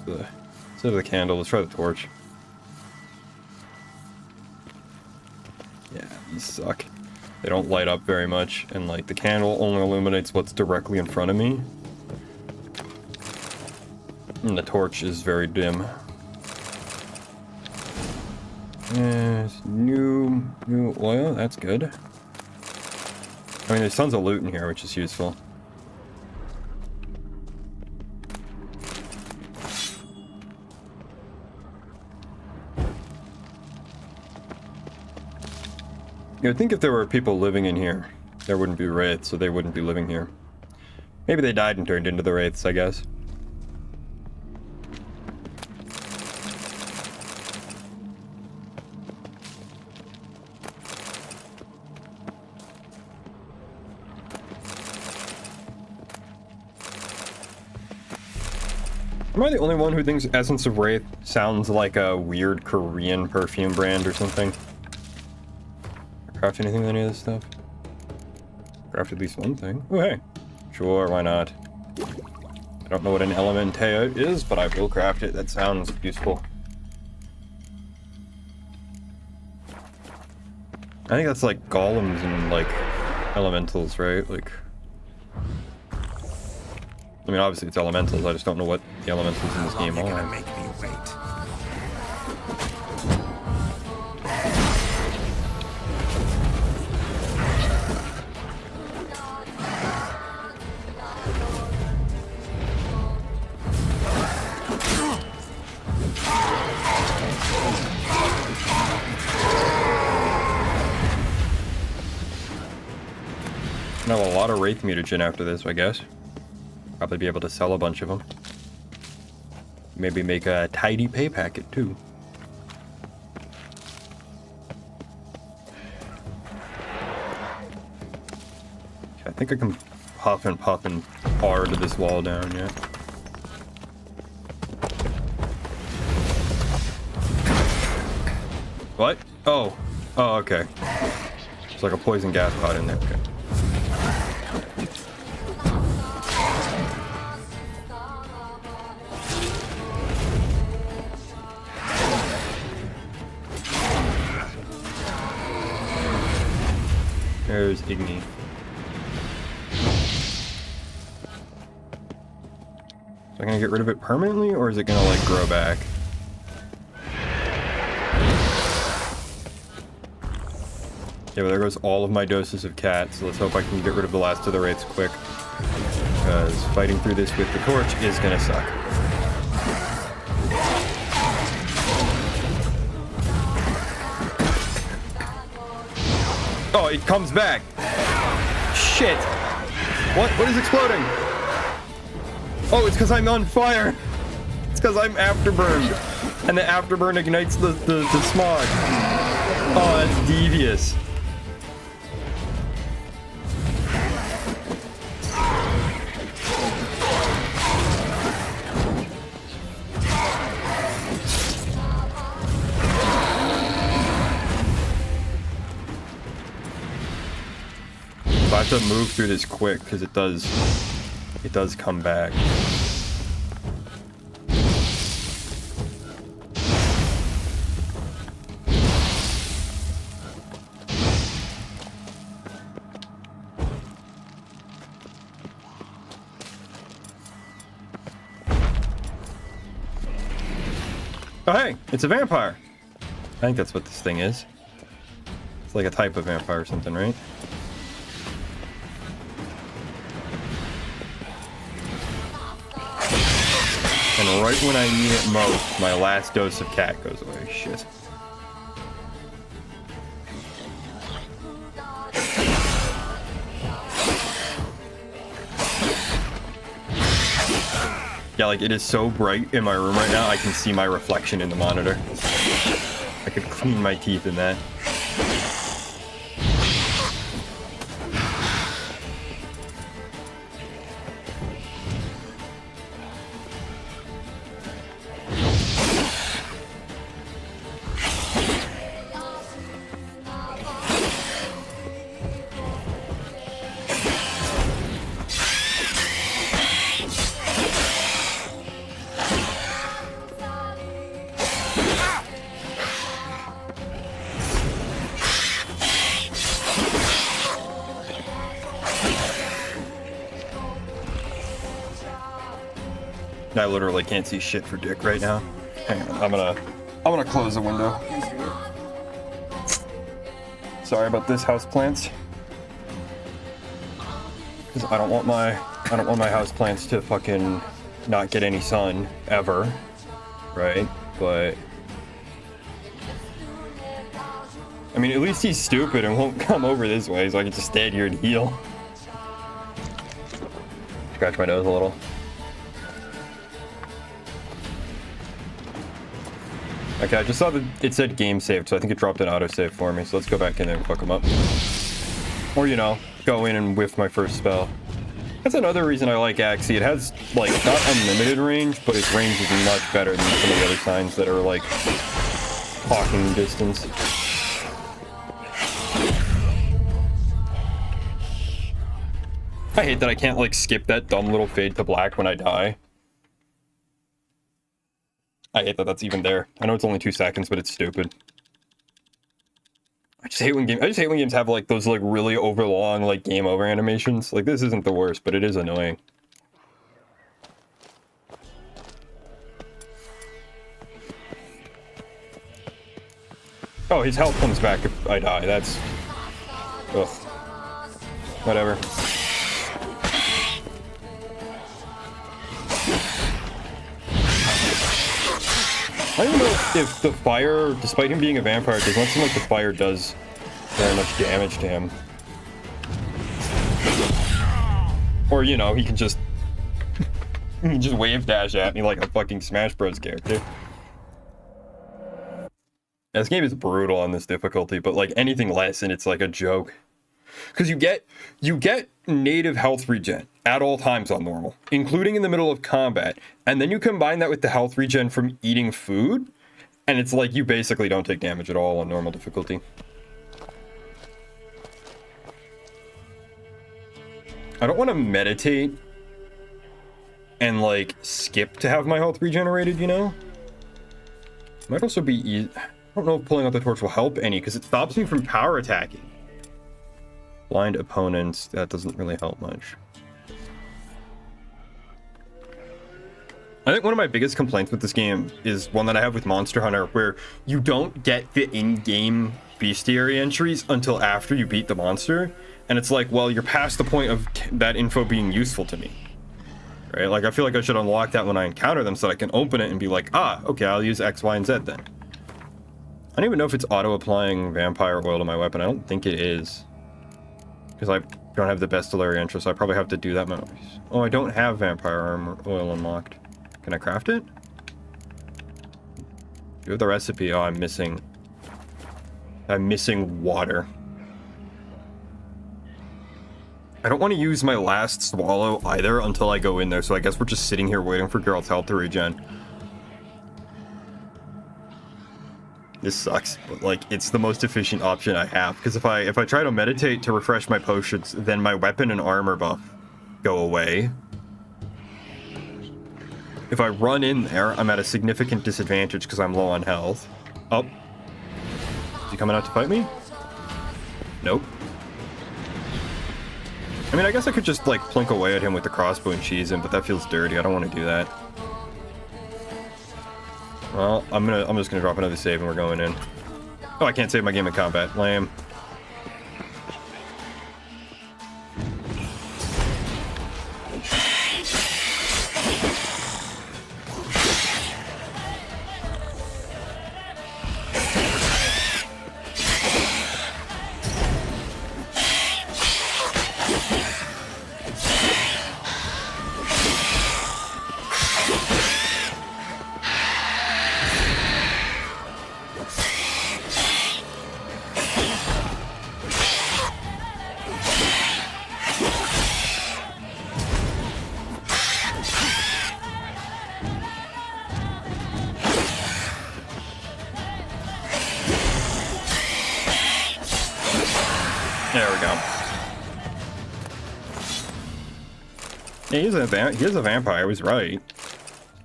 Instead of the candle, let's try the torch. Yeah, these suck. They don't light up very much, and like the candle only illuminates what's directly in front of me. And the torch is very dim. Yes, new oil, that's good. I mean, there's tons of loot in here, which is useful. You would think if there were people living in here, there wouldn't be wraiths, so they wouldn't be living here. Maybe they died and turned into the wraiths, I guess. Am I the only one who thinks Essence of Wraith sounds like a weird Korean perfume brand or something? Craft anything with any of this stuff? Craft at least one thing. Oh, hey. Sure, why not? I don't know what an Elementea is, but I will craft it. That sounds useful. I think that's like golems and like elementals, right? Like, I mean, obviously it's elementals. I just don't know what the elementals in this game are. Make me wait. Now a lot of Wraith mutagen after this, I guess. Probably be able to sell a bunch of them. Maybe make a tidy pay packet too. Okay, I think I can puff and hard this wall down, yeah. What? Oh. Oh, okay. It's like a poison gas pod in there. Okay. There's Igni. So I'm gonna get rid of it permanently, or is it gonna like grow back? Yeah, but there goes all of my doses of cat, so let's hope I can get rid of the last of the wraiths quick. Because fighting through this with the torch is gonna suck. Oh, it comes back. Shit. What is exploding? Oh, it's because I'm on fire. It's because I'm afterburned. And the afterburn ignites the smog. Oh, that's devious. I have to move through this quick because it does come back. Oh hey, it's a vampire. I think that's what this thing is. It's like a type of vampire or something, right? And right when I need it most, my last dose of cat goes away. Shit. Yeah, like it is so bright in my room right now, I can see my reflection in the monitor. I could clean my teeth in that. I literally can't see shit for dick right now. Hang on, I'm gonna close the window. Sorry about this, houseplants. Because I don't want my houseplants to fucking not get any sun ever, right? But I mean, at least he's stupid and won't come over this way, so I can just stand here and heal. Scratch my nose a little. Okay, I just saw that it said game saved, so I think it dropped an autosave for me, so let's go back in there and fuck him up. Or, you know, go in and whiff my first spell. That's another reason I like Axie. It has, like, not unlimited range, but its range is much better than some of the other signs that are, like, talking distance. I hate that I can't, like, skip that dumb little fade to black when I die. I hate that that's even there. I know it's only 2 seconds, but it's stupid. I just hate when games have like those like really overlong like game over animations. Like this isn't the worst, but it is annoying. Oh, his health comes back if I die. That's ugh. Whatever. I don't know if the fire, despite him being a vampire, it does not seem like the fire does very much damage to him. Or, you know, he can just wave dash at me like a fucking Smash Bros character. Yeah, this game is brutal on this difficulty, but like anything less and it's like a joke. Because you get native health regen at all times on normal, including in the middle of combat, and then you combine that with the health regen from eating food, and it's like you basically don't take damage at all on normal difficulty. I don't want to meditate and like skip to have my health regenerated, you know? Might also be easy. I don't know if pulling out the torch will help any because it stops me from power attacking. Blind opponents, that doesn't really help much. I think one of my biggest complaints with this game is one that I have with Monster Hunter, where you don't get the in-game bestiary entries until after you beat the monster. And it's like, well, you're past the point of that info being useful to me. Right? Like, I feel like I should unlock that when I encounter them so that I can open it and be like, ah, okay, I'll use X, Y, and Z then. I don't even know if it's auto-applying vampire oil to my weapon. I don't think it is. Because Don't have the bestiality intro, so I probably have to do that. Oh, I don't have vampire armor oil unlocked. Can I craft it? Do you have the recipe? Oh, I'm missing water. I don't want to use my last swallow either until I go in there, so I guess we're just sitting here waiting for Geralt's health to regen. This sucks, but like it's the most efficient option I have, because if I try to meditate to refresh my potions, then my weapon and armor buff go away. If I run in there, I'm at a significant disadvantage because I'm low on health. Oh. Is he coming out to fight me? Nope. I mean, I guess I could just like plink away at him with the crossbow and cheese him, but that feels dirty. I don't want to do that. Well, I'm just gonna drop another save and we're going in. Oh, I can't save my game in combat. Lame. There we go. Yeah, he is a vampire, I was right.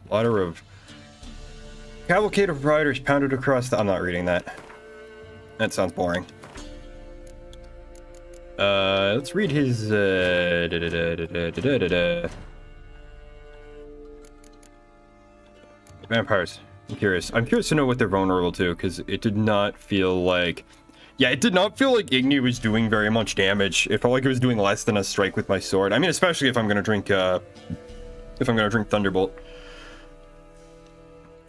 Ladder of cavalcade of riders pounded across the... I'm not reading that. That sounds boring. Let's read his... Vampires. I'm curious. I'm curious to know what they're vulnerable to, because it did not feel like... Yeah, it did not feel like Igni was doing very much damage. It felt like it was doing less than a strike with my sword. I mean, especially if I'm gonna drink Thunderbolt.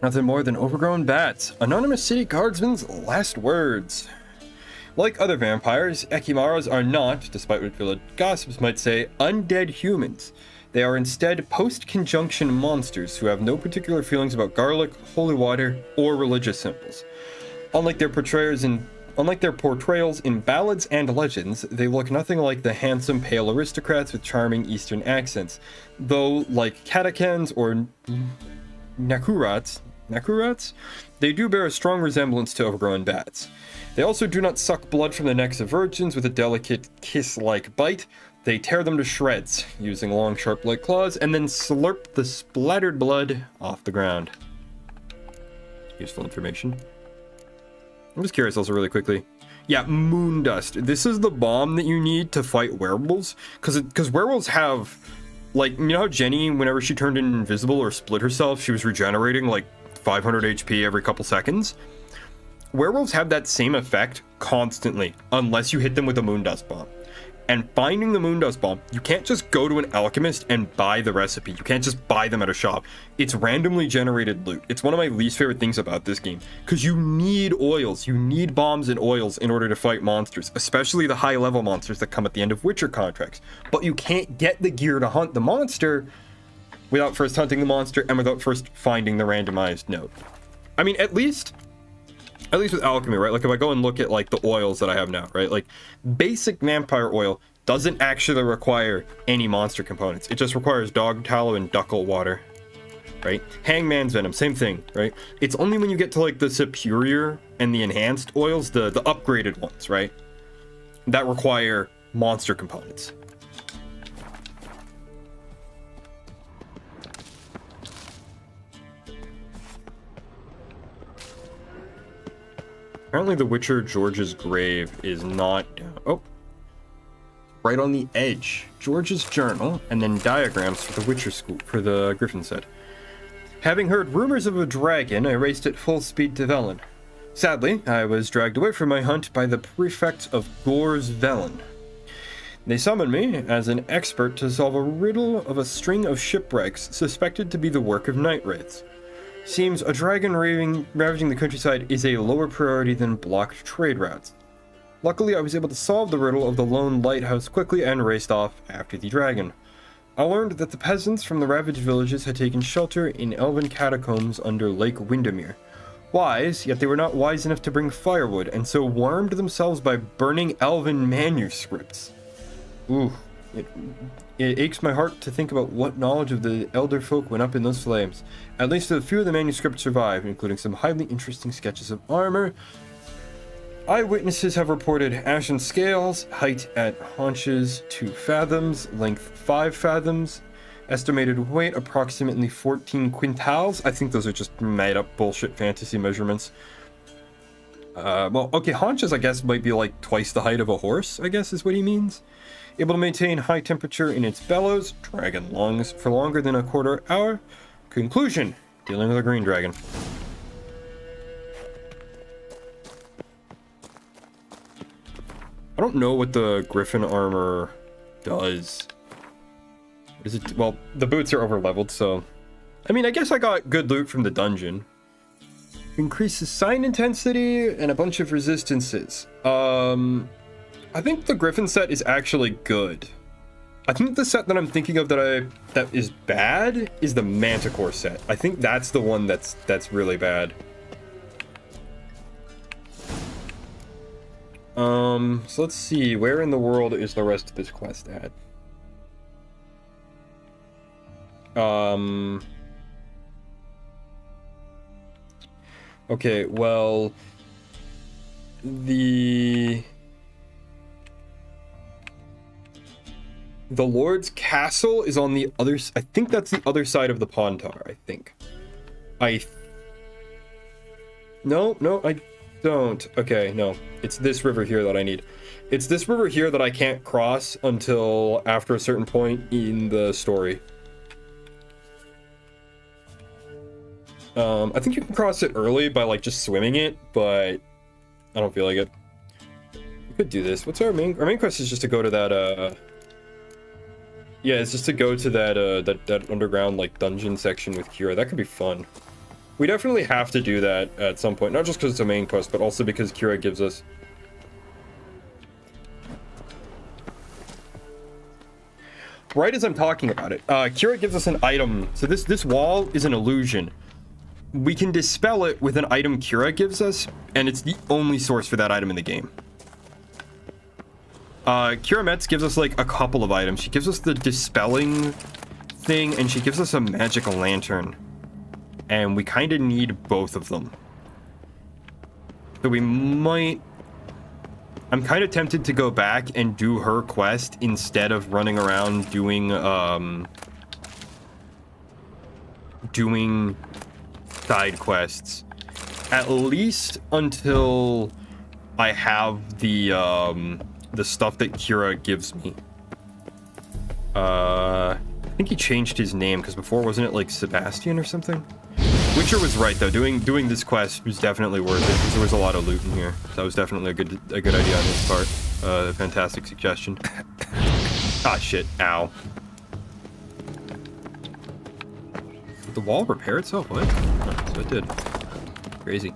Nothing more than overgrown bats. Anonymous city guardsman's last words. Like other vampires, Ekimaras are not, despite what village gossips might say, undead humans. They are instead post-conjunction monsters who have no particular feelings about garlic, holy water, or religious symbols. Unlike their portrayals in ballads and legends, they look nothing like the handsome, pale aristocrats with charming Eastern accents, though, like Katakans or Nakurats, they do bear a strong resemblance to overgrown bats. They also do not suck blood from the necks of virgins with a delicate kiss-like bite. They tear them to shreds, using long, sharp-like claws, and then slurp the splattered blood off the ground. Useful information. I'm just curious also really quickly. Yeah, moon dust. This is the bomb that you need to fight werewolves. Because werewolves have, like, you know how Jenny, whenever she turned invisible or split herself, she was regenerating like 500 HP every couple seconds? Werewolves have that same effect constantly, unless you hit them with a moon dust bomb. And finding the moon dust bomb, you can't just go to an alchemist and buy the recipe. You can't just buy them at a shop. It's randomly generated loot. It's one of my least favorite things about this game, because you need oils. You need bombs and oils in order to fight monsters, especially the high level monsters that come at the end of Witcher contracts. But you can't get the gear to hunt the monster without first hunting the monster and without first finding the randomized node. I mean, at least with alchemy, right? Like if I go and look at like the oils that I have now, right? Like basic vampire oil doesn't actually require any monster components. It just requires dog tallow and duckle water, right? Hangman's venom, same thing, right? It's only when you get to like the superior and the enhanced oils, the upgraded ones, right? That require monster components. Apparently the Witcher George's grave is not down. Oh. Right on the edge. George's journal, and then diagrams for the Witcher school, for the Griffin set. Having heard rumors of a dragon, I raced at full speed to Velen. Sadly, I was dragged away from my hunt by the prefect of Gore's Velen. They summoned me as an expert to solve a riddle of a string of shipwrecks suspected to be the work of night wraiths. Seems a dragon ravaging the countryside is a lower priority than blocked trade routes. Luckily, I was able to solve the riddle of the lone lighthouse quickly and raced off after the dragon. I learned that the peasants from the ravaged villages had taken shelter in elven catacombs under Lake Windermere. Wise, yet they were not wise enough to bring firewood, and so warmed themselves by burning elven manuscripts. Ooh, it aches my heart to think about what knowledge of the elder folk went up in those flames. At least a few of the manuscripts survive, including some highly interesting sketches of armor. Eyewitnesses have reported ashen scales, height at haunches 2 fathoms, length 5 fathoms, estimated weight approximately 14 quintals. I think those are just made up bullshit fantasy measurements. Well, okay, haunches I guess might be like twice the height of a horse, I guess is what he means. Able to maintain high temperature in its bellows, dragon lungs, for longer than a quarter hour. Conclusion, dealing with a green dragon. I don't know what the griffin armor does. Is it? Well, the boots are over leveled, so I mean, I guess I got good loot from the dungeon. Increases sign intensity and a bunch of resistances. I think the griffin set is actually good. I think the set that I'm thinking of that is bad is the manticore set. I think that's the one that's really bad. So let's see, where in the world is the rest of this quest at? Okay, well, the Lord's Castle is on the other, I think that's the other side of the Pontar, I think. No, I don't. Okay, no. It's this river here that I need. It's this river here that I can't cross until after a certain point in the story. I think you can cross it early by like just swimming it, but I don't feel like it. We could do this. What's our main quest is just to go to that yeah, it's just to go to that underground like dungeon section with Kira. That could be fun. We definitely have to do that at some point, not just because it's a main quest, but also because Kira gives us. Right as I'm talking about it, Kira gives us an item. So this wall is an illusion. We can dispel it with an item Kira gives us, and it's the only source for that item in the game. Kira Metz gives us like a couple of items. She gives us the dispelling thing, and she gives us a magic lantern. And we kind of need both of them. So we might... I'm kind of tempted to go back and do her quest instead of running around doing side quests. At least until I have the stuff that Kira gives me. I think he changed his name, because before wasn't it like Sebastian or something? Witcher was right though. Doing this quest was definitely worth it because there was a lot of loot in here. So that was definitely a good idea on his part. Fantastic suggestion. Ah shit! Ow. Did the wall repair itself? What? Oh, so it did. Crazy.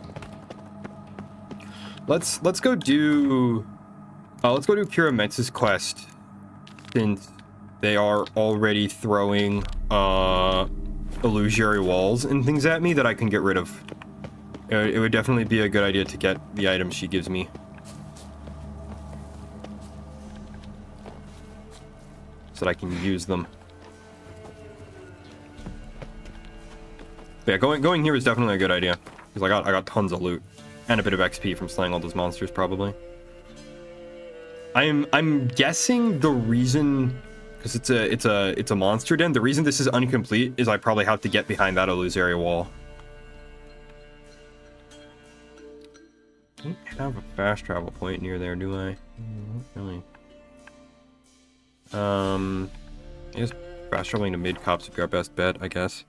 Let's go do. Let's go do Kira Metz's quest, since they are already throwing illusory walls and things at me that I can get rid of. It would definitely be a good idea to get the items she gives me, so that I can use them. But yeah, going here is definitely a good idea because I got tons of loot and a bit of XP from slaying all those monsters probably. I'm guessing the reason, because it's a monster den, the reason this is incomplete is I probably have to get behind that illusory wall. I don't have a fast travel point near there, do I? Not really. I guess fast traveling to mid cops would be our best bet, I guess.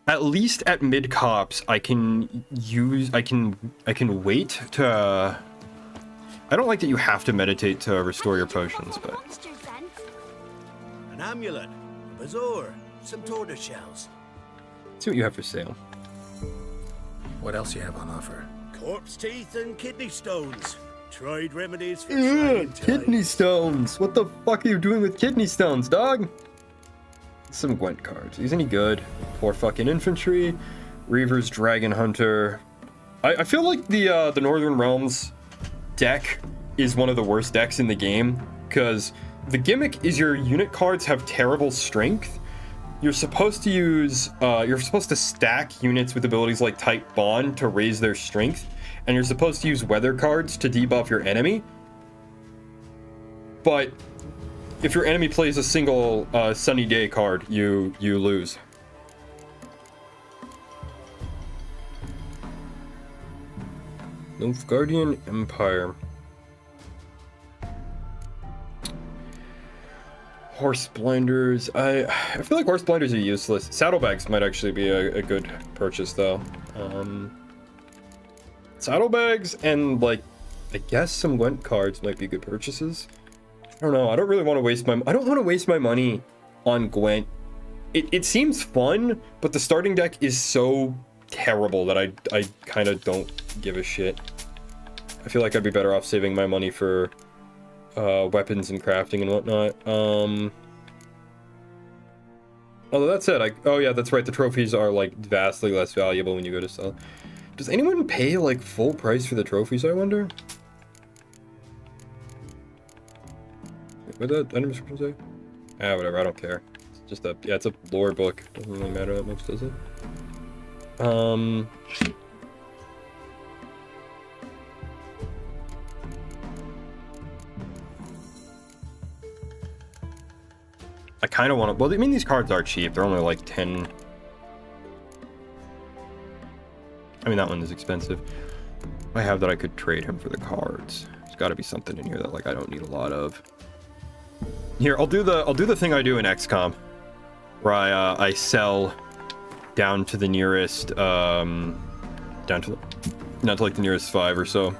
At least at mid cops, I can wait to. I don't like that you have to meditate to restore your potions, but. An amulet, a bazaar, some tortoise shells. Let's see what you have for sale. What else you have on offer? Corpse teeth and kidney stones. Tried remedies for Ugh, kidney stones. What the fuck are you doing with kidney stones, dog? Some Gwent cards. These any good? 4 fucking infantry. Reaver's Dragon Hunter. I feel like the Northern Realms deck is one of the worst decks in the game, because the gimmick is your unit cards have terrible strength. You're supposed to use, you're supposed to stack units with abilities like Type Bond to raise their strength, and you're supposed to use weather cards to debuff your enemy. But if your enemy plays a single Sunny Day card, you lose. Nilfgaardian Empire. Horse blinders. I feel like horse blinders are useless. Saddlebags might actually be a good purchase though. Saddlebags and like I guess some Gwent cards might be good purchases. I don't know. I don't really want to waste my money on Gwent. It seems fun, but the starting deck is so terrible that I kind of don't give a shit. I feel like I'd be better off saving my money for weapons and crafting and whatnot. Although that said, oh yeah, that's right, the trophies are like vastly less valuable when you go to sell. Does anyone pay like full price for the trophies, I wonder? What did that item description say? Ah, whatever, I don't care. It's just a, yeah, it's a lore book. Doesn't really matter that much, does it? I kind of want to, well, I mean, these cards are cheap. They're only like 10. I mean, that one is expensive. I have that I could trade him for the cards. There's got to be something in here that like I don't need a lot of. Here, I'll do the thing I do in XCOM, where I sell down to the nearest down to not to like the nearest 5 or so.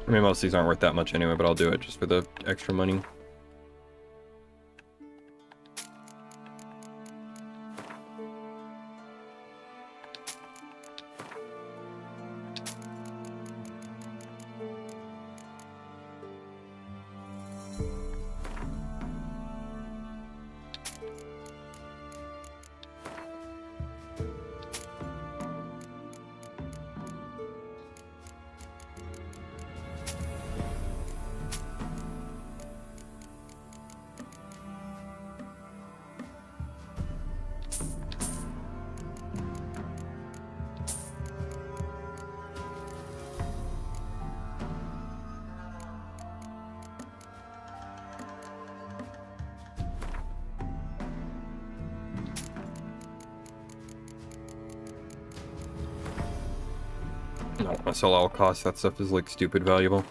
I mean, most of these aren't worth that much anyway, but I'll do it just for the extra money. I don't want to sell all costs. That stuff is like stupid valuable.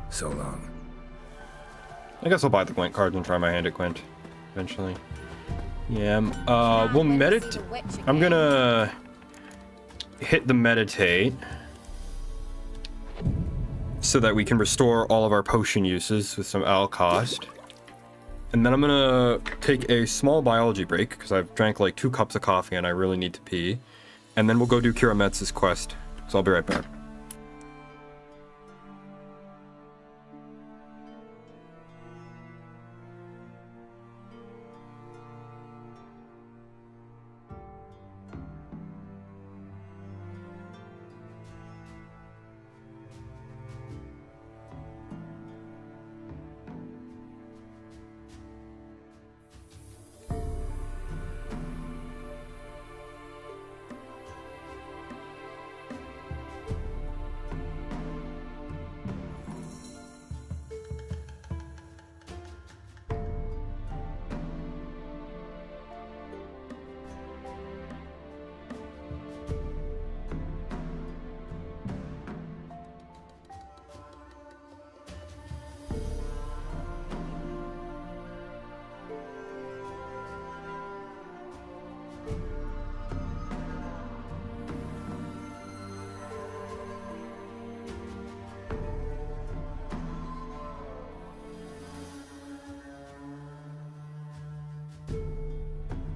So long. I guess I'll buy the Gwent cards and try my hand at Gwent eventually. Yeah, we'll meditate. I'm gonna hit the meditate so that we can restore all of our potion uses with some Al cost. And then I'm gonna take a small biology break because I've drank like 2 cups of coffee and I really need to pee. And then we'll go do Kira Metz's quest. So I'll be right back.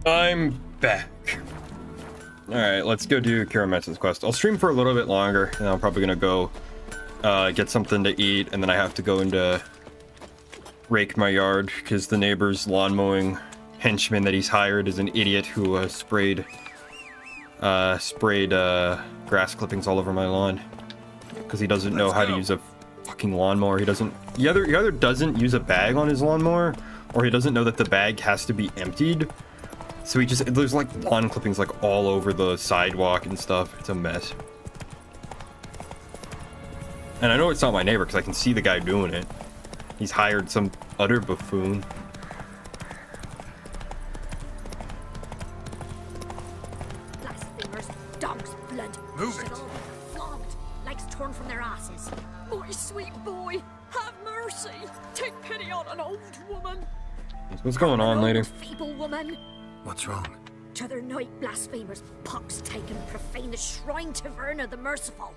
I'm back. Alright, let's go do Kirametsu's quest. I'll stream for a little bit longer, and I'm probably gonna go get something to eat, and then I have to go into rake my yard, because the neighbor's lawn mowing henchman that he's hired is an idiot who sprayed grass clippings all over my lawn. Because he doesn't know how to use a fucking lawnmower. He either doesn't use a bag on his lawnmower, or he doesn't know that the bag has to be emptied. So there's like lawn clippings like all over the sidewalk and stuff. It's a mess. And I know it's not my neighbor because I can see the guy doing it. He's hired some utter buffoon. Blasphemers, dogs, blood. Move it. Should all be flogged, legs torn from their asses. My sweet boy, have mercy. Take pity on an old woman. What's going on, lady? Feeble woman. What's wrong? T'other night, blasphemers, pox taken, profane the shrine to Verna the Merciful.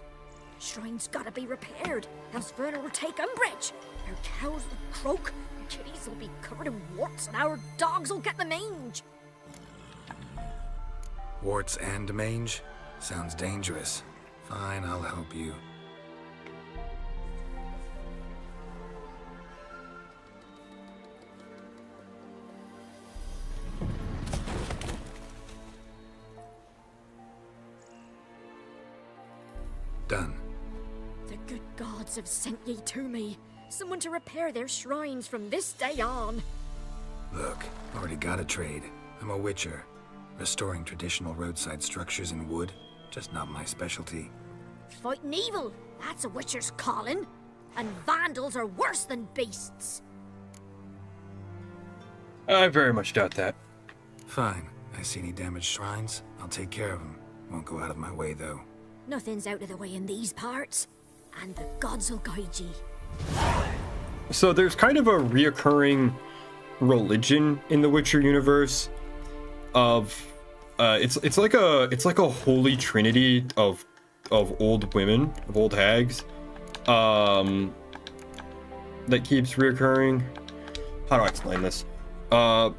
Shrine's gotta be repaired, else Verna will take umbrage. Our cows will croak, our kitties will be covered in warts, and our dogs will get the mange. Warts and mange? Sounds dangerous. Fine, I'll help you. Done. The good gods have sent ye to me. Someone to repair their shrines from this day on. Look, already got a trade. I'm a witcher. Restoring traditional roadside structures in wood, just not my specialty. Fighting evil, that's a witcher's calling. And vandals are worse than beasts. I very much doubt that. Fine. I see any damaged shrines, I'll take care of them. Won't go out of my way, though. Nothing's out of the way in these parts, and the gods will guide ye. So there's kind of a reoccurring religion in the Witcher universe of it's like a holy trinity of old women, of old hags, that keeps reoccurring. How do I explain this?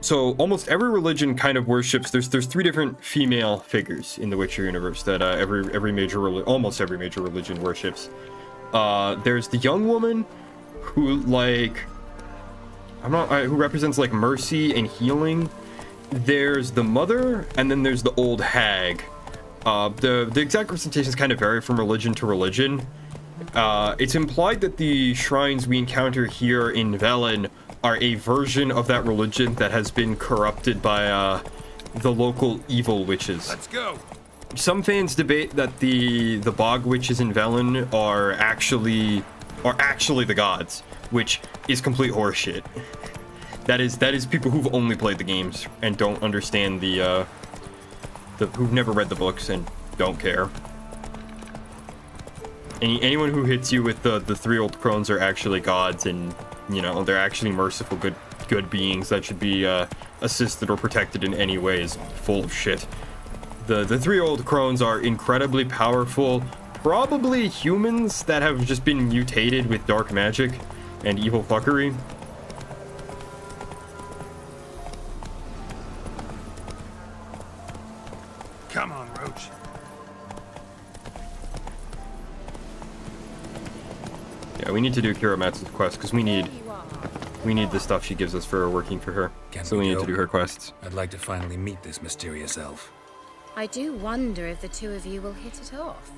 So almost every religion kind of worships. There's three different female figures in the Witcher universe that almost every major religion worships. There's the young woman who who represents like mercy and healing. There's the mother, and then there's the old hag. The exact representations kind of vary from religion to religion. It's implied that the shrines we encounter here in Velen are a version of that religion that has been corrupted by the local evil witches. Let's go. Some fans debate that the bog witches in Velen are actually the gods, which is complete horseshit. That is people who've only played the games and don't understand who've never read the books and don't care. Anyone who hits you with the three old crones are actually gods, and they're actually merciful good beings that should be assisted or protected in any way is full of shit. The three old crones are incredibly powerful, probably humans that have just been mutated with dark magic and evil fuckery. Come on, Roach. Yeah, we need to do Kirametsu's quest because we need the stuff she gives us for working for her. So we need to do her quests. I'd like to finally meet this mysterious elf. I do wonder if the two of you will hit it off.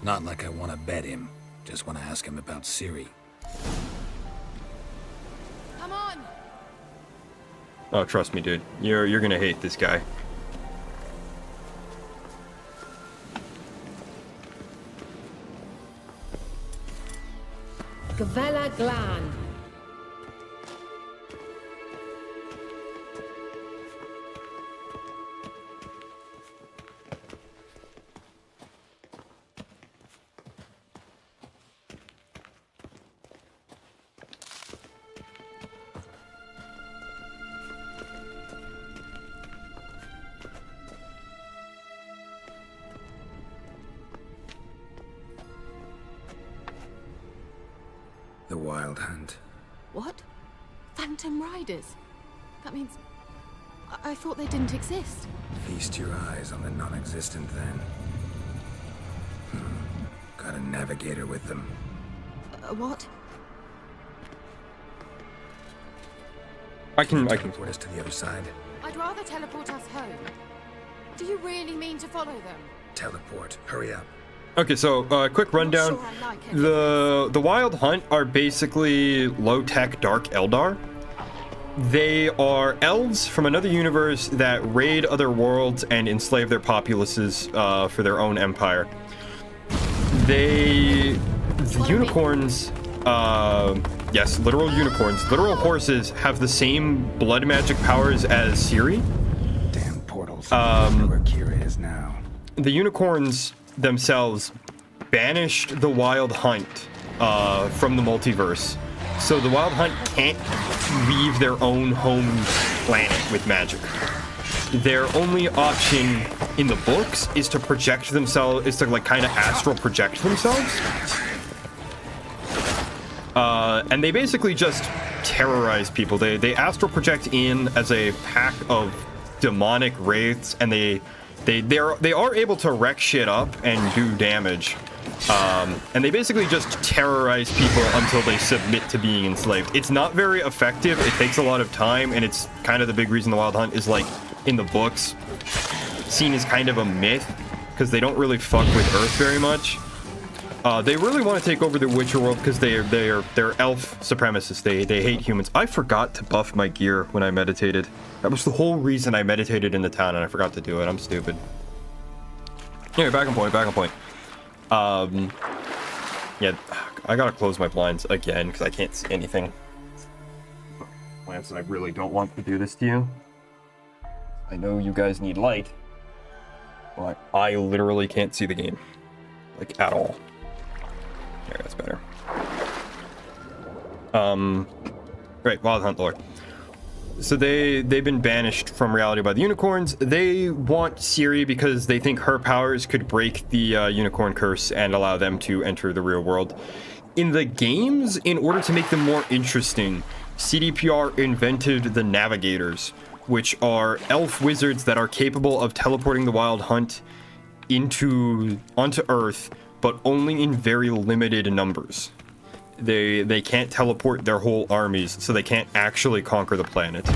Not like I want to bet him. Just want to ask him about Ciri. Come on. Oh, trust me, dude. You're gonna hate this guy. Gavella Glan. The Wild Hunt. What? Phantom Riders? That means... I thought they didn't exist. Feast your eyes on the non-existent then. Got a navigator with them. What? I can Teleport us to the other side. I'd rather teleport us home. Do you really mean to follow them? Teleport. Hurry up. Okay, so quick rundown. Sure I like it. The Wild Hunt are basically low-tech Dark Eldar. They are elves from another universe that raid other worlds and enslave their populaces for their own empire. The unicorns, yes, literal unicorns, literal horses, have the same blood magic powers as Ciri. Damn portals. Where Kira is now. The unicorns themselves banished the Wild Hunt from the multiverse. So the Wild Hunt can't leave their own home planet with magic. Their only option in the books is to project themselves, is to like kind of astral project themselves. And they basically just terrorize people. They astral project in as a pack of demonic wraiths, and they are able to wreck shit up and do damage. And they basically just terrorize people until they submit to being enslaved. It's not very effective. It takes a lot of time, and it's kind of the big reason the Wild Hunt is, like, in the books, seen as kind of a myth, because they don't really fuck with Earth very much. They really want to take over the Witcher world because they're elf supremacists. They hate humans. I forgot to buff my gear when I meditated. That was the whole reason I meditated in the town, and I forgot to do it. I'm stupid. Anyway, back on point. Yeah, I gotta close my blinds again because I can't see anything. Lance, I really don't want to do this to you. I know you guys need light, but I literally can't see the game. Like, at all. There, that's better. Right, Wild Hunt lore. So they've been banished from reality by the unicorns. They want Ciri because they think her powers could break the unicorn curse and allow them to enter the real world. In the games, in order to make them more interesting, CDPR invented the Navigators, which are elf wizards that are capable of teleporting the Wild Hunt onto Earth, but only in very limited numbers. They can't teleport their whole armies, so they can't actually conquer the planet.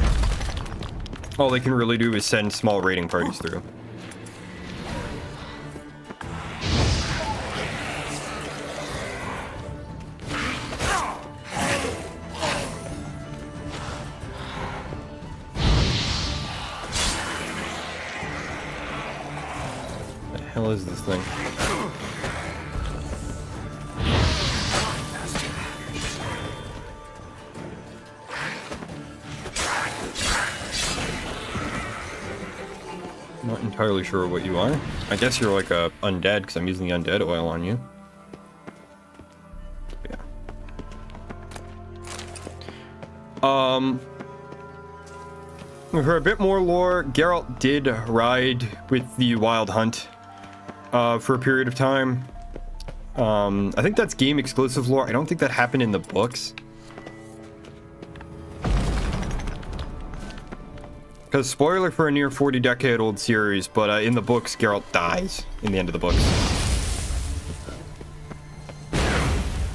All they can really do is send small raiding parties through. What the hell is this thing? Not entirely sure what you are. I guess you're like a undead because I'm using the undead oil on you. Yeah. For a bit more lore, Geralt did ride with the Wild Hunt for a period of time. I think that's game exclusive lore. I don't think that happened in the books. Because spoiler for a near 40-decade-old series, but in the books, Geralt dies in the end of the books.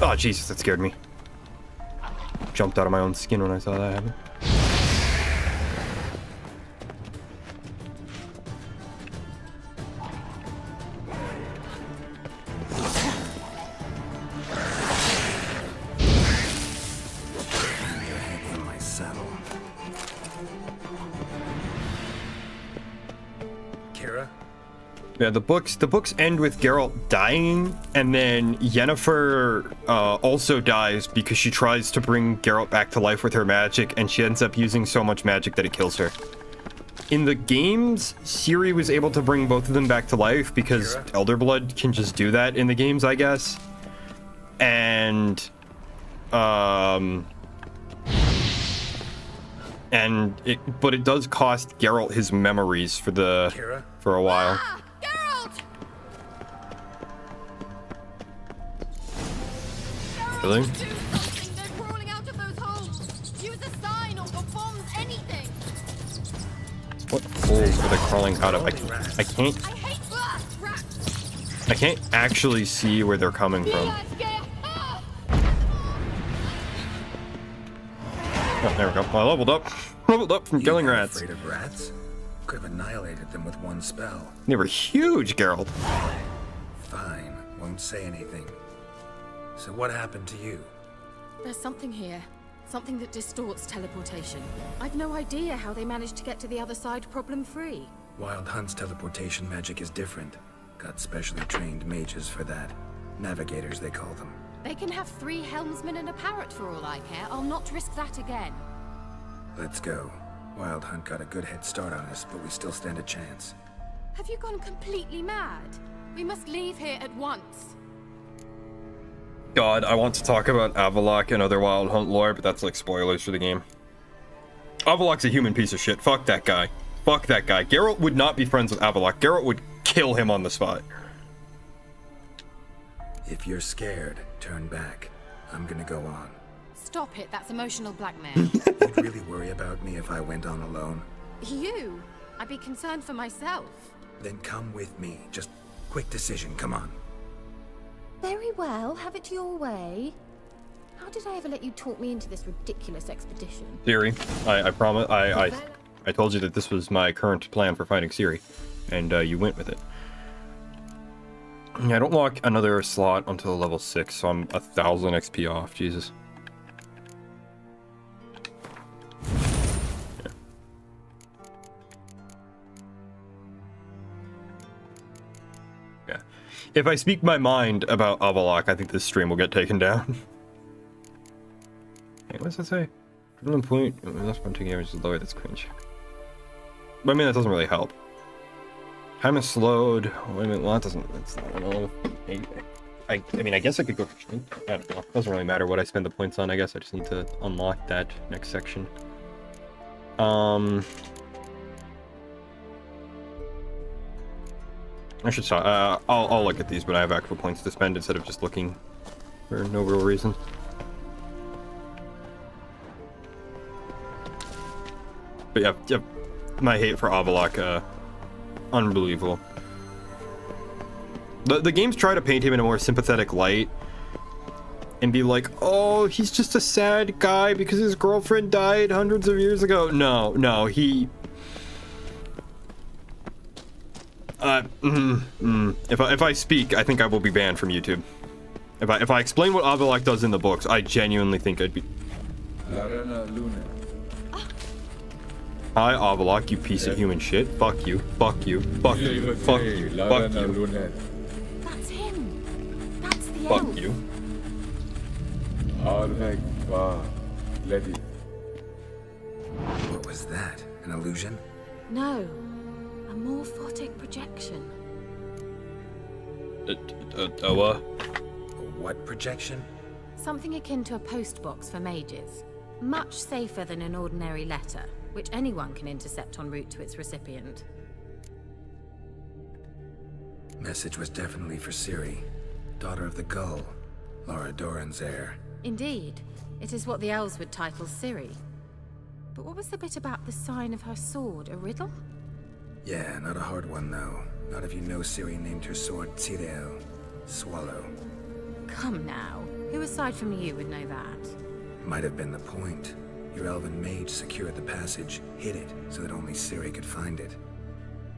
Oh, Jesus, that scared me. Jumped out of my own skin when I saw that happen. Yeah, the books end with Geralt dying, and then Yennefer also dies because she tries to bring Geralt back to life with her magic, and she ends up using so much magic that it kills her. In the games, Ciri was able to bring both of them back to life because Elder Blood can just do that in the games, I guess. And but it does cost Geralt his memories for a while. Really? They're crawling out of those holes. Use a sign or bombs, anything. holes are they crawling out of? I can't actually see where they're coming from. Oh, there we go. I leveled up. Leveled up from killing rats. Afraid of rats? Could have annihilated them with one spell. They were huge, Geralt. Fine, won't say anything. So what happened to you? There's something here. Something that distorts teleportation. I've no idea how they managed to get to the other side problem-free. Wild Hunt's teleportation magic is different. Got specially trained mages for that. Navigators, they call them. They can have 3 helmsmen and a parrot for all I care. I'll not risk that again. Let's go. Wild Hunt got a good head start on us, but we still stand a chance. Have you gone completely mad? We must leave here at once. God, I want to talk about Avallac'h and other Wild Hunt lore, but that's like spoilers for the game. Avallac'h's a human piece of shit. Fuck that guy. Fuck that guy. Geralt would not be friends with Avallac'h. Geralt would kill him on the spot. If you're scared, turn back. I'm gonna go on. Stop it, that's emotional blackmail. You'd really worry about me if I went on alone? You? I'd be concerned for myself. Then come with me. Just quick decision, come on. Very well, have it your way. How did I ever let you talk me into this ridiculous expedition? Ciri, I promise, I told you that this was my current plan for fighting Ciri, and you went with it. Yeah, I don't lock another slot until level 6, so I'm 1,000 XP off, Jesus. Yeah. Yeah. If I speak my mind about Avallac'h, I think this stream will get taken down. Hey, what does that say? Dribbling point, left one 2 damage is lower, that's cringe. But I mean, that doesn't really help. Time is slowed. Wait a minute, well, that doesn't, that's not, I don't know. I mean, I guess I could go for strength. I don't know. Doesn't really matter what I spend the points on, I guess. I just need to unlock that next section. I should stop. I'll look at these, but I have actual points to spend instead of just looking for no real reason. But yeah, my hate for Avallac'h, unbelievable. The games try to paint him in a more sympathetic light and be like, oh, he's just a sad guy because his girlfriend died hundreds of years ago. No, he... If I speak, I think I will be banned from YouTube. If I explain what Avallac'h does in the books, I genuinely think I'd be... Hi, Avallac'h, you piece of human shit. Fuck you, fuck you, fuck you, fuck you, fuck you. That's him. That's the Fuck elf. you. What was that? An illusion? No, a morphotic projection. A what projection? Something akin to a post box for mages. Much safer than an ordinary letter, which anyone can intercept en route to its recipient. Message was definitely for Ciri, daughter of the Gull, Lara Doran's heir. Indeed, it is what the elves would title Ciri. But what was the bit about the sign of her sword, a riddle? Yeah, not a hard one though. Not if you know Ciri named her sword Tirel, swallow. Come now, who aside from you would know that? Might have been the point. Your elven mage secured the passage, hid it, so that only Ciri could find it.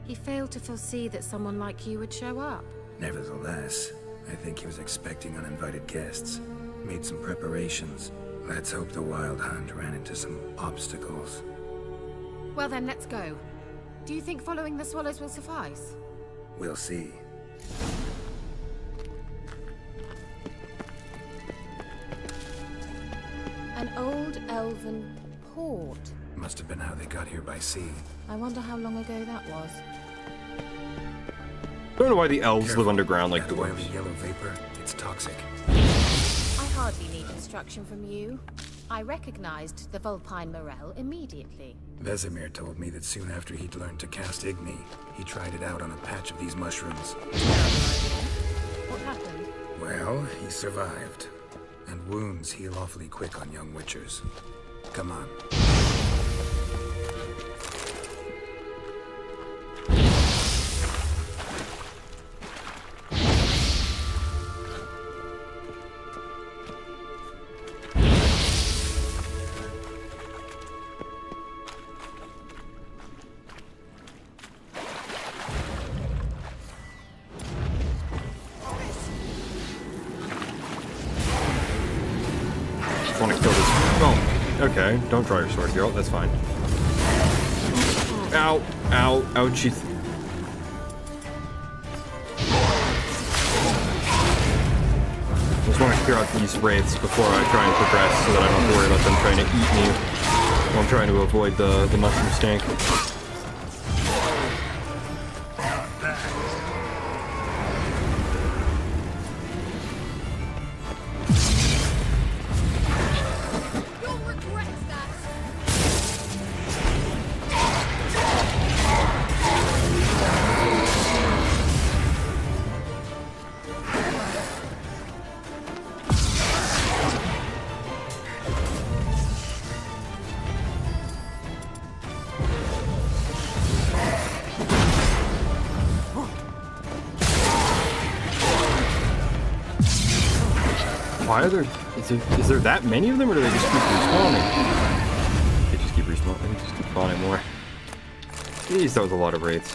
He failed to foresee that someone like you would show up. Nevertheless, I think he was expecting uninvited guests. Made some preparations. Let's hope the Wild Hunt ran into some obstacles. Well then, let's go. Do you think following the swallows will suffice? We'll see. An old elven port. Must have been how they got here by sea. I wonder how long ago that was. I don't know why the elves live underground like That dwarves. oily yellow vapor, it's toxic. I hardly need instruction from you. I recognized the Vulpine Morel immediately. Vesemir told me that soon after he'd learned to cast Igni, he tried it out on a patch of these mushrooms. What happened? Well, he survived. And wounds heal awfully quick on young witchers. Come on. Just want to kill this. Oh, okay. Don't draw your sword, girl. That's fine. Ow. Ow. Ouchie. Just want to clear out these wraiths before I try and progress so that I don't have to worry about them trying to eat me while I'm trying to avoid the mushroom stank. Why are there... Is there that many of them, or do they just keep respawning? They just keep respawning. They just keep spawning more. Jeez, that was a lot of wraiths.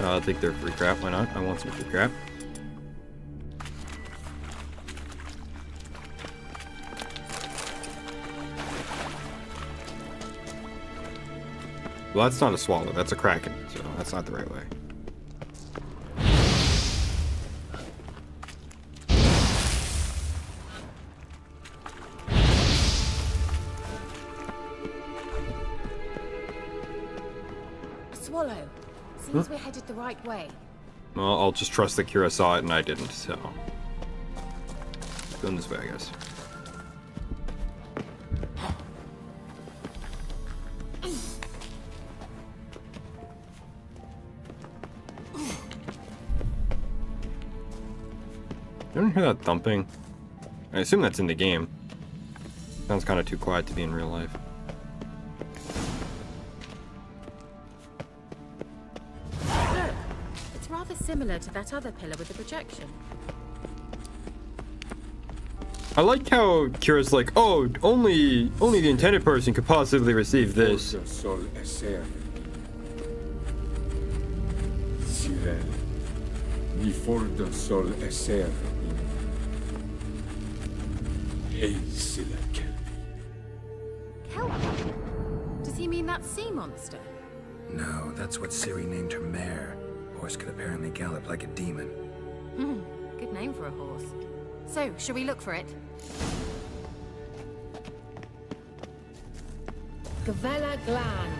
I'll take their free crap. Why not? I want some free crap. Well, that's not a swallow. That's a kraken. So that's not the right way. Swallow. Seems we're headed the right way. Well, I'll just trust that Kira saw it and I didn't, so... Going this way, I guess. You don't hear that thumping? I assume that's in the game. Sounds kind of too quiet to be in real life. Similar to that other pillar with the projection. I like how Kira's like, oh, only the intended person could possibly receive this. Kelpie? Does he mean that sea monster? No, that's what Ciri named her mare. Horse could apparently gallop like a demon. Good name for a horse. So, shall we look for it? Gavella Glan.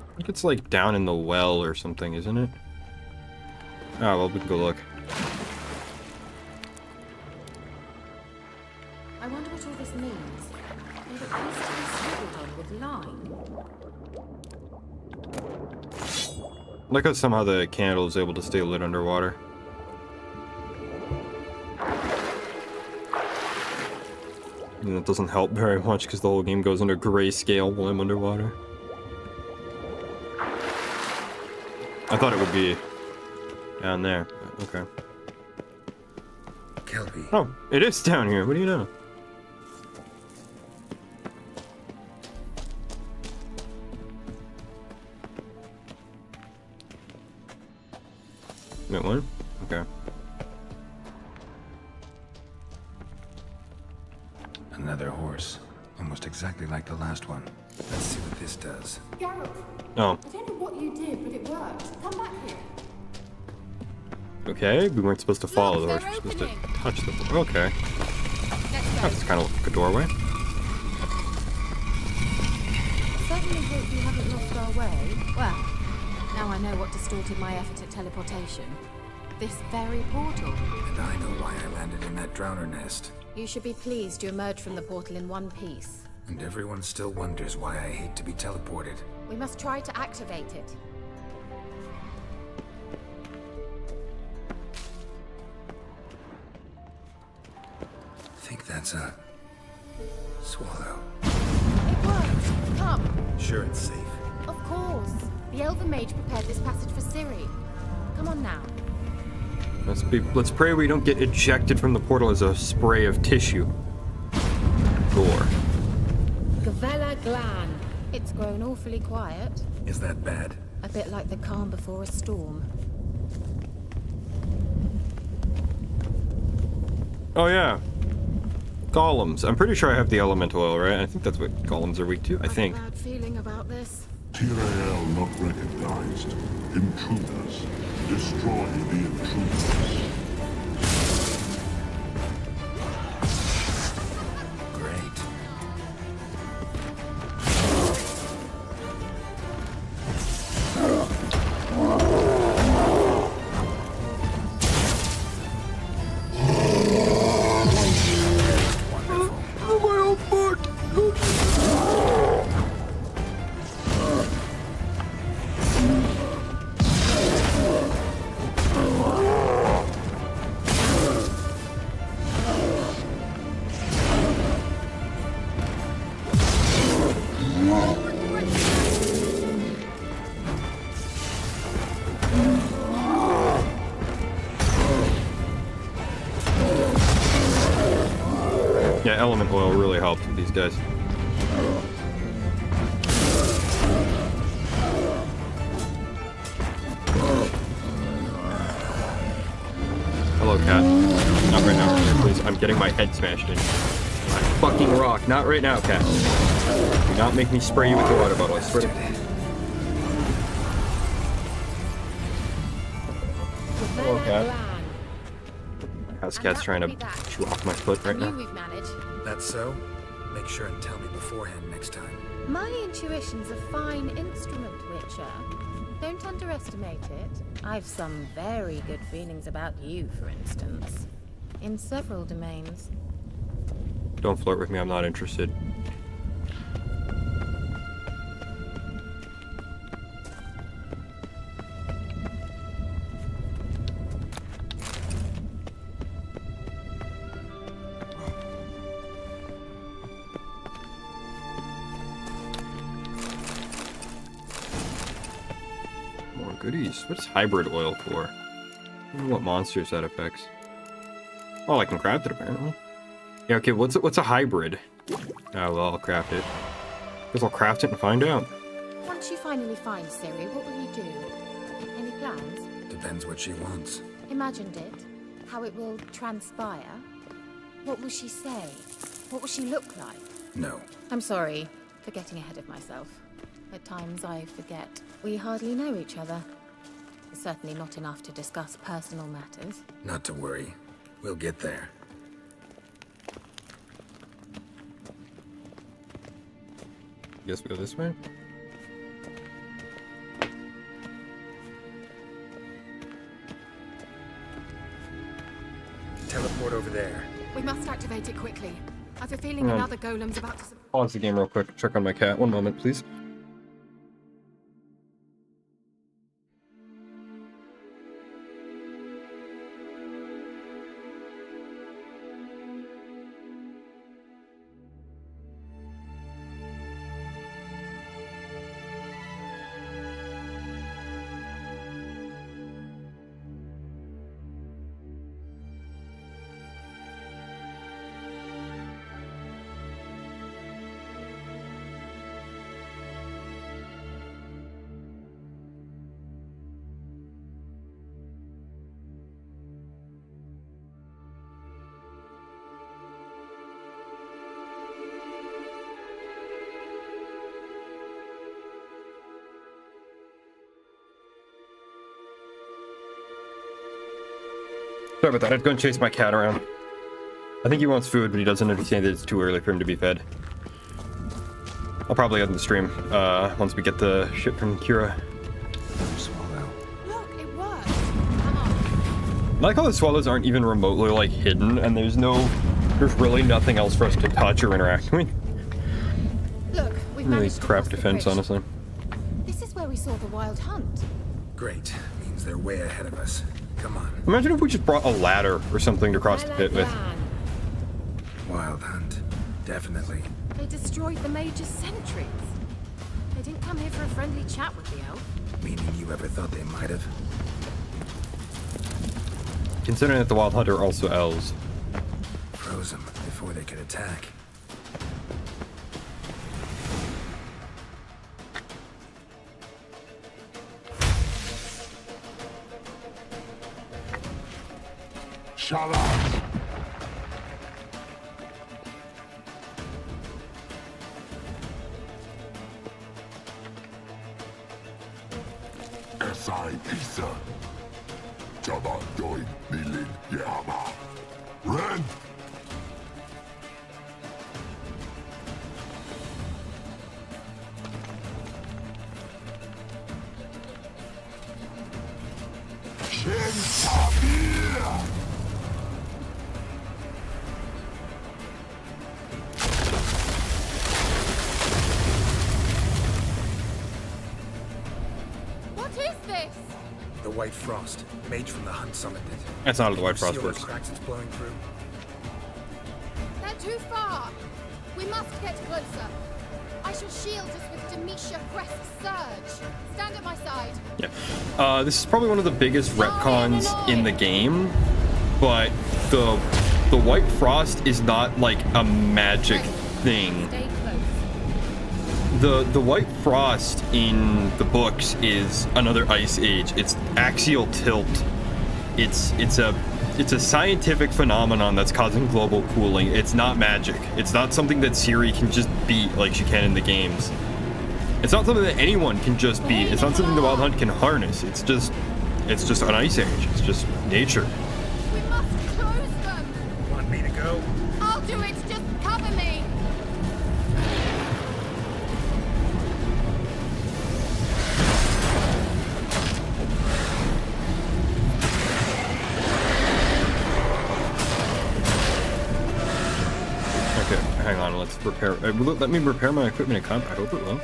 I think it's like down in the well or something, isn't it? Oh, well, we can go look. I wonder what all this means. It appears to be scribbled on with lime. Like how somehow the candle is able to stay lit underwater. And it doesn't help very much because the whole game goes under grayscale while I'm underwater. I thought it would be down there. Okay. Kelpie. Oh, it is down here. What do you know? Wait, what? Okay. Another horse. Almost exactly like the last one. Let's see what this does. Geralt, Oh. I don't know what you did, but it worked. Come back here. Okay, we weren't supposed to follow the horse. They're We're supposed to opening. touch the... Okay. Let's go. That's kind of like a doorway. Certainly hope we haven't lost our way. Well, now I know what distorted my effort at teleportation. This very portal. And I know why I landed in that drowner nest. You should be pleased you emerged from the portal in one piece. And everyone still wonders why I hate to be teleported. We must try to activate it. I think that's a... swallow. It worked! Come! Sure it's safe. Of course! The Elven Mage prepared this passage for Ciri. Come on now. Let's pray we don't get ejected from the portal as a spray of tissue. Gore. Gavella Glan. It's grown awfully quiet. Is that bad? A bit like the calm before a storm. Oh yeah. Golems. I'm pretty sure I have the elemental oil, right? I think that's what golems are weak to. I think. Bad feeling about this. Tyrael not recognized. Intruders. Destroy the intruders. Great. Yeah, element oil really helps with these guys. Hello, cat. Not right now, please. I'm getting my head smashed in. My fucking rock. Not right now, cat. Do not make me spray you with the water bottle, I swear to God. Hello, cat. House cat's trying to chew off my foot right now. We've managed. That's so? Make sure and tell me beforehand next time. My intuition's a fine instrument, Witcher. Don't underestimate it. I've some very good feelings about you, for instance. In several domains. Don't flirt with me, I'm not interested. Goodies. What's hybrid oil for? I don't know what monsters that affects. Oh, I can craft it apparently. Yeah, okay, what's a hybrid? Oh, well, I'll craft it. Guess I'll craft it and find out. Once you finally find Ciri, what will you do? Any plans? Depends what she wants. Imagined it? How it will transpire? What will she say? What will she look like? No. I'm sorry for getting ahead of myself. At times I forget we hardly know each other. It's certainly not enough to discuss personal matters. Not to worry. We'll get there. Guess we go this way? Teleport over there. We must activate it quickly. I've a feeling another golem's about to... Pause the game real quick. Check on my cat. One moment, please. Sorry about that. I'd go and chase my cat around. I think he wants food, but he doesn't understand that it's too early for him to be fed. I'll probably end the stream once we get the shit from Kira. Swallow. Look, it worked. Come on. I like how the swallows aren't even remotely like hidden, and there's really nothing else for us to touch or interact with. Look, we've Really managed to crap cross the defense, bridge. honestly. This is where we saw the wild hunt. Great. Means they're way ahead of us. Come on. Imagine if we just brought a ladder or something to cross the pit with. Wild hunt. Definitely. They destroyed the Major's sentries. They didn't come here for a friendly chat with the elf. Meaning you ever thought they might have? Considering that the Wild Hunter are also elves. Froze them before they could attack. Shalom. Esai Isa. Jabba Doin Nilin Yama. Ren. Shin Tabir. What is this? The White Frost. Mage from the Hunt summoned it. That's not how the White Seal Frost those works. cracks it's blowing through. They're too far. We must get closer. I shall shield us with Demetia Crest's surge. Stand at my side. Yeah. This is probably one of the biggest retcons in the game, but the White Frost is not like a magic thing. Stay close. The White Frost in the books is another ice age. It's axial tilt. It's a scientific phenomenon that's causing global cooling. It's not magic. It's not something that Ciri can just beat like she can in the games. It's not something that anyone can just beat. It's not something the Wild Hunt can harness. It's just an ice age. It's just nature. We must close them. Want me to go? I'll do it. Just cover me. Okay, hang on. Let's repair. Let me repair my equipment in combat. I hope it will.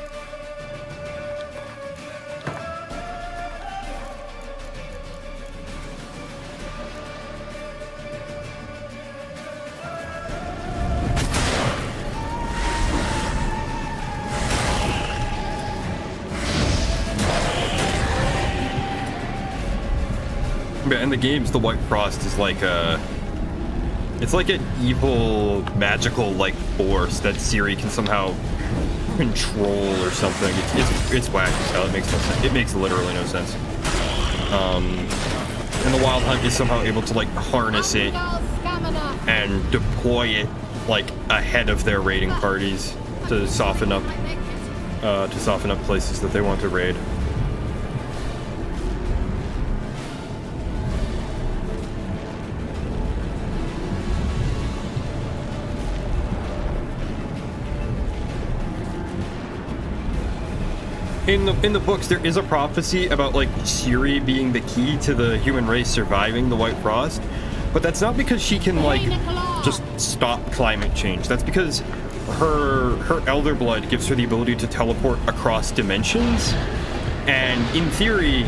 Yeah, in the games, the White Frost is like it's like an evil, magical, like, force that Ciri can somehow control or something. It's wacky as hell. It makes no sense. It makes literally no sense. And the Wild Hunt is somehow able to, like, harness it and deploy it, like, ahead of their raiding parties to soften up places that they want to raid. In the books, there is a prophecy about, like, Ciri being the key to the human race surviving the White Frost, but that's not because she can, like, just stop climate change. That's because her elder blood gives her the ability to teleport across dimensions, and in theory,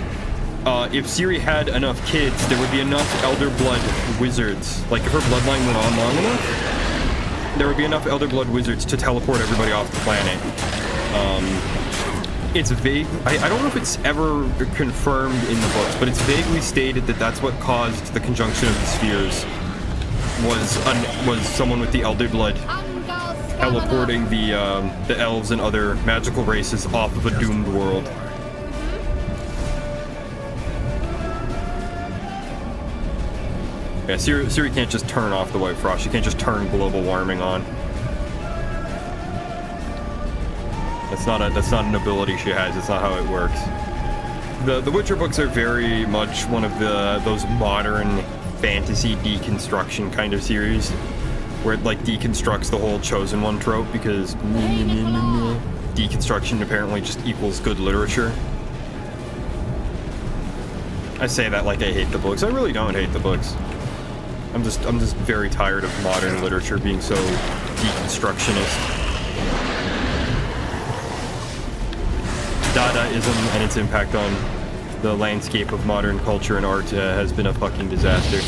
if Ciri had enough kids, there would be enough elder blood wizards. Like, if her bloodline went on long enough, there would be enough elder blood wizards to teleport everybody off the planet. It's vague. I don't know if it's ever confirmed in the books, but it's vaguely stated that that's what caused the conjunction of the spheres. Was someone with the elder blood teleporting the elves and other magical races off of a doomed world. Yeah, Ciri can't just turn off the White Frost. She can't just turn global warming on. That's not an ability she has. It's not how it works. The Witcher books are very much one of those modern fantasy deconstruction kind of series, where it, like, deconstructs the whole Chosen One trope, because deconstruction apparently just equals good literature. I say that like I hate the books. I really don't hate the books. I'm just very tired of modern literature being so deconstructionist. Dadaism and its impact on the landscape of modern culture and art has been a fucking disaster.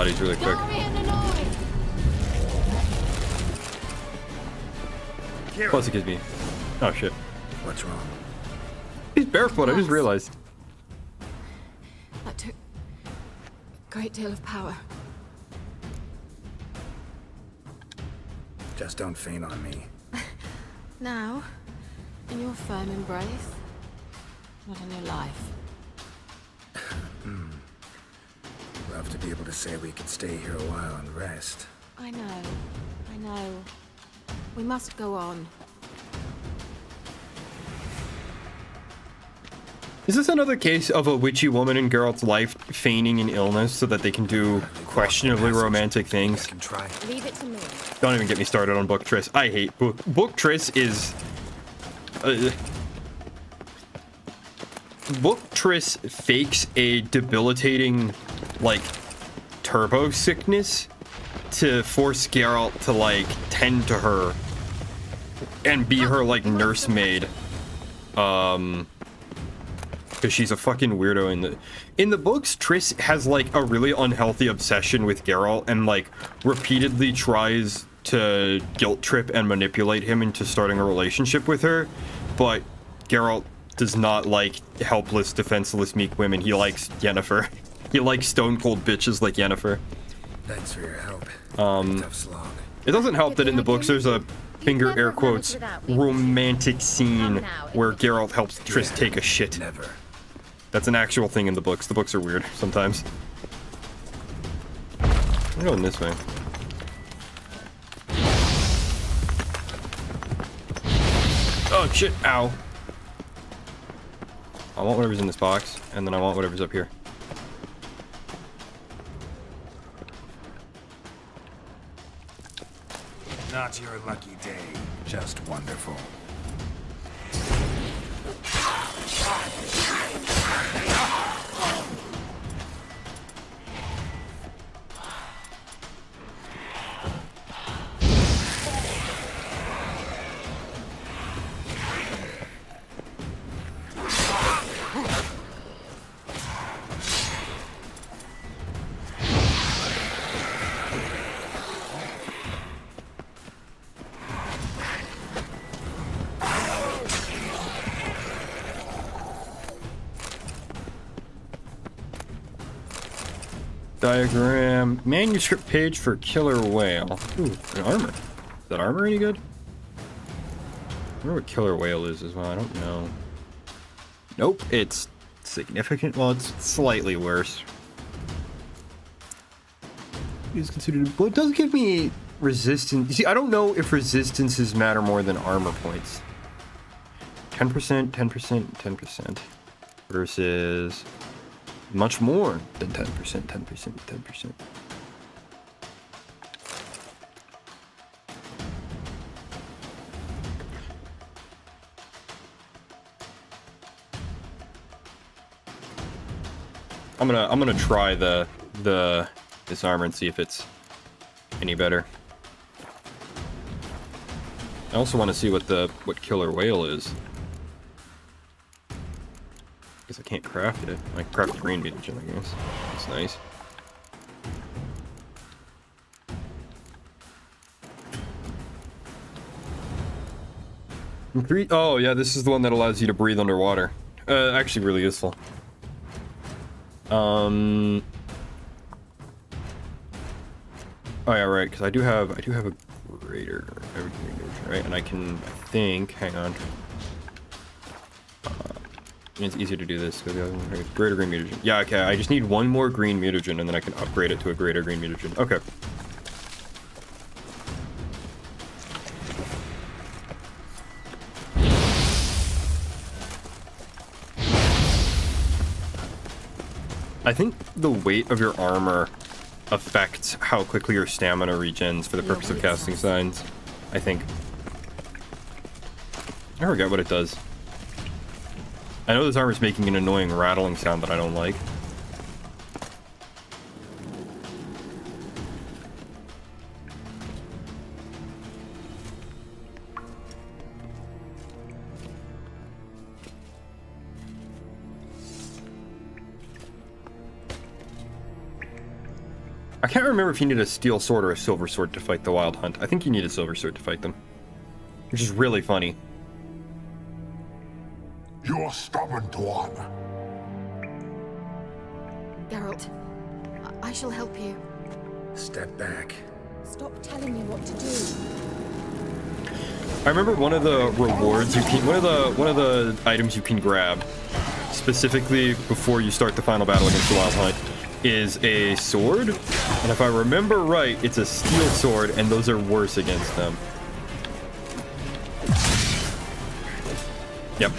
bodies really quick. Plus it gives me... Oh shit. What's wrong? He's barefoot, I just realized. That took a great deal of power. Just don't faint on me. Now, in your firm embrace, not in your life. Love to be able to say we could stay here a while and rest. I know. We must go on. Is this another case of a witchy woman in Geralt's life feigning an illness so that they can do questionably romantic things? Leave it to me. Don't even get me started on Book Triss. I hate Book Triss is... Book Triss fakes a debilitating, like, turbo sickness to force Geralt to, like, tend to her and be her, like, nursemaid. Because she's a fucking weirdo in the books. Triss has, like, a really unhealthy obsession with Geralt and, like, repeatedly tries to guilt trip and manipulate him into starting a relationship with her, but Geralt does not like helpless, defenseless, meek women. He likes Yennefer. He likes stone cold bitches like Yennefer. Thanks for your help. Tough slog. It doesn't help that in the books there's a finger air quotes romantic scene where Geralt helps Triss take a shit. Never. That's an actual thing in the books. The books are weird sometimes. I'm going this way. Oh shit, ow. I want whatever's in this box, and then I want whatever's up here. Not your lucky day. Just wonderful. Diagram, manuscript page for Killer Whale. Ooh, an armor. Is that armor any good? I wonder what Killer Whale is as well. I don't know. Nope, it's significant. Well, it's slightly worse. It's considered. Well, it does give me resistance. You see, I don't know if resistances matter more than armor points. 10%, 10%, 10% versus much more than 10%, 10%, 10%. I'm gonna try this armor and see if it's any better. I also want to see what Killer Whale is. Guess I can't craft it. I can craft the green mutagen, I guess. That's nice. Oh yeah, this is the one that allows you to breathe underwater. Actually really useful. Oh yeah, right, because I do have a greater everything, right? And I think, hang on. It's easier to do this because the other one, right? Greater green mutagen. Yeah, okay, I just need one more green mutagen and then I can upgrade it to a greater green mutagen. Okay. I think the weight of your armor affects how quickly your stamina regens for the purpose of casting signs. I think. I forget what it does. I know this armor's making an annoying rattling sound that I don't like. I can't remember if you need a steel sword or a silver sword to fight the Wild Hunt. I think you need a silver sword to fight them. Which is really funny. You're stubborn one. Geralt, I shall help you. Step back. Stop telling me what to do. I remember one of the rewards you can, one of the items you can grab, specifically before you start the final battle against the Wild Hunt, is a sword. And if I remember right, it's a steel sword, and those are worse against them. Yep.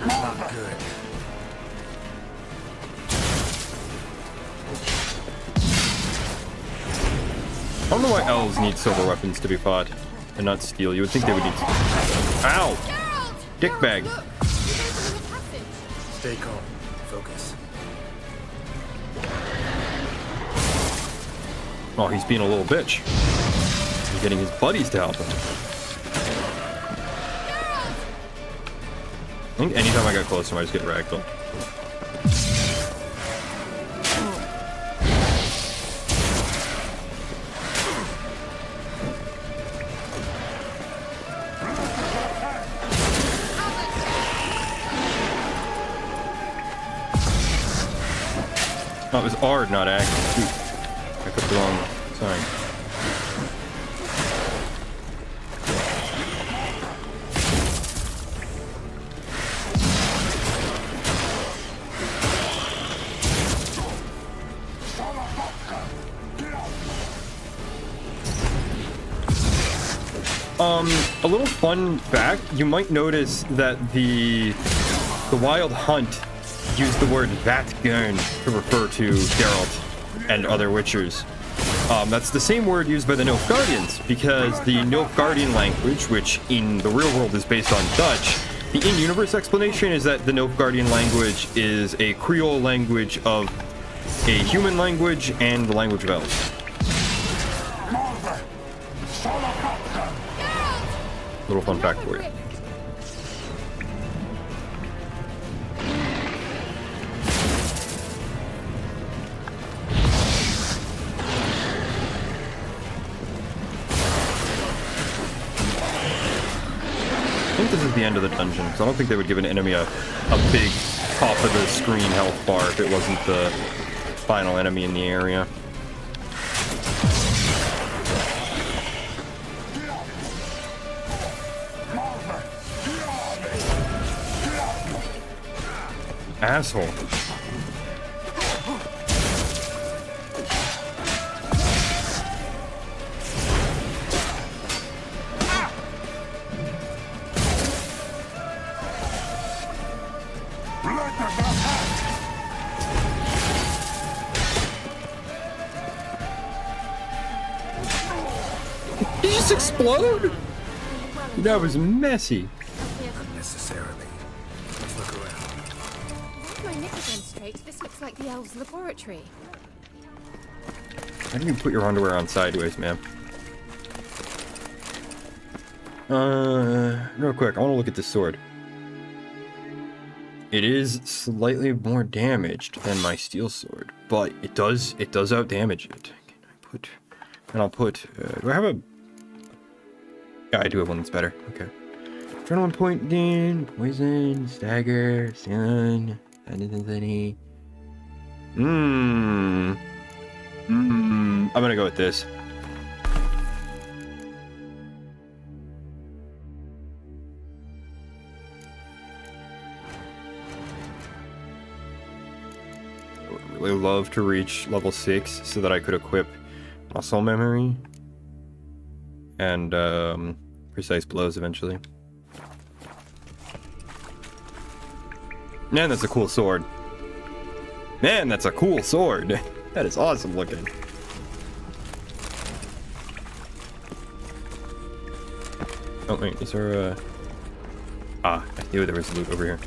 Not good. I don't know why elves need silver weapons to be fought, and not steel. You would think they would need... Ow! Dickbag. Stay calm. Focus. Oh, he's being a little bitch. He's getting his buddies to help him. I think anytime I got close to him, I just get ragdoll. Oh, it was Ard, not Ag. Shoot. I put the wrong sign. A little fun fact, you might notice that the Wild Hunt used the word Vatgern to refer to Geralt and other Witchers. That's the same word used by the Nilfgaardians, because the Nilfgaardian language, which in the real world is based on Dutch, the in-universe explanation is that the Nilfgaardian language is a Creole language of a human language and the language of elves. Little fun fact for you. I think this is the end of the dungeon, because I don't think they would give an enemy a big top of the screen health bar if it wasn't the final enemy in the area. Asshole. Did you just explode? That was messy. Unnecessarily. Let's look around. If my knickers on straight, this looks like the elves' laboratory. How do you put your underwear on sideways, man? Real quick, I want to look at this sword. It is slightly more damaged than my steel sword, but it does out damage it. Can I put? And I'll put. Do I have a? Yeah, I do have one that's better. Okay. Adrenaline point gain, poison, stagger, stun, any. I'm gonna go with this. I would really love to reach level 6 so that I could equip muscle memory and precise blows eventually. Man, that's a cool sword. Man, that's a cool sword. That is awesome looking. Oh wait, is there a... Ah, I knew there was loot over here.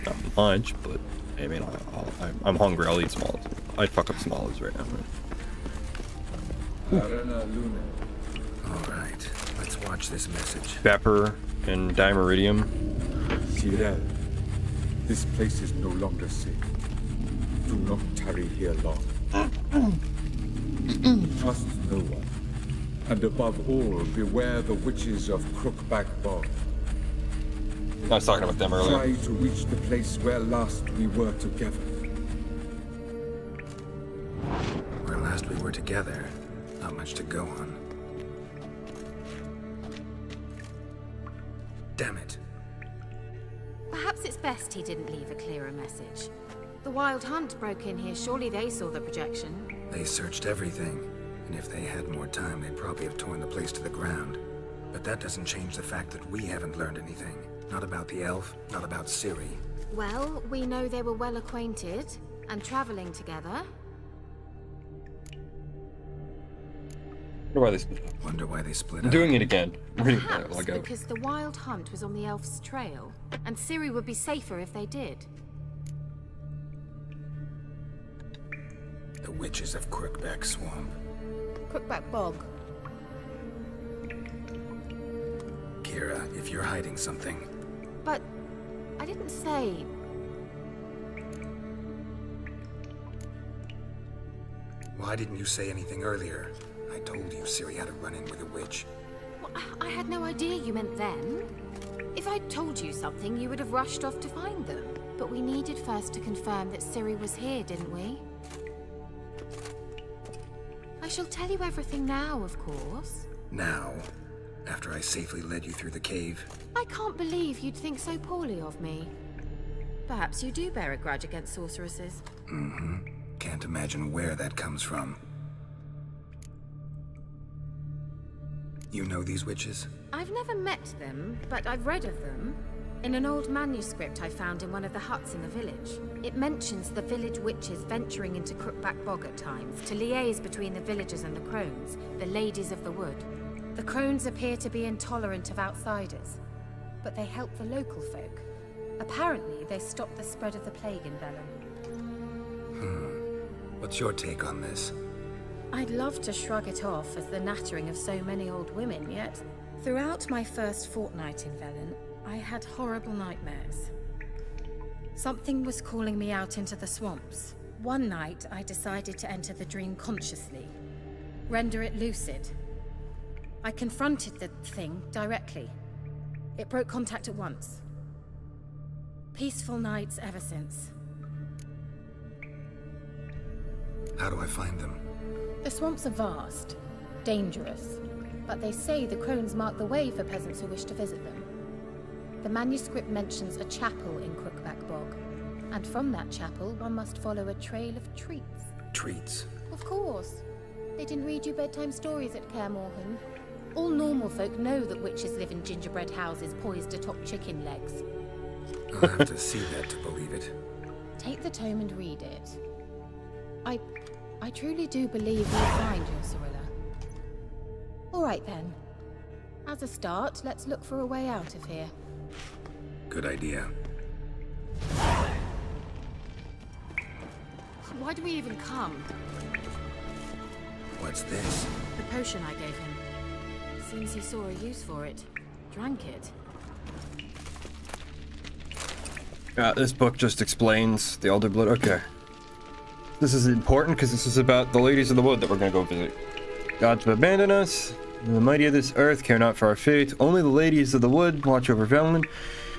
Not much, but I mean, I'm hungry. I'll eat small. I'd fuck up smalls right now. Alright, let's watch this message. Vapor and Dimeridium. See that? This place is no longer safe. Do not tarry here long. Trust no one. And above all, beware the witches of Crookback Bog. I was talking about them earlier. Try to reach the place where last we were together. Where last we were together, not much to go on. Damn it. Perhaps it's best he didn't leave a clearer message. The Wild Hunt broke in here. Surely they saw the projection. They searched everything. And if they had more time, they'd probably have torn the place to the ground. But that doesn't change the fact that we haven't learned anything. Not about the elf, not about Ciri. Well, we know they were well acquainted and traveling together. Wonder why they split up. Wonder why they split I'm up. doing it again. Perhaps because the Wild Hunt was on the elf's trail, and Ciri would be safer if they did. The witches of Crookback Swamp. Crookback Bog. Kira, if you're hiding something... But I didn't say... Why didn't you say anything earlier? I told you Ciri had a run-in with a witch. Well, I had no idea you meant them. If I'd told you something, you would have rushed off to find them. But we needed first to confirm that Ciri was here, didn't we? I shall tell you everything now, of course. Now? After I safely led you through the cave? I can't believe you'd think so poorly of me. Perhaps you do bear a grudge against sorceresses. Mm-hmm. Can't imagine where that comes from. You know these witches? I've never met them, but I've read of them. In an old manuscript I found in one of the huts in the village. It mentions the village witches venturing into Crookback Bog at times to liaise between the villagers and the crones, the ladies of the wood. The crones appear to be intolerant of outsiders, but they help the local folk. Apparently, they stopped the spread of the plague in Velen. What's your take on this? I'd love to shrug it off as the nattering of so many old women, yet throughout my first fortnight in Velen, I had horrible nightmares. Something was calling me out into the swamps. One night, I decided to enter the dream consciously, render it lucid. I confronted the thing directly. It broke contact at once. Peaceful nights ever since. How do I find them? The swamps are vast, dangerous, but they say the crones mark the way for peasants who wish to visit them. The manuscript mentions a chapel in Crookback Bog, and from that chapel one must follow a trail of treats. Treats? Of course. They didn't read you bedtime stories at Kaer Morhen. All normal folk know that witches live in gingerbread houses poised atop chicken legs. I'll have to see that to believe it. Take the tome and read it. I truly do believe you'll find your Cirilla. All right then. As a start, let's look for a way out of here. Good idea. Why do we even come? What's this? The potion I gave him. Seems he saw a use for it. Drank it. This book just explains the Elder Blood. Okay. This is important because this is about the ladies of the wood that we're going to go visit. Gods have abandoned us. The mighty of this earth care not for our fate. Only the ladies of the wood watch over Velen.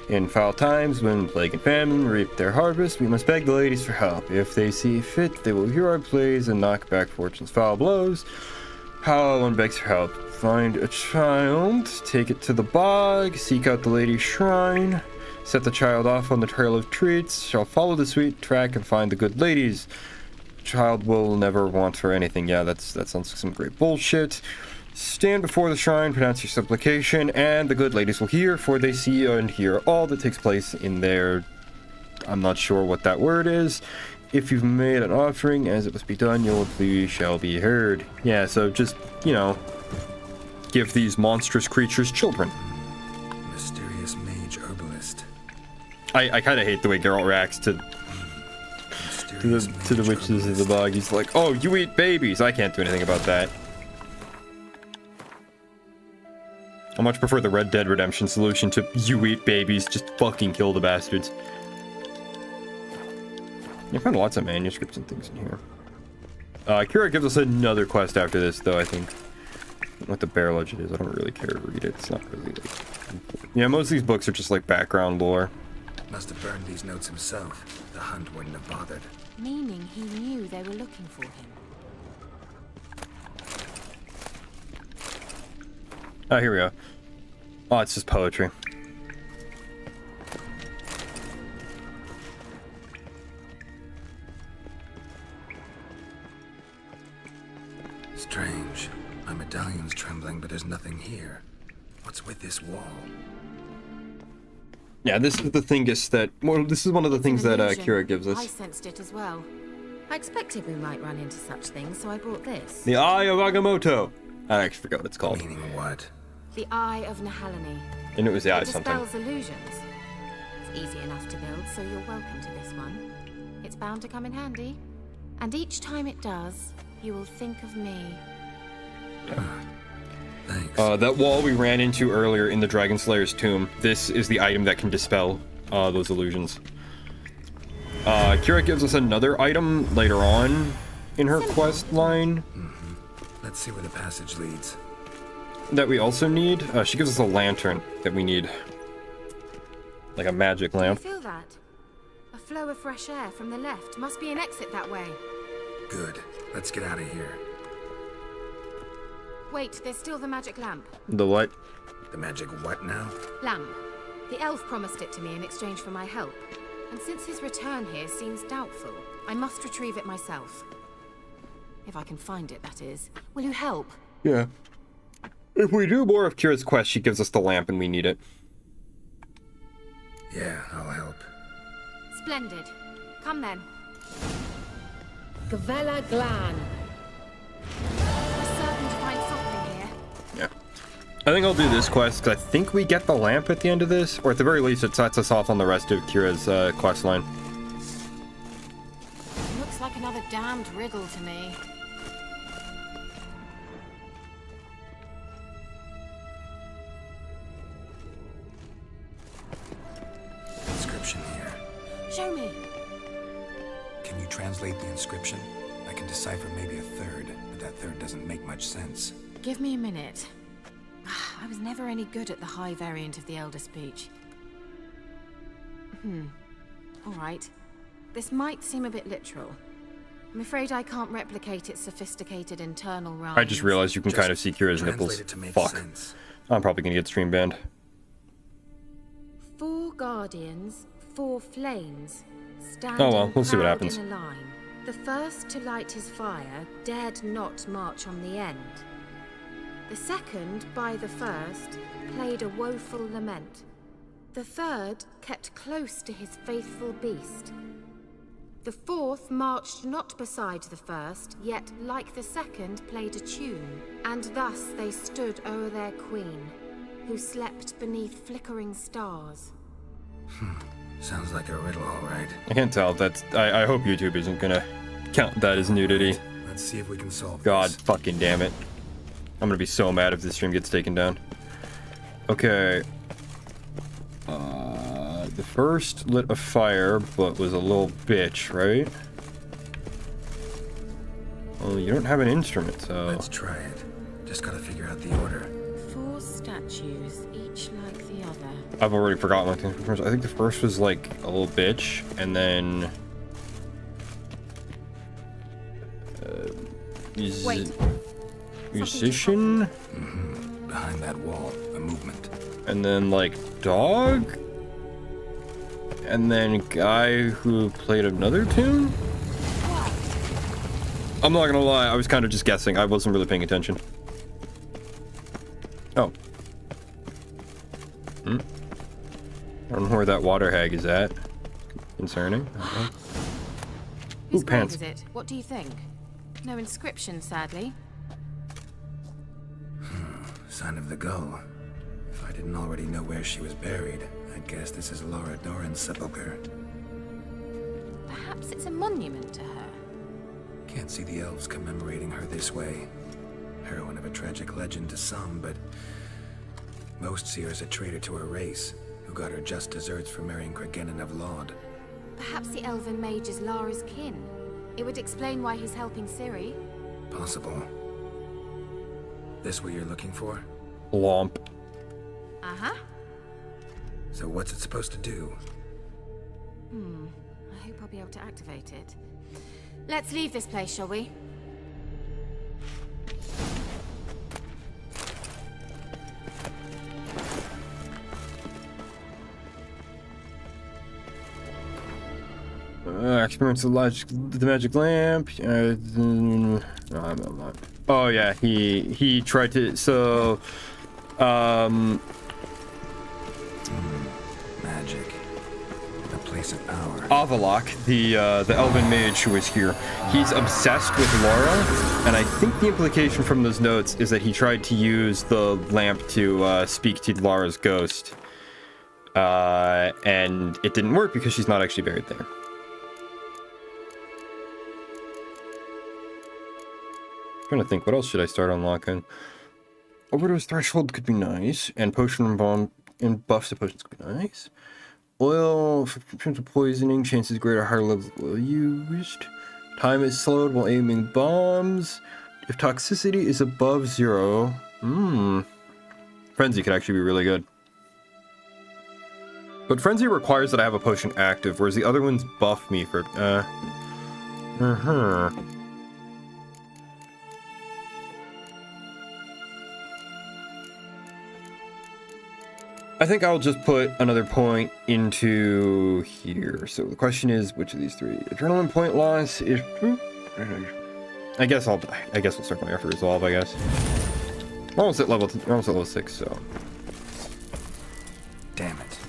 In foul times, when plague and famine reap their harvest, we must beg the ladies for help. If they see fit, they will hear our plays and knock back fortune's foul blows. How one begs for help. Find a child, take it to the bog, seek out the lady's shrine, set the child off on the trail of treats, shall follow the sweet track and find the good ladies. Child will never want for anything. Yeah, that sounds like some great bullshit. Stand before the shrine, pronounce your supplication, and the good ladies will hear, for they see and hear all that takes place in there. I'm not sure what that word is. If you've made an offering, as it must be done, your plea shall be heard. Yeah, so just, you know, give these monstrous creatures children. Mysterious mage herbalist. I kind of hate the way Geralt reacts to the witches of the bog. He's like, oh, you eat babies. I can't do anything about that. I much prefer the Red Dead Redemption solution to you eat babies, just fucking kill the bastards. You found lots of manuscripts and things in here. Kira gives us another quest after this, though, I think. What the Bear Legend is, I don't really care to read it. It's not really, like... Yeah, most of these books are just, like, background lore. Must have burned these notes himself. The hunt wouldn't have bothered. Meaning he knew they were looking for him. Oh, here we go. Oh, it's just poetry. Strange. My medallion's trembling, but there's nothing here. What's with this wall? Yeah, this is the thingus that... Well, this is one of the things that Kira gives us. I sensed it as well. I expected we might run into such things, so I brought this. The Eye of Agamotto. I actually forgot what it's called. Meaning what? The Eye of Nehaleni. And it was the Eye It something. dispels illusions. It's easy enough to build, so you're welcome to this one. It's bound to come in handy. And each time it does, you will think of me. Thanks. That wall we ran into earlier in the Dragon Slayer's tomb, this is the item that can dispel those illusions. Kira gives us another item later on in her quest line. Let's see where the passage leads. That we also need. She gives us a lantern that we need. Like a magic lamp. Feel that? A flow of fresh air from the left. Must be an exit that way. Good. Let's get out of here. Wait, there's still the magic lamp. The what? The magic what now? Lamp. The elf promised it to me in exchange for my help. And since his return here seems doubtful, I must retrieve it myself. If I can find it, that is. Will you help? Yeah. If we do more of Kira's quest, she gives us the lamp and we need it. Yeah, I'll help. Splendid. Come then. Gavella Glan. We're certain to find something here. Yeah. I think I'll do this quest, because I think we get the lamp at the end of this, or at the very least it sets us off on the rest of Kira's quest line. Looks like another damned riddle to me. Inscription here. Show me. Can you translate the inscription? I can decipher maybe a third, but that third doesn't make much sense. Give me a minute. I was never any good at the high variant of the Elder Speech. All right. This might seem a bit literal. I'm afraid I can't replicate its sophisticated internal rhymes. I just realized you can kind of see Kira's nipples. Fuck. Sense. I'm probably gonna get stream banned. 4 guardians, 4 flames, standing Oh well, we'll see what proud happens. in a line. The first to light his fire dared not march on the end. The second, by the first, played a woeful lament. The third kept close to his faithful beast. The fourth marched not beside the first, yet, like the second, played a tune. And thus they stood o'er their queen, who slept beneath flickering stars. Sounds like a riddle, all right. I can't tell. That's. I hope YouTube isn't gonna count that as nudity. Let's see if we can solve God this. fucking damn it. I'm gonna be so mad if this stream gets taken down. Okay. The first lit a fire, but was a little bitch, right? Well, you don't have an instrument, so... Let's try it. Just gotta figure out the order. 4 statues, each like the other. I've already forgotten what the first. I think the first was like a little bitch, and then... Wait. Musician? Behind that wall, a movement. And then like dog? And then guy who played another tune? I'm not gonna lie, I was kind of just guessing. I wasn't really paying attention. Oh. I don't know where that water hag is at. Concerning. Okay. Whose Ooh, grave pants. is it? What do you think? No inscription, sadly. Sign of the gull. If I didn't already know where she was buried, I'd guess this is Laura Doran's sepulcher. Perhaps it's a monument to her. Can't see the elves commemorating her this way. Heroine of a tragic legend to some, but most see her as a traitor to her race, who got her just deserts for marrying Cregennan of Laud. Perhaps the elven mage is Lara's kin. It would explain why he's helping Ciri. Possible. This what you're looking for? Lomp. Uh-huh. So what's it supposed to do? I hope I'll be able to activate it. Let's leave this place, shall we? Experience the magic lamp. No, I'm not. Oh yeah, he tried to. So, Magic. A place of power. Avalok, the elven mage who was here, he's obsessed with Laura, and I think the implication from those notes is that he tried to use the lamp to speak to Laura's ghost, and it didn't work because she's not actually buried there. Trying to think, what else should I start unlocking? Overdose threshold could be nice, and potion and bomb and buffs to potions could be nice. Oil for potential poisoning, chances greater, higher levels used. Time is slowed while aiming bombs. If toxicity is above 0, Frenzy could actually be really good. But Frenzy requires that I have a potion active, whereas the other ones buff me for I think I'll just put another point into here. So the question is, which of these three? Adrenaline point loss is. I guess we'll start going after resolve. I guess. We're almost at level 6. So. Damn it.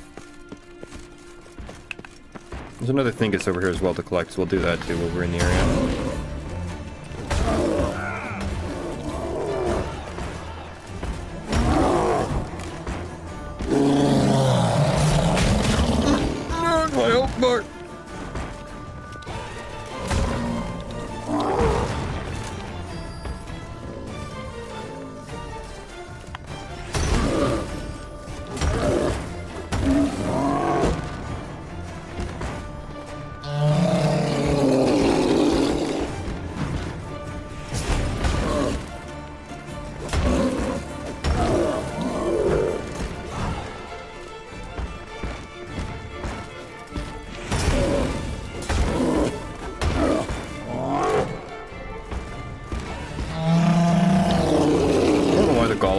There's another thing that's over here as well to collect, so we'll do that too while we're in the area. Mark.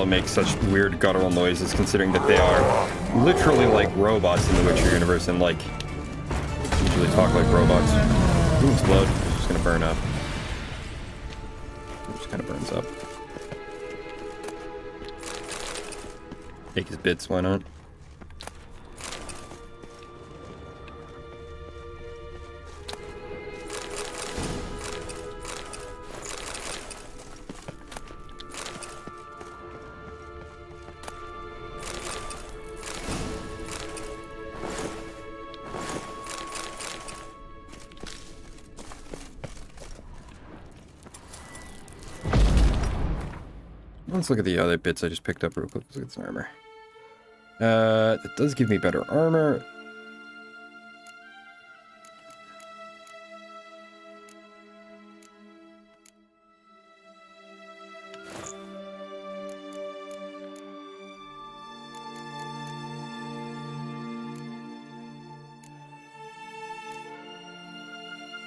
Make such weird guttural noises, considering that they are literally like robots in the Witcher universe, and like usually talk like robots. Ooh, it's blood. It's just gonna burn up. It just kind of burns up. Take his bits, why not? Let's look at the other bits I just picked up real quick. Let's look at some armor. That does give me better armor.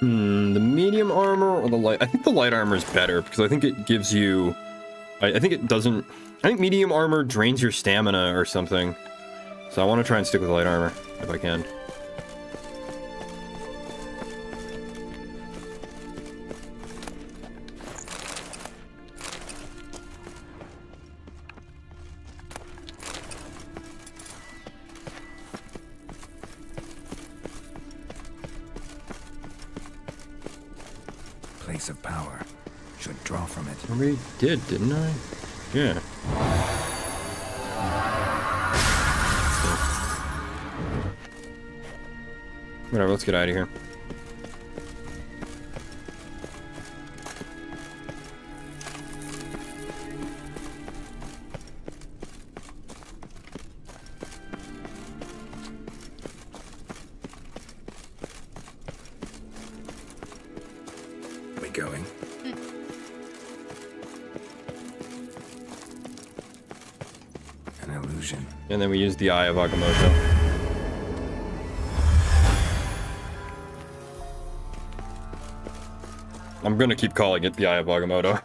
The medium armor or the light? I think the light armor is better because I think it gives you... I think it doesn't... I think medium armor drains your stamina or something. So I want to try and stick with light armor, if I can. Place of power. Should draw from it. I already did, didn't I? Yeah. Whatever, let's get out of here. illusion. And then we use the Eye of Agamotto. I'm gonna keep calling it the Eye of Agamotto.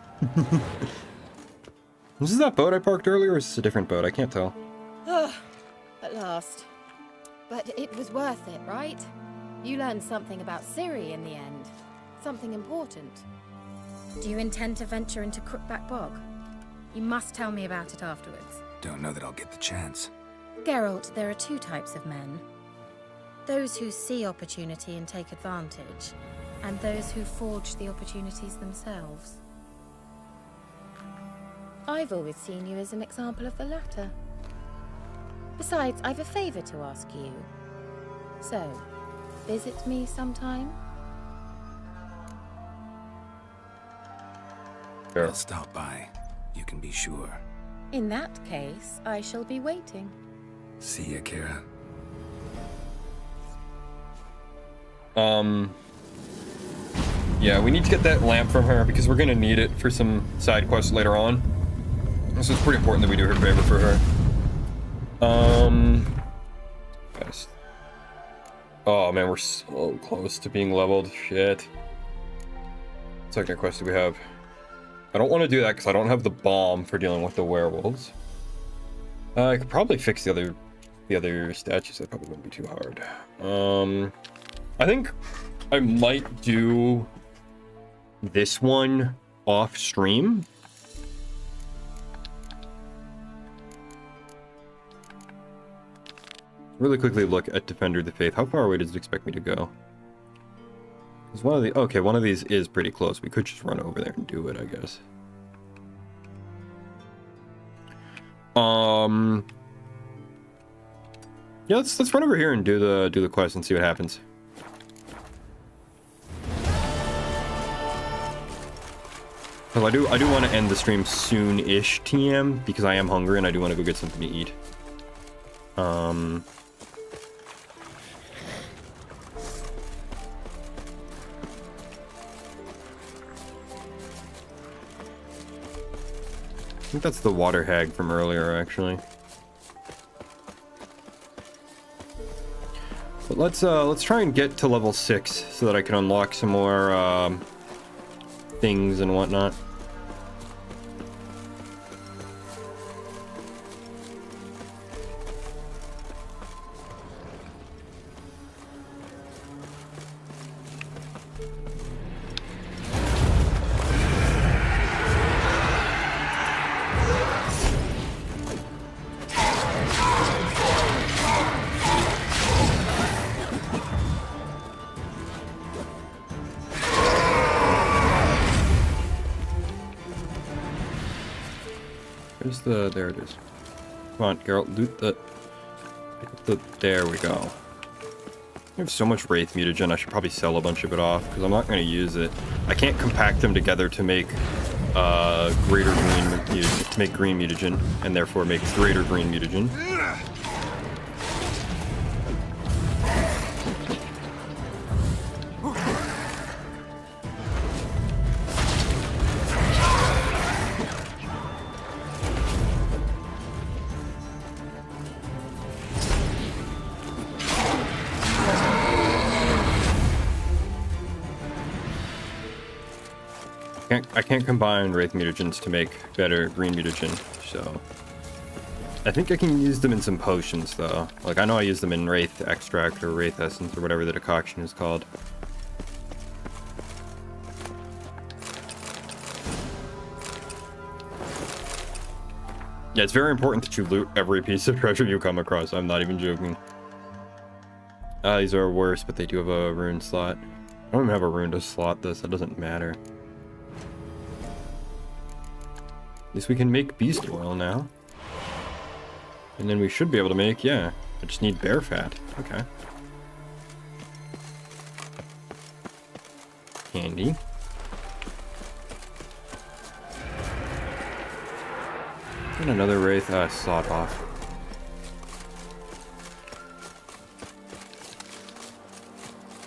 This is that boat I parked earlier, or is this a different boat? I can't tell. At last. But it was worth it, right? You learned something about Ciri in the end. Something important. Do you intend to venture into Crookback Bog? You must tell me about it afterwards. Don't know that I'll get the chance. Geralt, there are two types of men. Those who see opportunity and take advantage, and those who forge the opportunities themselves. I've always seen you as an example of the latter. Besides, I've a favor to ask you. So, visit me sometime? Sure. I'll stop by. You can be sure. In that case, I shall be waiting. See ya, Kira. Yeah, we need to get that lamp from her because we're gonna need it for some side quests later on. So it's pretty important that we do her favor for her. Guys. Oh man, we're so close to being leveled. Shit. What second quest do we have? I don't want to do that because I don't have the bomb for dealing with the werewolves. I could probably fix the other statues. That probably wouldn't be too hard. I think I might do this one off stream. Really quickly look at Defender of the Faith. How far away does it expect me to go? Because one of these is pretty close. We could just run over there and do it, I guess. Yeah, let's run over here and do the quest and see what happens. Well, I do want to end the stream soon-ish, TM, because I am hungry and I do want to go get something to eat. I think that's the water hag from earlier, actually. But let's try and get to level 6 so that I can unlock some more things and whatnot. There it is. Come on, Geralt, loot there we go. I have so much Wraith mutagen, I should probably sell a bunch of it off, because I'm not going to use it. I can't compact them together to make greater green mutagen, and therefore make greater green mutagen. I can't combine Wraith mutagens to make better green mutagen, so I think I can use them in some potions though. Like I know I use them in Wraith extract or Wraith essence or whatever the decoction is called. Yeah, it's very important that you loot every piece of treasure you come across. I'm not even joking. These are worse, but they do have a rune slot. I don't even have a rune to slot this. That doesn't matter. At least we can make beast oil now. And then we should be able to make, yeah. I just need bear fat. Okay. Handy. And another wraith. Slot off.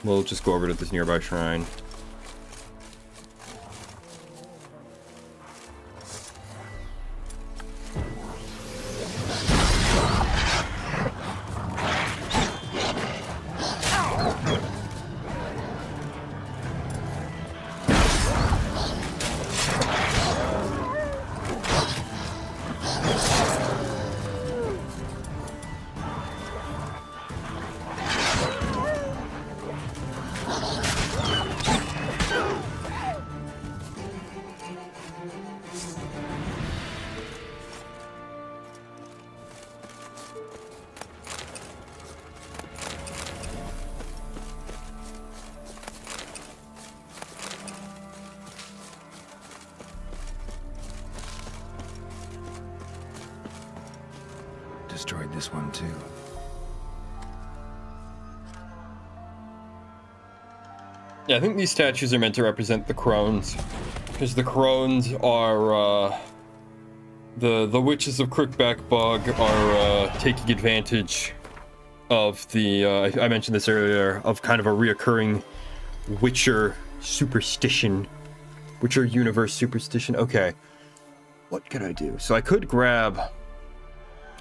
We'll just go over to this nearby shrine. destroyed this one too. Yeah, I think these statues are meant to represent the crones, because the crones are the witches of Crookback Bog are taking advantage of the I mentioned this earlier, of kind of a reoccurring Witcher superstition, Witcher universe superstition. Okay, what could I do? So I could grab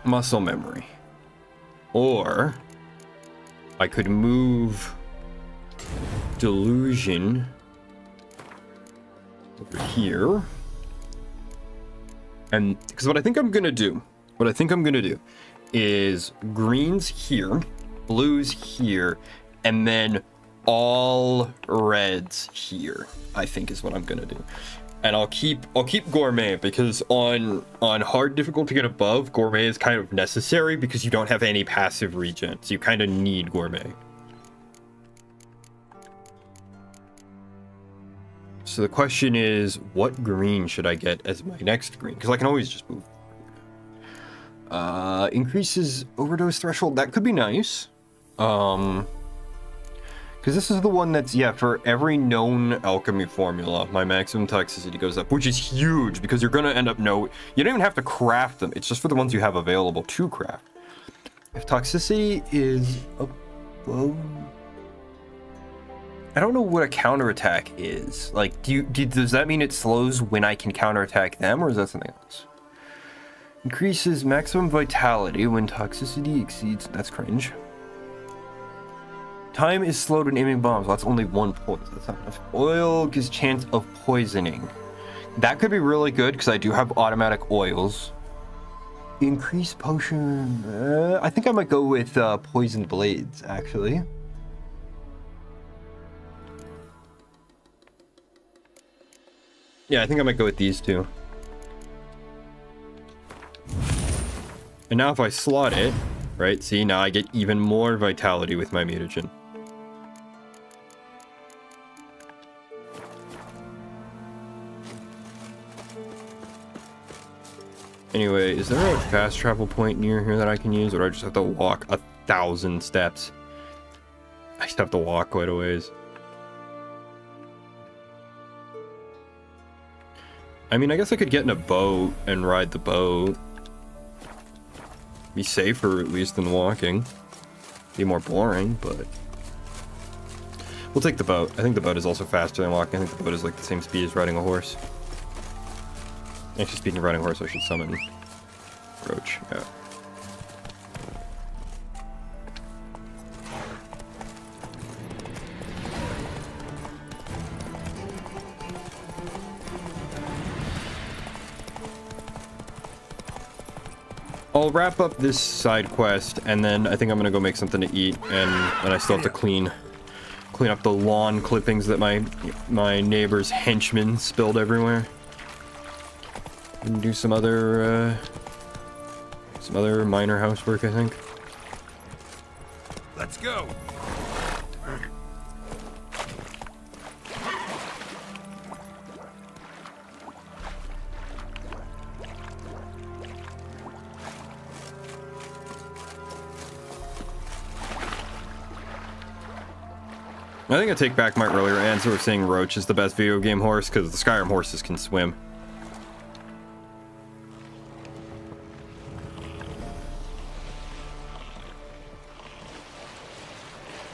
muscle memory, or I could move delusion over here, and because what I think I'm gonna do is greens here, blues here, and then all reds here, I think is what I'm gonna do. And I'll keep gourmet, because on hard difficulty and above, gourmet is kind of necessary because you don't have any passive regen, so you kind of need gourmet. So the question is, what green should I get as my next green? Because I can always just move. Increases overdose threshold. That could be nice. Because this is the one that's, yeah, for every known alchemy formula, my maximum toxicity goes up, which is huge because you're going to end up you don't even have to craft them. It's just for the ones you have available to craft. If toxicity is above... I don't know what a counterattack is. Like, does that mean it slows when I can counterattack them, or is that something else? Increases maximum vitality when toxicity exceeds... That's cringe. Time is slowed when aiming bombs. Well, that's only 1 point. That's not enough. Oil gives chance of poisoning. That could be really good, because I do have automatic oils. Increase potion... I think I might go with poisoned blades, actually. Yeah, I think I might go with these two. And now if I slot it, right, see, now I get even more vitality with my mutagen. Anyway, is there a fast travel point near here that I can use, or do I just have to walk 1,000 steps? I just have to walk quite a ways. I mean, I guess I could get in a boat and ride the boat. Be safer, at least, than walking. Be more boring, but... We'll take the boat. I think the boat is also faster than walking. I think the boat is like the same speed as riding a horse. Actually, speaking of riding a horse, I should summon Roach. Yeah. I'll wrap up this side quest, and then I think I'm gonna go make something to eat, and I still have to clean up the lawn clippings that my neighbor's henchmen spilled everywhere, and do some other minor housework, I think. Let's go. I think I take back my earlier answer of saying Roach is the best video game horse, because the Skyrim horses can swim.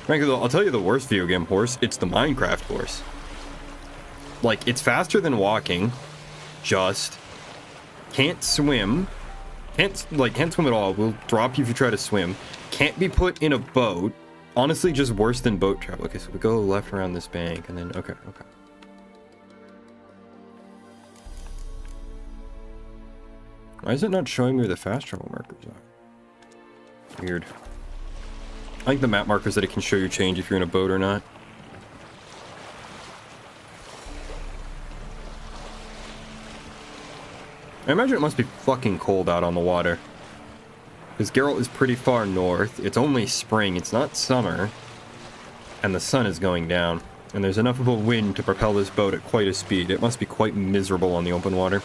Frankly, though, I'll tell you the worst video game horse, it's the Minecraft horse. Like, it's faster than walking, just can't swim, can't swim at all, will drop you if you try to swim, can't be put in a boat. Honestly, just worse than boat travel. Okay, so we go left around this bank, and then... Okay. Why is it not showing me where the fast travel markers are? Weird. I think the map markers that it can show you change if you're in a boat or not. I imagine it must be fucking cold out on the water. Because Geralt is pretty far north. It's only spring, it's not summer. And the sun is going down. And there's enough of a wind to propel this boat at quite a speed. It must be quite miserable on the open water.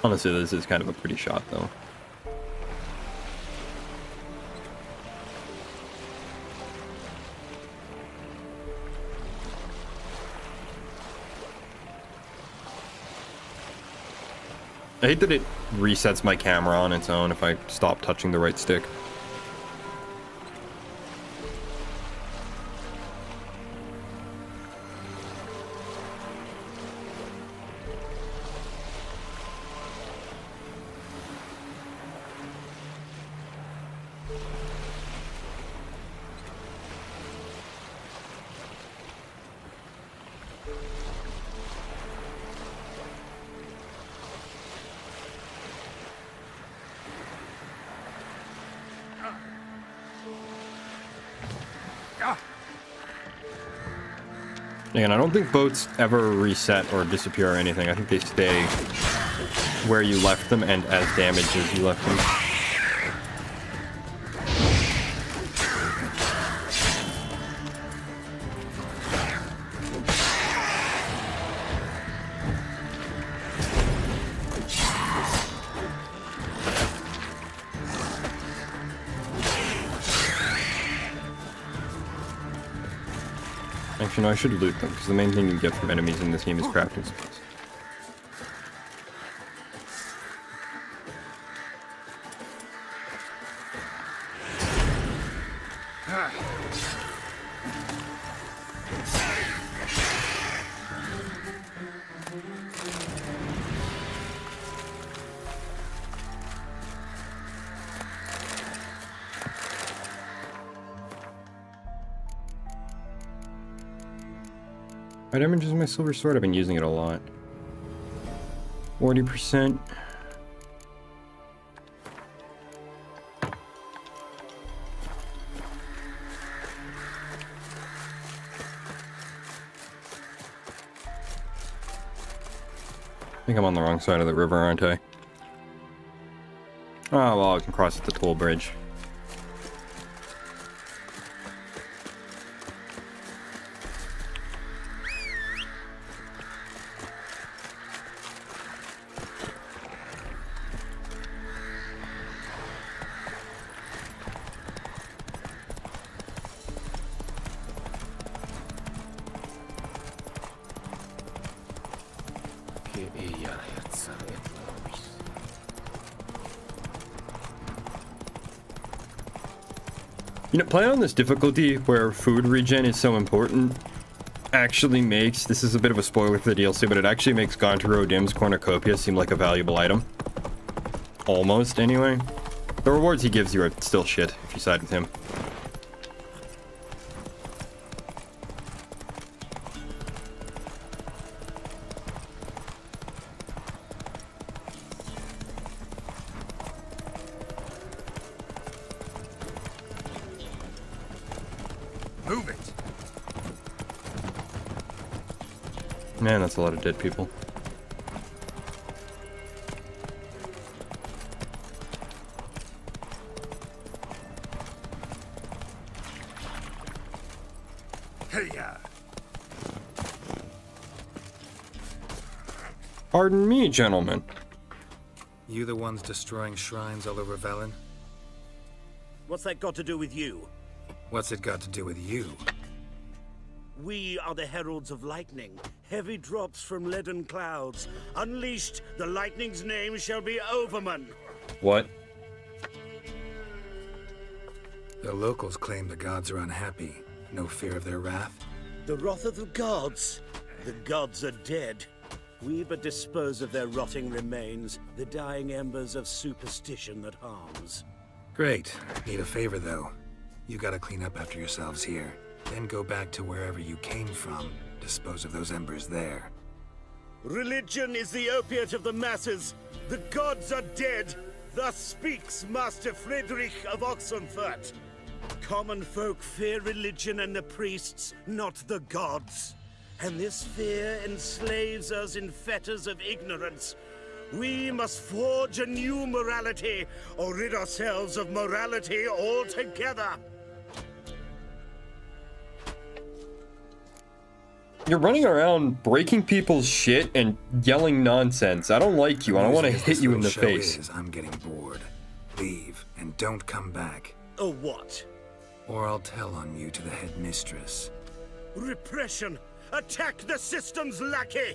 Honestly, this is kind of a pretty shot, though. I hate that it resets my camera on its own if I stop touching the right stick. Again, I don't think boats ever reset or disappear or anything. I think they stay where you left them and as damaged as you left them. Actually, no, I should loot them, because the main thing you get from enemies in this game is crafting supplies. What damages my silver sword? I've been using it a lot. 40%. I think I'm on the wrong side of the river, aren't I? Oh, well, I can cross at the toll bridge. You know, playing on this difficulty where food regen is so important actually makes, this is a bit of a spoiler for the DLC, but it actually makes Gontaro Dim's Cornucopia seem like a valuable item. Almost, anyway. The rewards he gives you are still shit if you side with him. Move it. Man, that's a lot of dead people. Hey-ya. Pardon me, gentlemen. You the ones destroying shrines all over Velen? What's that got to do with you? What's it got to do with you? We are the heralds of lightning. Heavy drops from leaden clouds. Unleashed, the lightning's name shall be Overman. What? The locals claim the gods are unhappy. No fear of their wrath? The wrath of the gods. The gods are dead. We but dispose of their rotting remains, the dying embers of superstition that harms. Great. Need a favor, though. You gotta clean up after yourselves here. Then go back to wherever you came from. Dispose of those embers there. Religion is the opiate of the masses. The gods are dead. Thus speaks Master Friedrich of Oxenfurt. Common folk fear religion and the priests, not the gods. And this fear enslaves us in fetters of ignorance. We must forge a new morality, or rid ourselves of morality altogether. You're running around breaking people's shit and yelling nonsense. I don't like you. I don't want to hit you in the face. I'm getting bored. Leave and don't come back. Oh, what? Or I'll tell on you to the headmistress. Repression! Attack the system's lackey!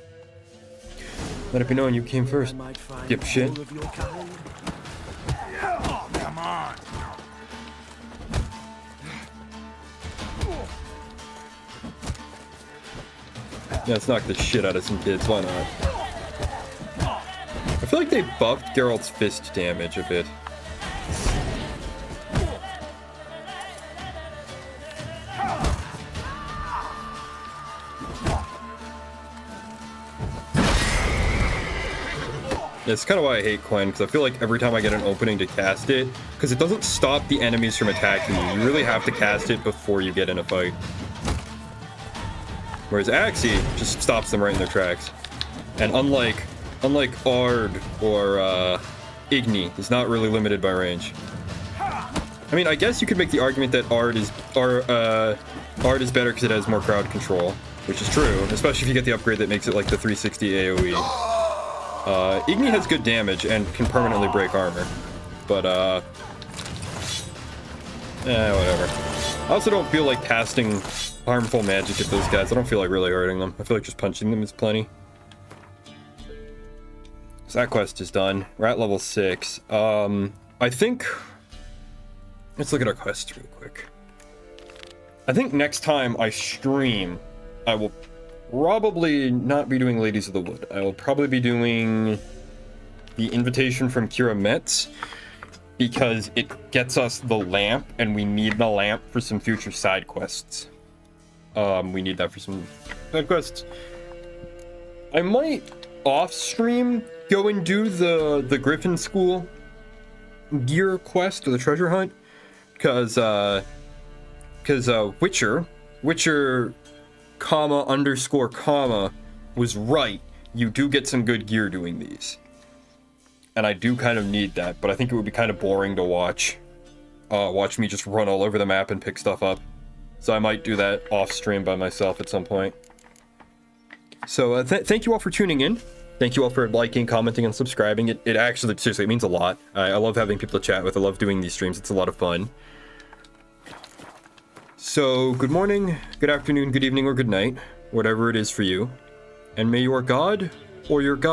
Let it be known you came first, dipshit. Oh, come on! Yeah, let's knock the shit out of some kids. Why not? I feel like they buffed Geralt's fist damage a bit. That's kind of why I hate Quen, because I feel like every time I get an opening to cast it, because it doesn't stop the enemies from attacking you. You really have to cast it before you get in a fight. Whereas Axii just stops them right in their tracks. And unlike Ard or Igni, it's not really limited by range. I mean, I guess you could make the argument that Ard is better because it has more crowd control, which is true, especially if you get the upgrade that makes it like the 360 AoE. Igni has good damage and can permanently break armor, but whatever. I also don't feel like casting harmful magic at those guys. I don't feel like really hurting them. I feel like just punching them is plenty. So that quest is done. We're at level 6. I think... Let's look at our quests real quick. I think next time I stream, I will probably not be doing Ladies of the Wood. I will probably be doing the invitation from Kira Metz, because it gets us the lamp, and we need the lamp for some future side quests. We need that for some side quests. I might off stream go and do the Griffin School gear quest or the treasure hunt, because Witcher comma underscore comma was right. You do get some good gear doing these, and I do kind of need that, but I think it would be kind of boring to watch me just run all over the map and pick stuff up. So I might do that off stream by myself at some point. So thank you all for tuning in. Thank you all for liking, commenting, and subscribing. It actually, seriously, it means a lot. I love having people to chat with. I love doing these streams. It's a lot of fun. So good morning, good afternoon, good evening, or good night, whatever it is for you. And may your god or your god